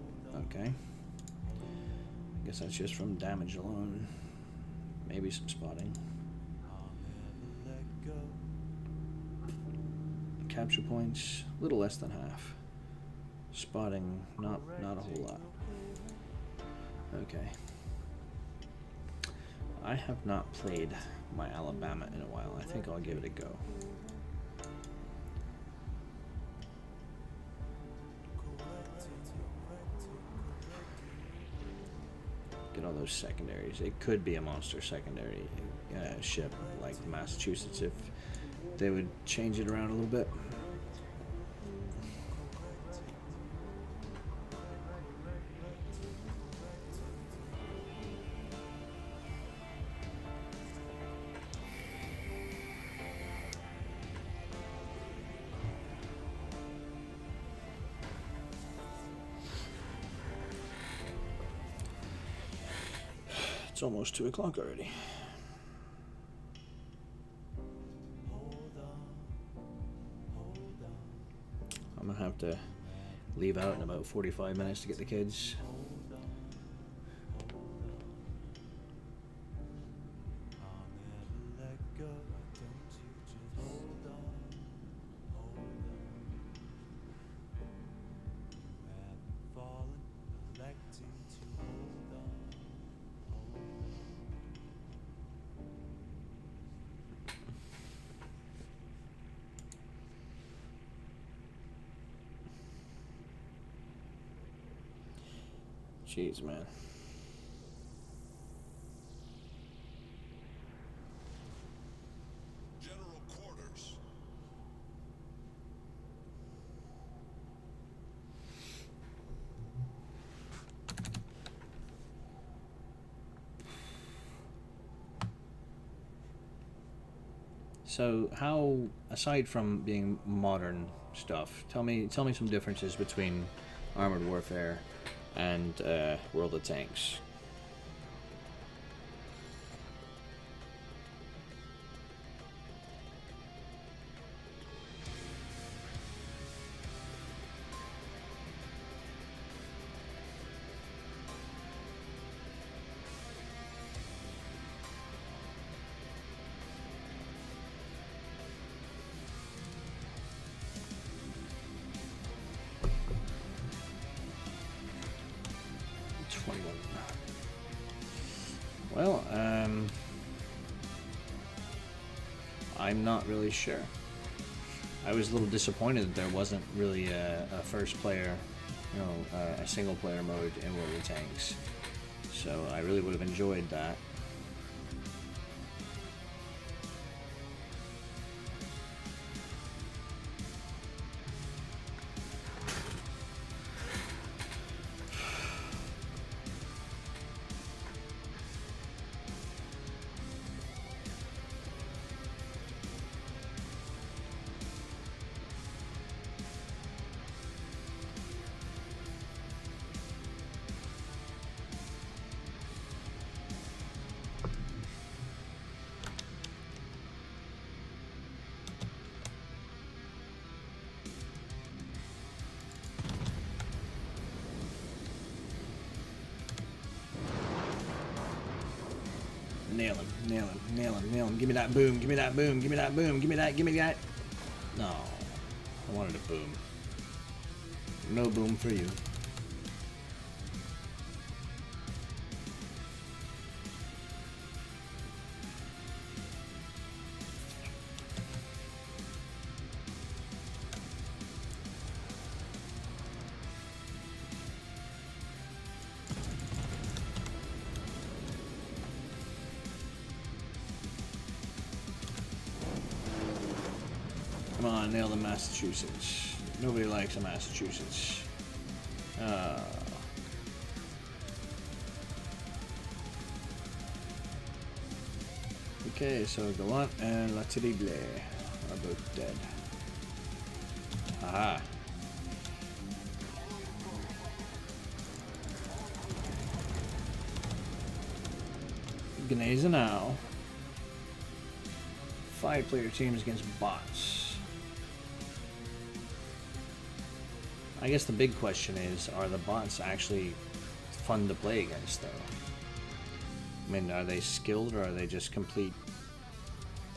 S1: Okay. I guess that's just from damage alone. Maybe some spotting. Capture points, a little less than half. Spotting, not a whole lot. Okay. I have not played my Alabama in a while. I think I'll give it a go. Get all those secondaries. It could be a monster secondary ship like Massachusetts if they would change it around a little bit. It's almost 2 o'clock already. I'm gonna have to leave out in about 45 minutes to get the kids. Jeez, man.
S4: General quarters.
S1: So, how, aside from being modern stuff, tell me some differences between Armored Warfare and World of Tanks. Well, I'm not really sure. I was a little disappointed that there wasn't really a first player, a single player mode in World of Tanks. So I really would have enjoyed that. Nail him, nail him, nail him, nail him. Give me that boom, give me that boom, give me that boom, give me that, give me that. No, I wanted a boom. No boom for you. Come on, nail the Massachusetts. Nobody likes a Massachusetts. Okay, so Gallant and La Terrible are both dead. Aha. Gneza now. 5-player teams against bots. I guess the big question is, are the bots actually fun to play against, though? I mean, are they skilled, or are they just complete,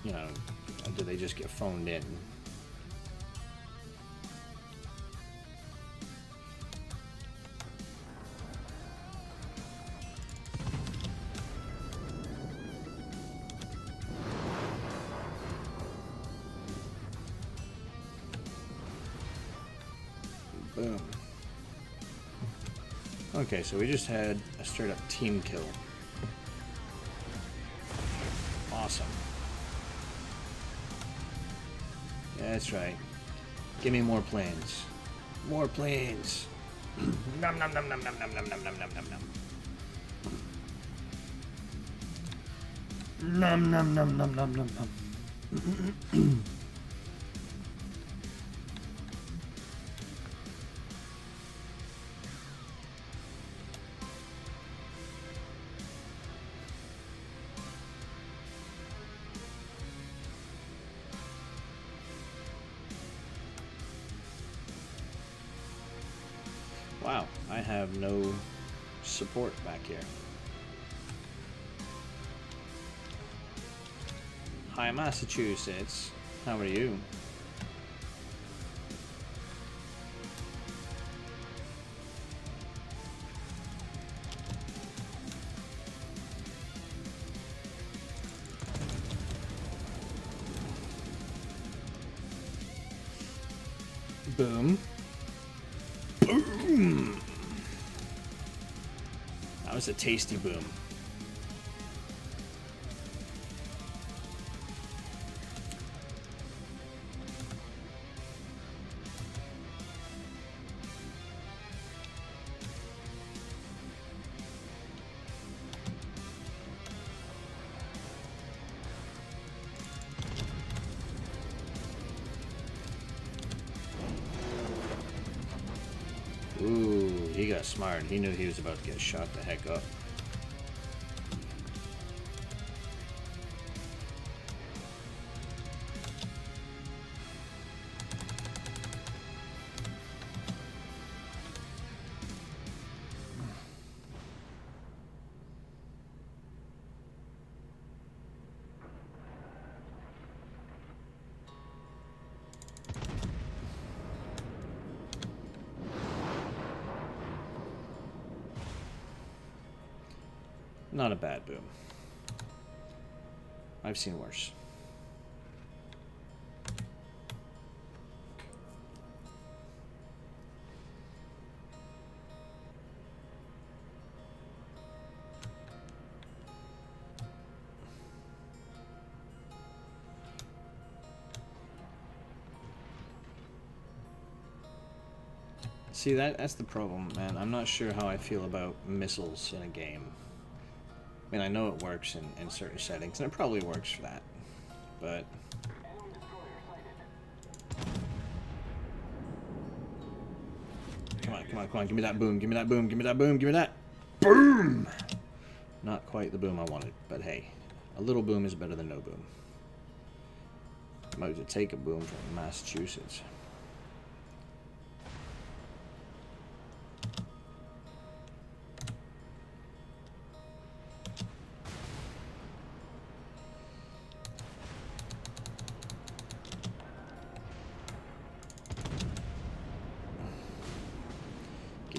S1: you know, do they just get phoned in? Boom. Okay, so we just had a straight up team kill. Awesome. Yeah, that's right. Give me more planes. More planes. Nom nom nom nom nom nom nom nom nom nom nom nom. Nom nom nom nom nom nom nom. Wow, I have no support back here. Hi, Massachusetts. How are you? Boom. Boom! That was a tasty boom. Ooh, he got smart. He knew he was about to get shot the heck up. Not a bad boom. I've seen worse. See, that's the problem, man. I'm not sure how I feel about missiles in a game. I mean, I know it works in certain settings, and it probably works for that, but... Come on, come on, come on, give me that boom, give me that boom, give me that boom, give me that boom! Not quite the boom I wanted, but hey, a little boom is better than no boom. I'm about to take a boom from Massachusetts.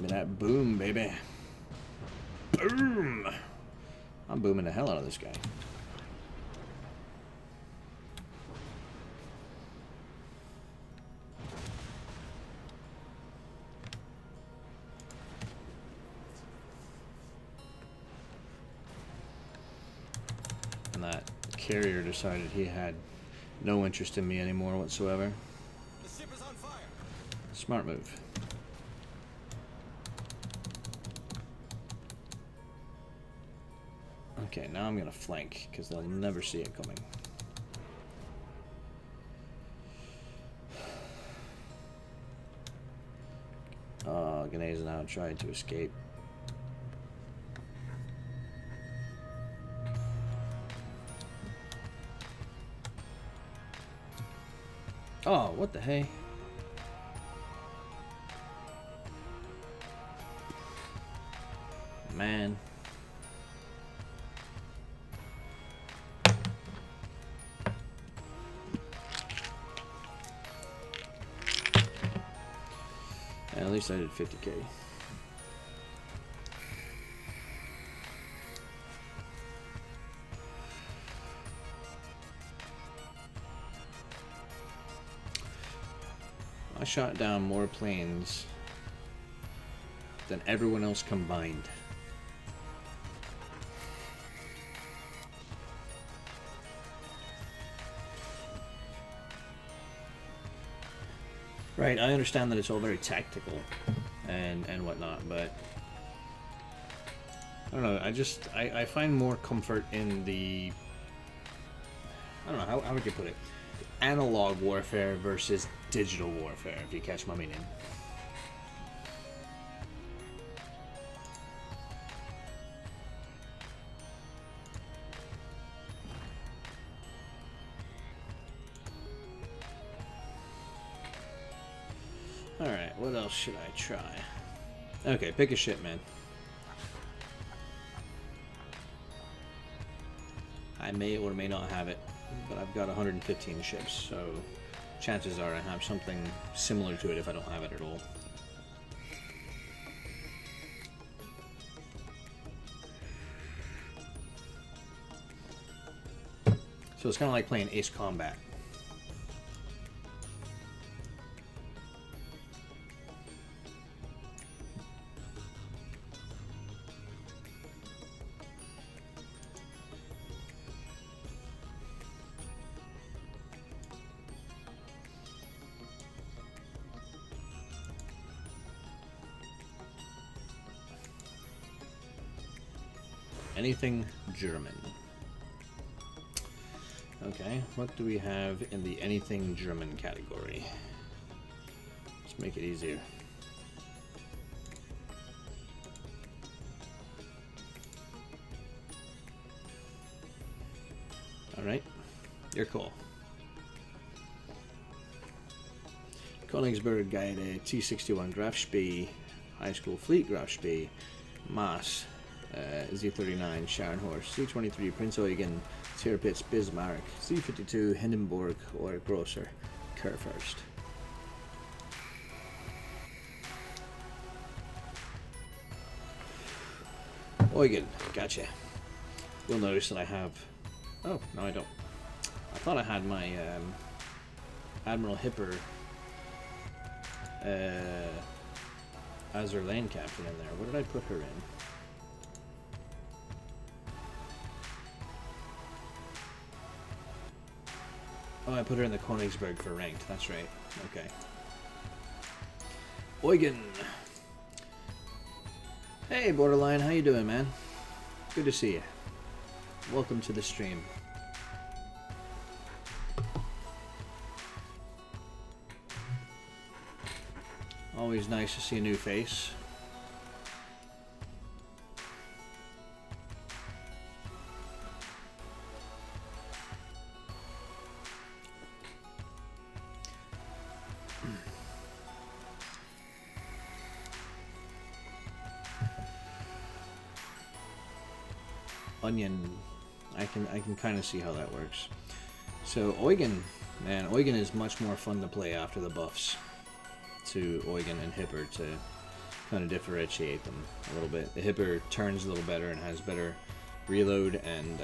S1: at that boom, baby. Boom! I'm booming the hell out of this guy. And that carrier decided he had no interest in me anymore whatsoever.
S4: The ship is on fire.
S1: Smart move. Okay, now I'm gonna flank because they'll never see it coming. Grenades now trying to escape. Oh, what the hey? Man. At least I did 50k. I shot down more planes than everyone else combined. Right, I understand that it's all very tactical and whatnot, but I don't know, I find more comfort in the, I don't know, how would you put it? Analog warfare versus digital warfare, if you catch my meaning. Alright, what else should I try? Okay, pick a ship, man. I may or may not have it, but I've got 115 ships, so chances are I have something similar to it if I don't have it at all. So it's kind of like playing Ace Combat. Anything German. Okay, what do we have in the anything German category? Let's make it easier. Alright, your call. Königsberg Guide T61 Grafspee, High School Fleet Grafspee, Maas, Z39 Scharnhorst, C23 Prince Eugen, Tirpitz Bismarck, C52 Hindenburg or Grosser Kurfürst. Eugen, gotcha. You'll notice that I have. Oh, no, I don't. I thought I had my Admiral Hipper as her lane captain in there. What did I put her in? Oh, I put her in the Königsberg for ranked. That's right. Okay. Eugen. Hey, Borderline. How you doing, man? Good to see you. Welcome to the stream. Always nice to see a new face. Onion, I can kind of see how that works. So Eugen, man, Eugen is much more fun to play after the buffs to Eugen and Hipper to kind of differentiate them a little bit. The Hipper turns a little better and has better reload and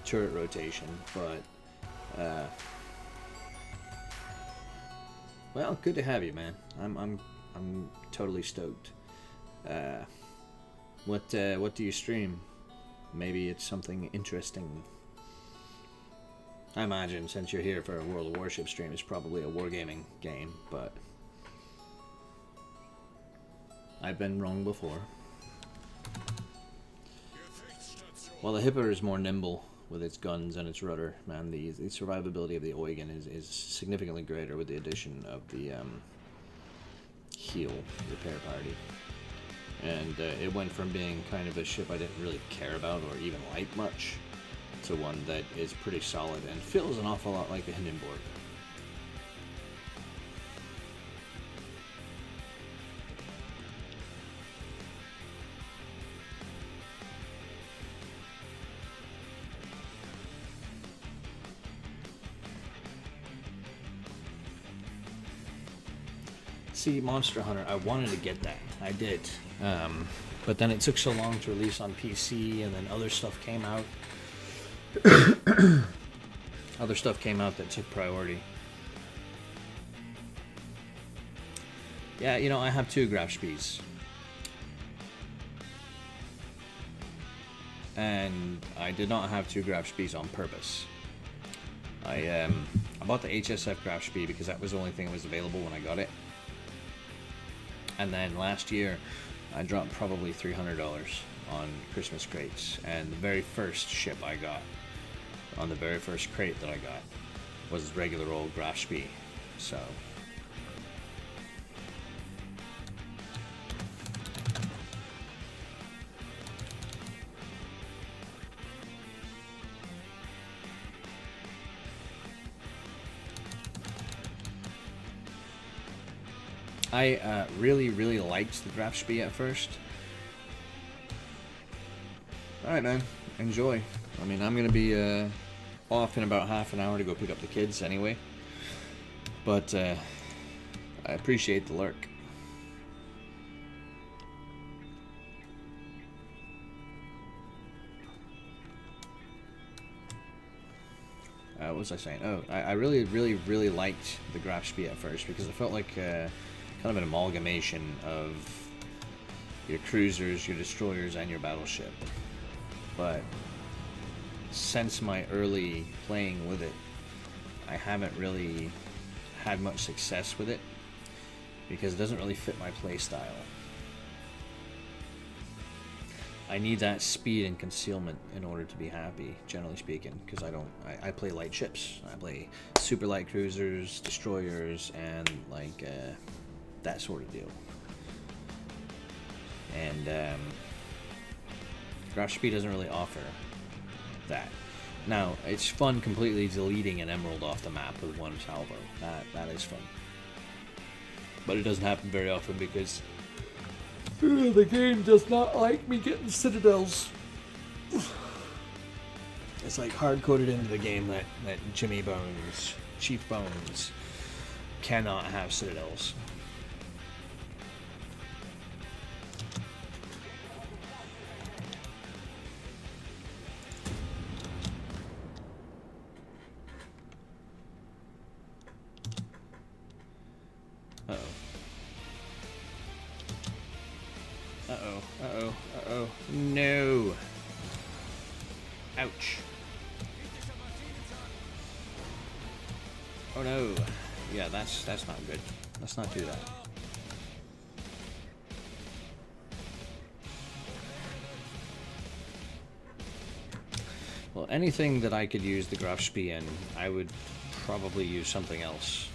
S1: turret rotation, but well, good to have you, man. I'm totally stoked. What do you stream? Maybe it's something interesting. I imagine since you're here for a World of Warship stream, it's probably a wargaming game, but I've been wrong before. While the Hipper is more nimble with its guns and its rudder, man, the survivability of the Eugen is significantly greater with the addition of the heal repair party. And it went from being kind of a ship I didn't really care about or even like much to one that is pretty solid and feels an awful lot like the Hindenburg. See, Monster Hunter, I wanted to get that. I did. But then it took so long to release on PC, and then other stuff came out. Other stuff came out that took priority. Yeah, you know, I have 2 Grafspies. And I did not have 2 Grafspies on purpose. I bought the HSF Grafspie because that was the only thing that was available when I got it. And then last year, I dropped probably $300 on Christmas crates. And the very first ship I got, on the very first crate that I got, was regular old Grafspie. So I really liked the Grafspie at first. Alright, man. Enjoy. I mean, I'm going to be off in about half an hour to go pick up the kids anyway. But I appreciate the lurk. What was I saying? Oh, I really liked the Grafspie at first because it felt like kind of an amalgamation of your cruisers, your destroyers, and your battleship. But since my early playing with it, I haven't really had much success with it because it doesn't really fit my play style. I need that speed and concealment in order to be happy, generally speaking, because I play light ships. I play super light cruisers, destroyers, and like that sort of deal. And Grafspie doesn't really offer that. Now, it's fun completely deleting an emerald off the map with one salvo. That is fun. But it doesn't happen very often because the game does not like me getting citadels. It's like hard-coded into the game that Jimmy Bones, Chief Bones, cannot have citadels. Uh-oh. No. Ouch. Oh no. Yeah, that's not good. Let's not do that. Well, anything that I could use the Grafspie in, I would probably use something else.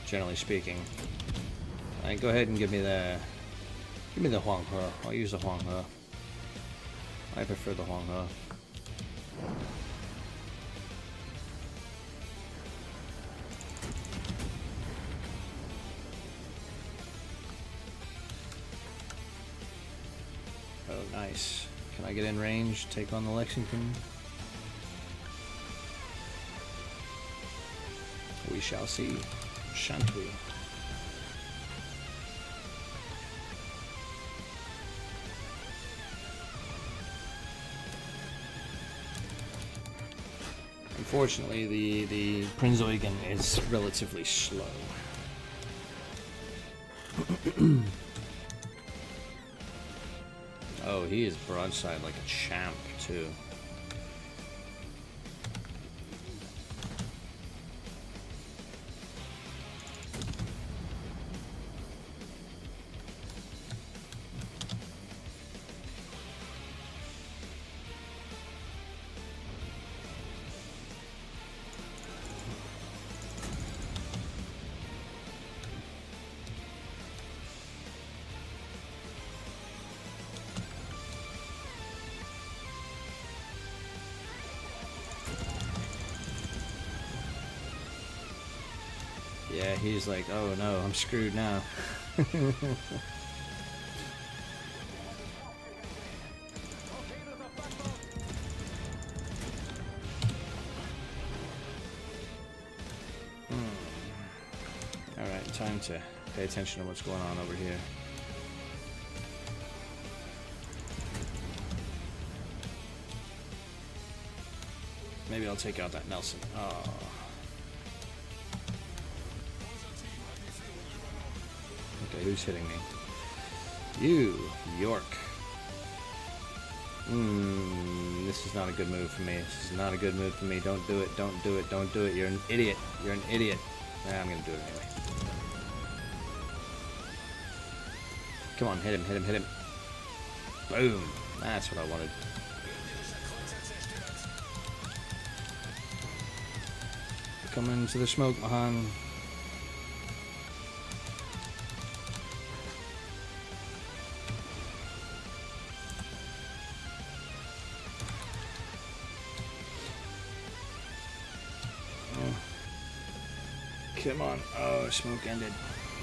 S1: Generally speaking. Go ahead and give me the Huang He. I'll use the Huang He. I prefer the Huang He. Oh, nice. Can I get in range, take on the Lexington? We shall see, shan't we? Unfortunately, the Prinzeugen is relatively slow. Oh, he is broadside like a champ, too. Yeah, he's like, oh no, I'm screwed now. Alright, time to pay attention to what's going on over here. Maybe I'll take out that Nelson. Oh. Okay, who's hitting me? You, York. This is not a good move for me. This is not a good move for me. Don't do it, don't do it, don't do it. You're an idiot. You're an idiot. Nah, I'm gonna do it anyway. Come on, hit him, hit him, hit him. Boom. That's what I wanted. Come into the smoke, Mahan. Come on. Oh, smoke ended.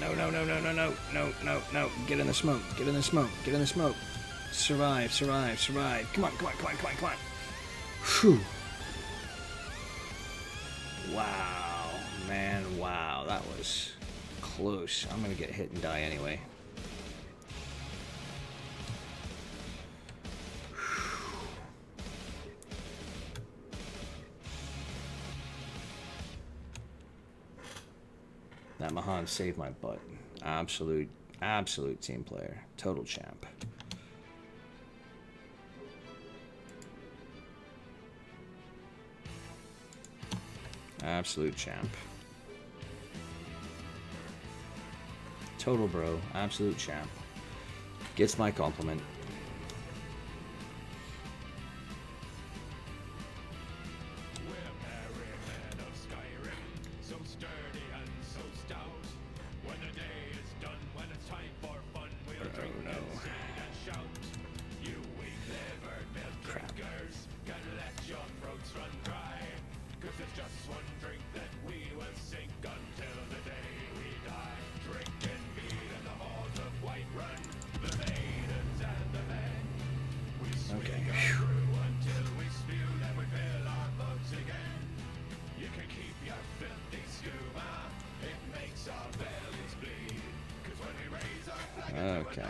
S1: No, no, no, no, no, no, no, no, no. Get in the smoke. Get in the smoke. Get in the smoke. Survive, survive, survive. Come on, come on, come on, come on, come on. Whew. Wow, man, wow. That was close. I'm going to get hit and die anyway. That Mahan saved my butt. Absolute team player. Total champ. Absolute champ. Total bro. Absolute champ. Gets my compliment. Okay.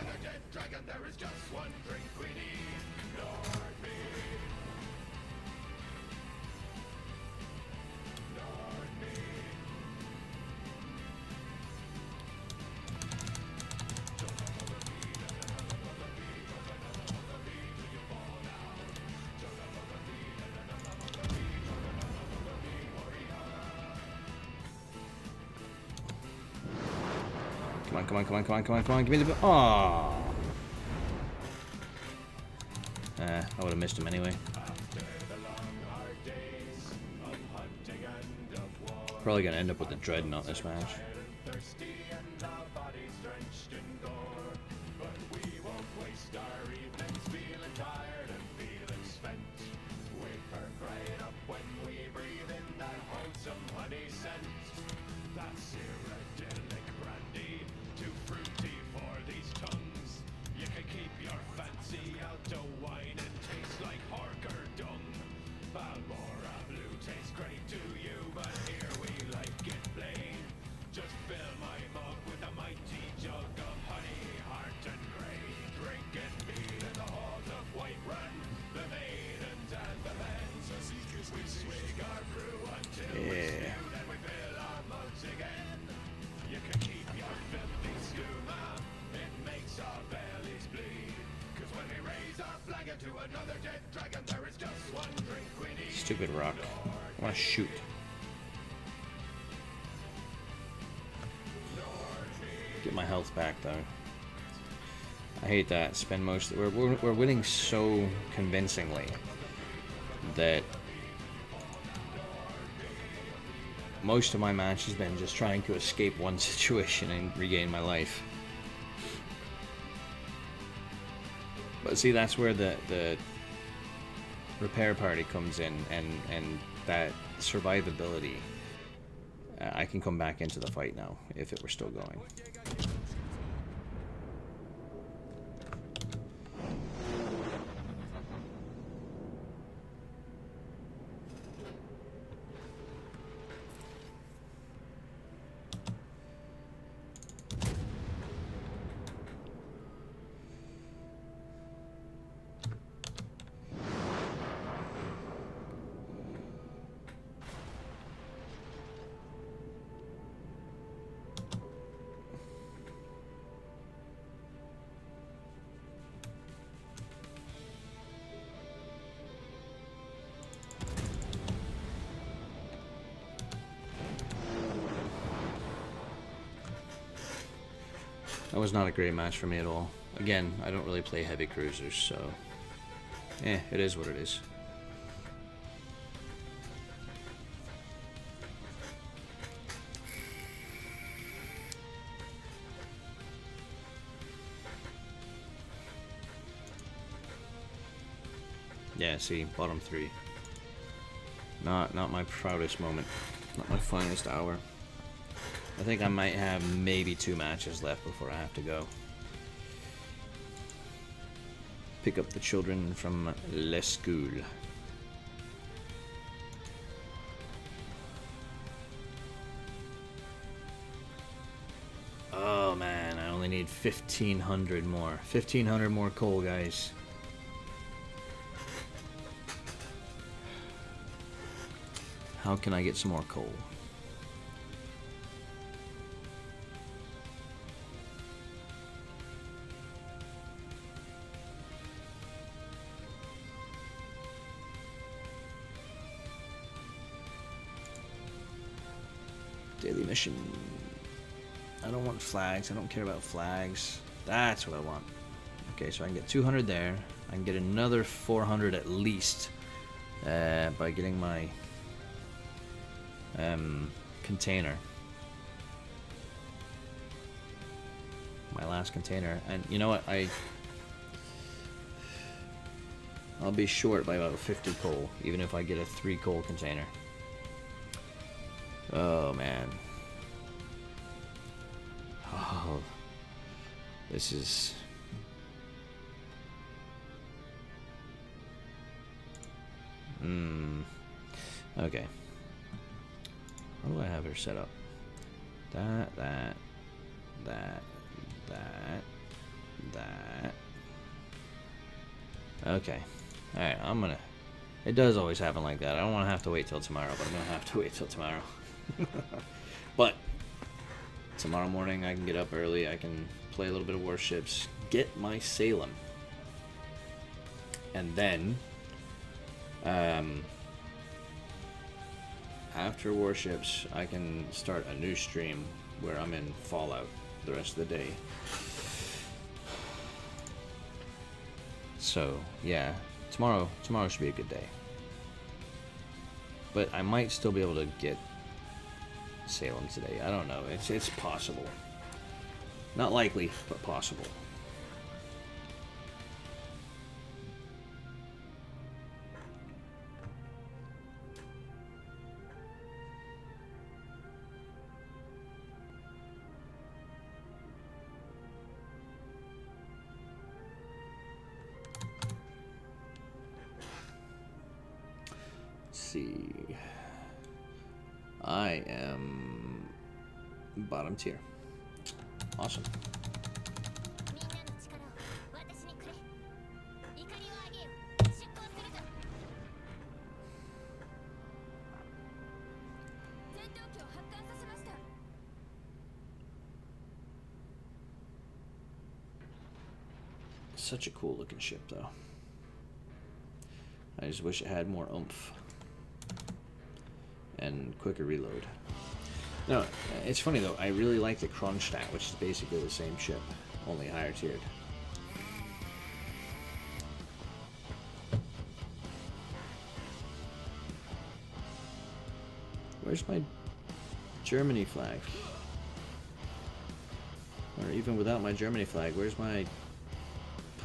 S1: Come on, come on, come on, come on, come on, come on, give me the... Aww. I would have missed him anyway. Probably gonna end up with the Dreadnought this match. Stupid rock. I want to shoot. Get my health back though. I hate that. Spend most. We're winning so convincingly that most of my match has been just trying to escape one situation and regain my life. But see, that's where the repair party comes in, and that survivability. I can come back into the fight now if it were still going. That was not a great match for me at all. Again, I don't really play heavy cruisers, so... it is what it is. Yeah, see, bottom 3. Not my proudest moment. Not my finest hour. I think I might have maybe 2 matches left before I have to go. Pick up the children from Le School. Oh man, I only need 1,500 more. 1,500 more coal, guys. How can I get some more coal? Daily mission. I don't want flags. I don't care about flags. That's what I want. Okay, so I can get 200 there. I can get another 400 at least by getting my container. My last container. And you know what? I'll be short by about 50 coal, even if I get a 3 coal container. Oh man. Oh, this is... Okay. How do I have her set up? That. Okay. Alright, I'm gonna... It does always happen like that. I don't want to have to wait till tomorrow, but I'm gonna have to wait till tomorrow. But tomorrow morning I can get up early, I can play a little bit of Warships, get my Salem, and then after Warships I can start a new stream where I'm in Fallout the rest of the day. So yeah, tomorrow should be a good day. But I might still be able to get Salem today. I don't know. It's possible. Not likely, but possible. Let's see. I am bottom tier. Awesome. Such a cool looking ship though. I just wish it had more oomph and quicker reload. No, it's funny though. I really like the Kronstadt, which is basically the same ship, only higher tiered. Where's my Germany flag? Or even without my Germany flag, where's my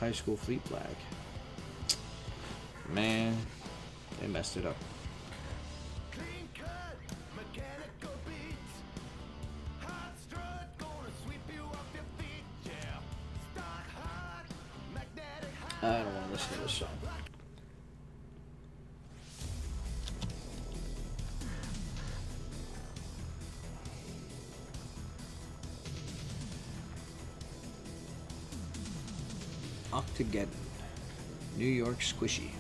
S1: high school fleet flag? Man, they messed it up.
S2: Clean cut, mechanical beats. Hot strut, gonna sweep you off your feet. Yeah, start hot, magnetic high.
S1: I don't want to listen to this song. Octageddon, New York Squishy.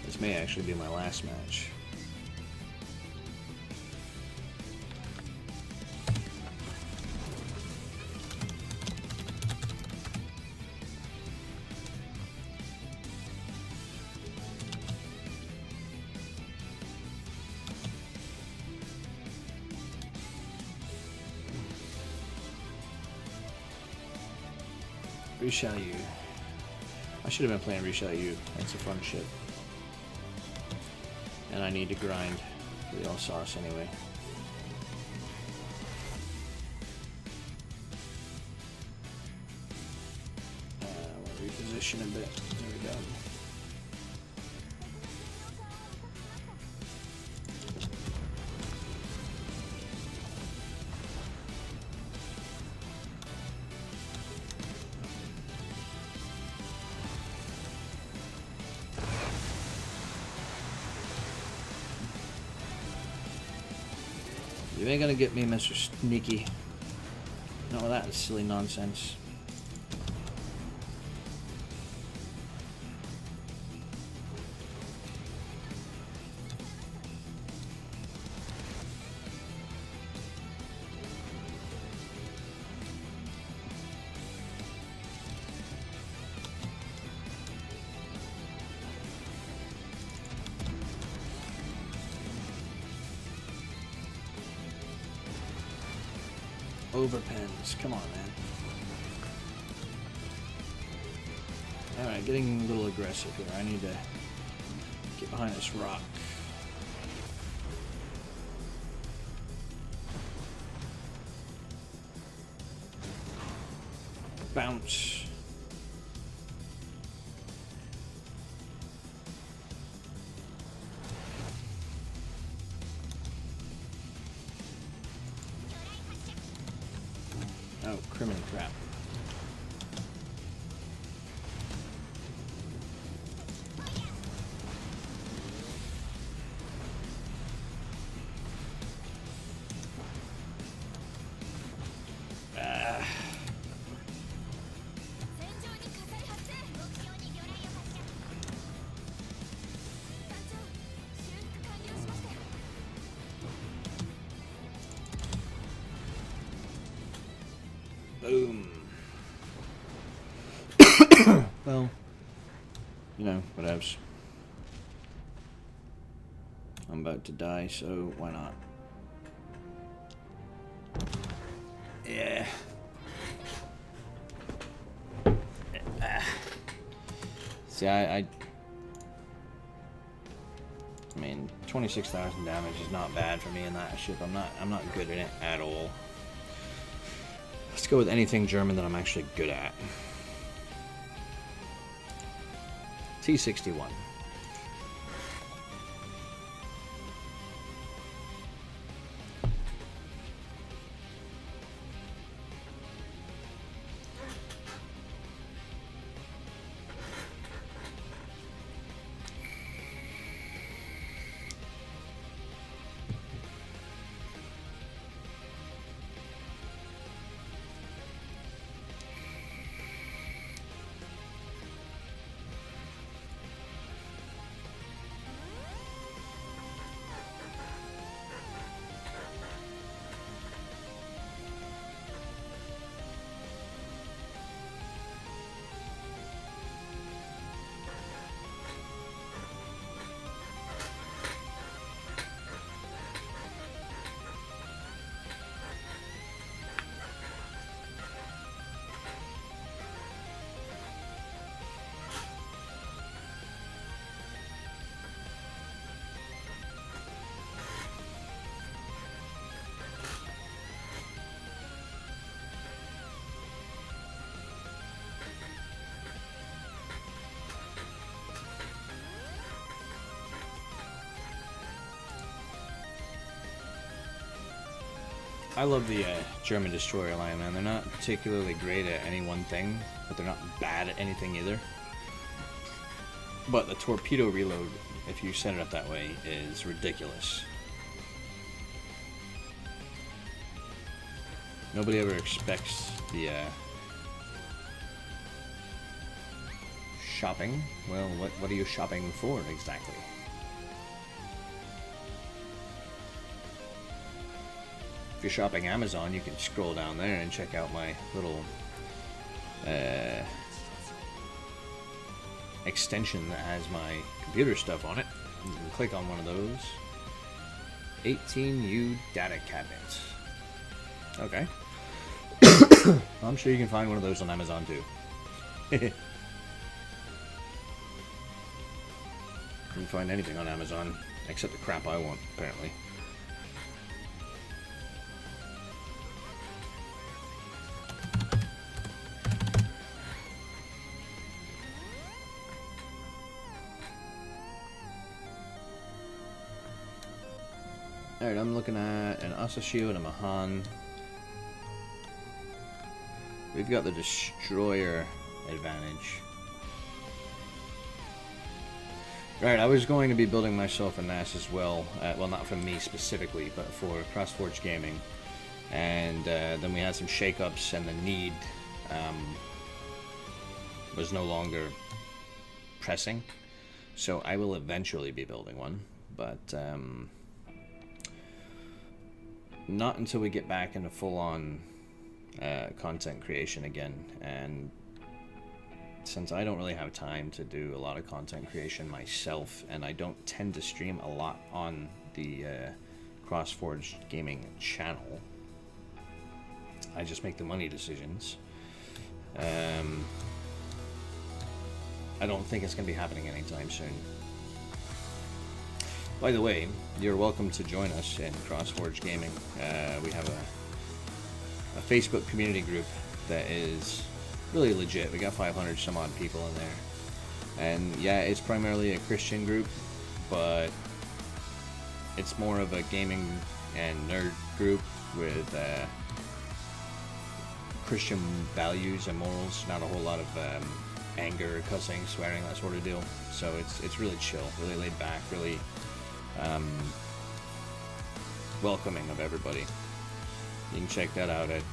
S1: This may actually be my last match. Richelieu. I should have been playing Richelieu. That's a fun ship. And I need to grind the Alsace anyway. We'll reposition a bit. There we go. You ain't gonna get me, Mr. Sneaky. No, that is silly nonsense. Overpens, come on, man. Alright, getting a little aggressive here. I need to get behind this rock. Bounce. Oh, criminal crap. Boom. Well, you know, whatevs. I'm about to die, so why not? Yeah. See, I mean, 26,000 damage is not bad for me in that ship. I'm not good in it at all. Let's go with anything German that I'm actually good at. T-61. I love the German destroyer line, man. They're not particularly great at any one thing, but they're not bad at anything either. But the torpedo reload, if you set it up that way, is ridiculous. Nobody ever expects the shopping. Well, what are you shopping for exactly? If you're shopping Amazon, you can scroll down there and check out my little extension that has my computer stuff on it. You can click on one of those. 18U data cabinets. Okay. I'm sure you can find one of those on Amazon too. You can find anything on Amazon except the crap I want, apparently. Alright, I'm looking at an Asashio and a Mahan. We've got the destroyer advantage. Right, I was going to be building myself a NAS as well. Well, not for me specifically, but for CrossForge Gaming. And then we had some shakeups, and the need was no longer pressing. So I will eventually be building one, but not until we get back into full-on content creation again. And since I don't really have time to do a lot of content creation myself, and I don't tend to stream a lot on the CrossForge Gaming channel, I just make the money decisions. I don't think it's going to be happening anytime soon. By the way, you're welcome to join us in CrossForge Gaming. We have a Facebook community group that is really legit. We got 500 some odd people in there. And yeah, it's primarily a Christian group, but it's more of a gaming and nerd group with Christian values and morals, not a whole lot of anger, cussing, swearing, that sort of deal. So it's really chill, really laid back, really welcoming of everybody. You can check that out at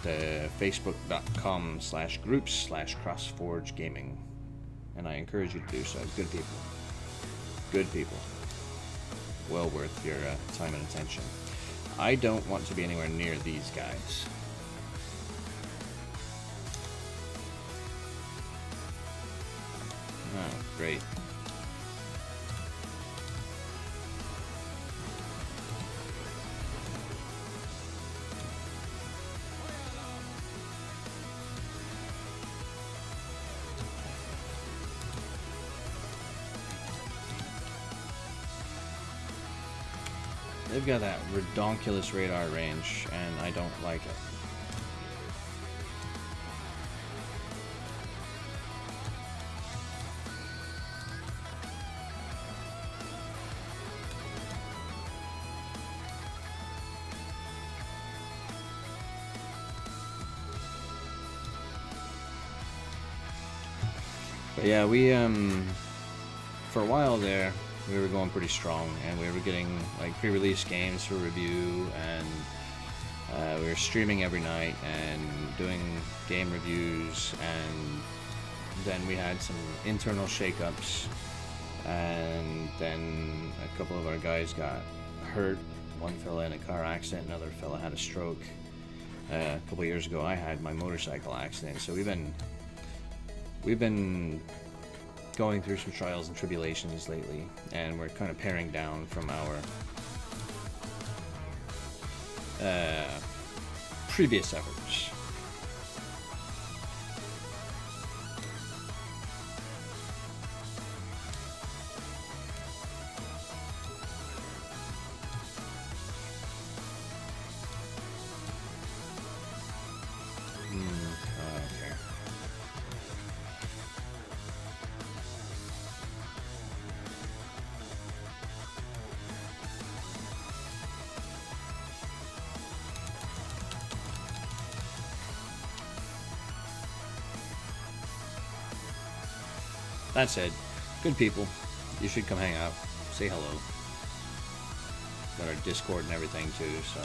S1: facebook.com/groups/CrossForge Gaming, and I encourage you to do so. Good people. Good people. Well worth your time and attention. I don't want to be anywhere near these guys. Oh, great. They've got that redonkulous radar range, and I don't like it. But yeah, we for a while there, we were going pretty strong, and we were getting like pre-release games for review, and we were streaming every night and doing game reviews. And then we had some internal shakeups, and then a couple of our guys got hurt. One fella in a car accident, another fella had a stroke. A couple years ago, I had my motorcycle accident. So we've been going through some trials and tribulations lately, and we're kind of paring down from our previous efforts. Okay. that said, good people. You should come hang out, say hello. Got our Discord and everything too, so.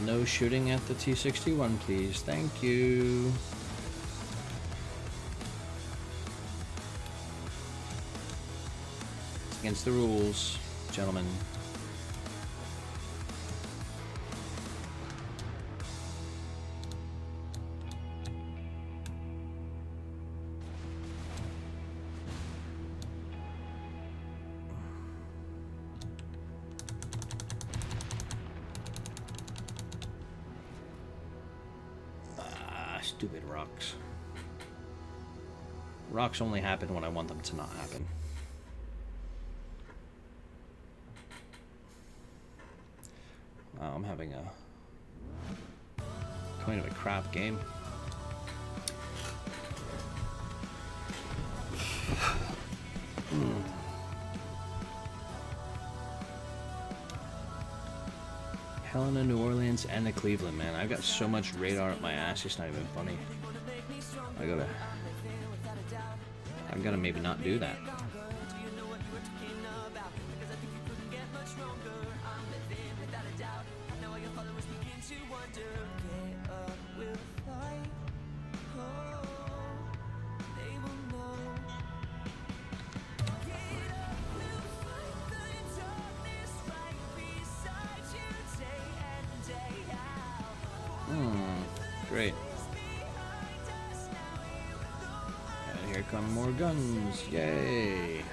S1: No shooting at the T61, please. Thank you. Against the rules, gentlemen. Stupid rocks. Rocks only happen when I want them to not happen. Wow, I'm having a kind of a crap game. Helena, New Orleans, and the Cleveland, man. I've got so much radar up my ass, it's not even funny. I'm gonna maybe not do that. Great. And here come more guns. Yay.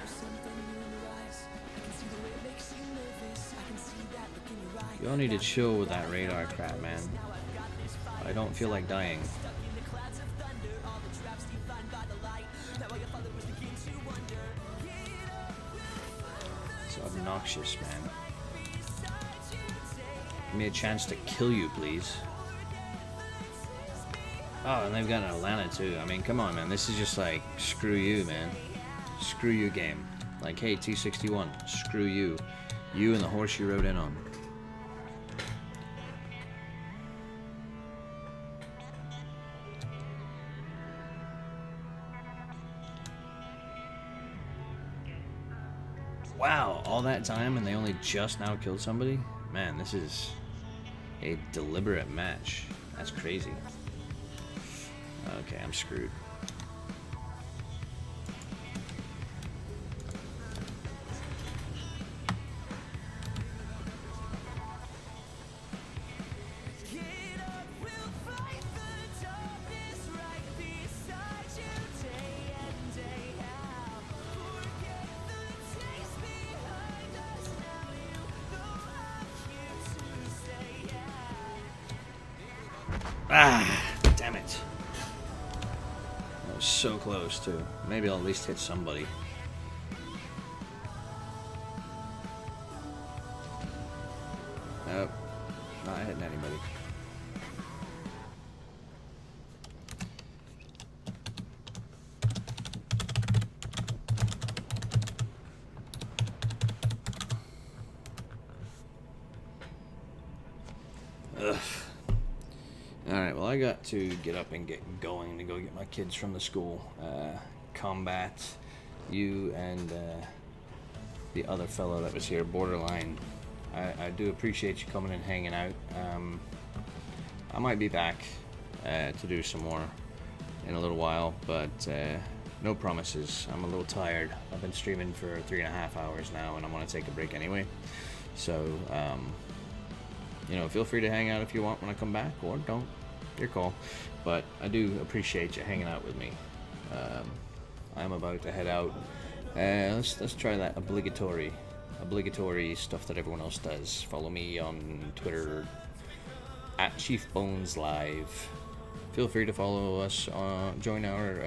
S1: You all need to chill with that radar crap, man. I don't feel like dying. It's obnoxious, man. Give me a chance to kill you, please. Oh, and they've got an Atlanta too. I mean, come on, man. This is just like, screw you, man. Screw you game. Like, hey, T61, screw you. You and the horse you rode in on. Wow, all that time and they only just now killed somebody? Man, this is a deliberate match. That's crazy. Okay, I'm screwed. Ah, damn it. That was so close, too. Maybe I'll at least hit somebody. Nope. Not hitting anybody. Ugh. Alright, well, I got to get up and get going to go get my kids from the school. Combat, you and the other fellow that was here, Borderline. I do appreciate you coming and hanging out. I might be back to do some more in a little while, but no promises. I'm a little tired. I've been streaming for 3.5 hours now, and I want to take a break anyway. So, you know, feel free to hang out if you want when I come back, or don't. Your call. But I do appreciate you hanging out with me. I'm about to head out. Let's try that obligatory stuff that everyone else does. Follow me on Twitter at Chief Bones Live. Feel free to follow us. Join our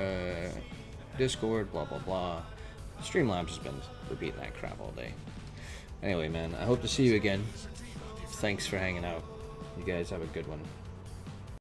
S1: Discord. Blah blah blah. Streamlabs has been repeating that crap all day. Anyway, man, I hope to see you again. Thanks for hanging out. You guys have a good one.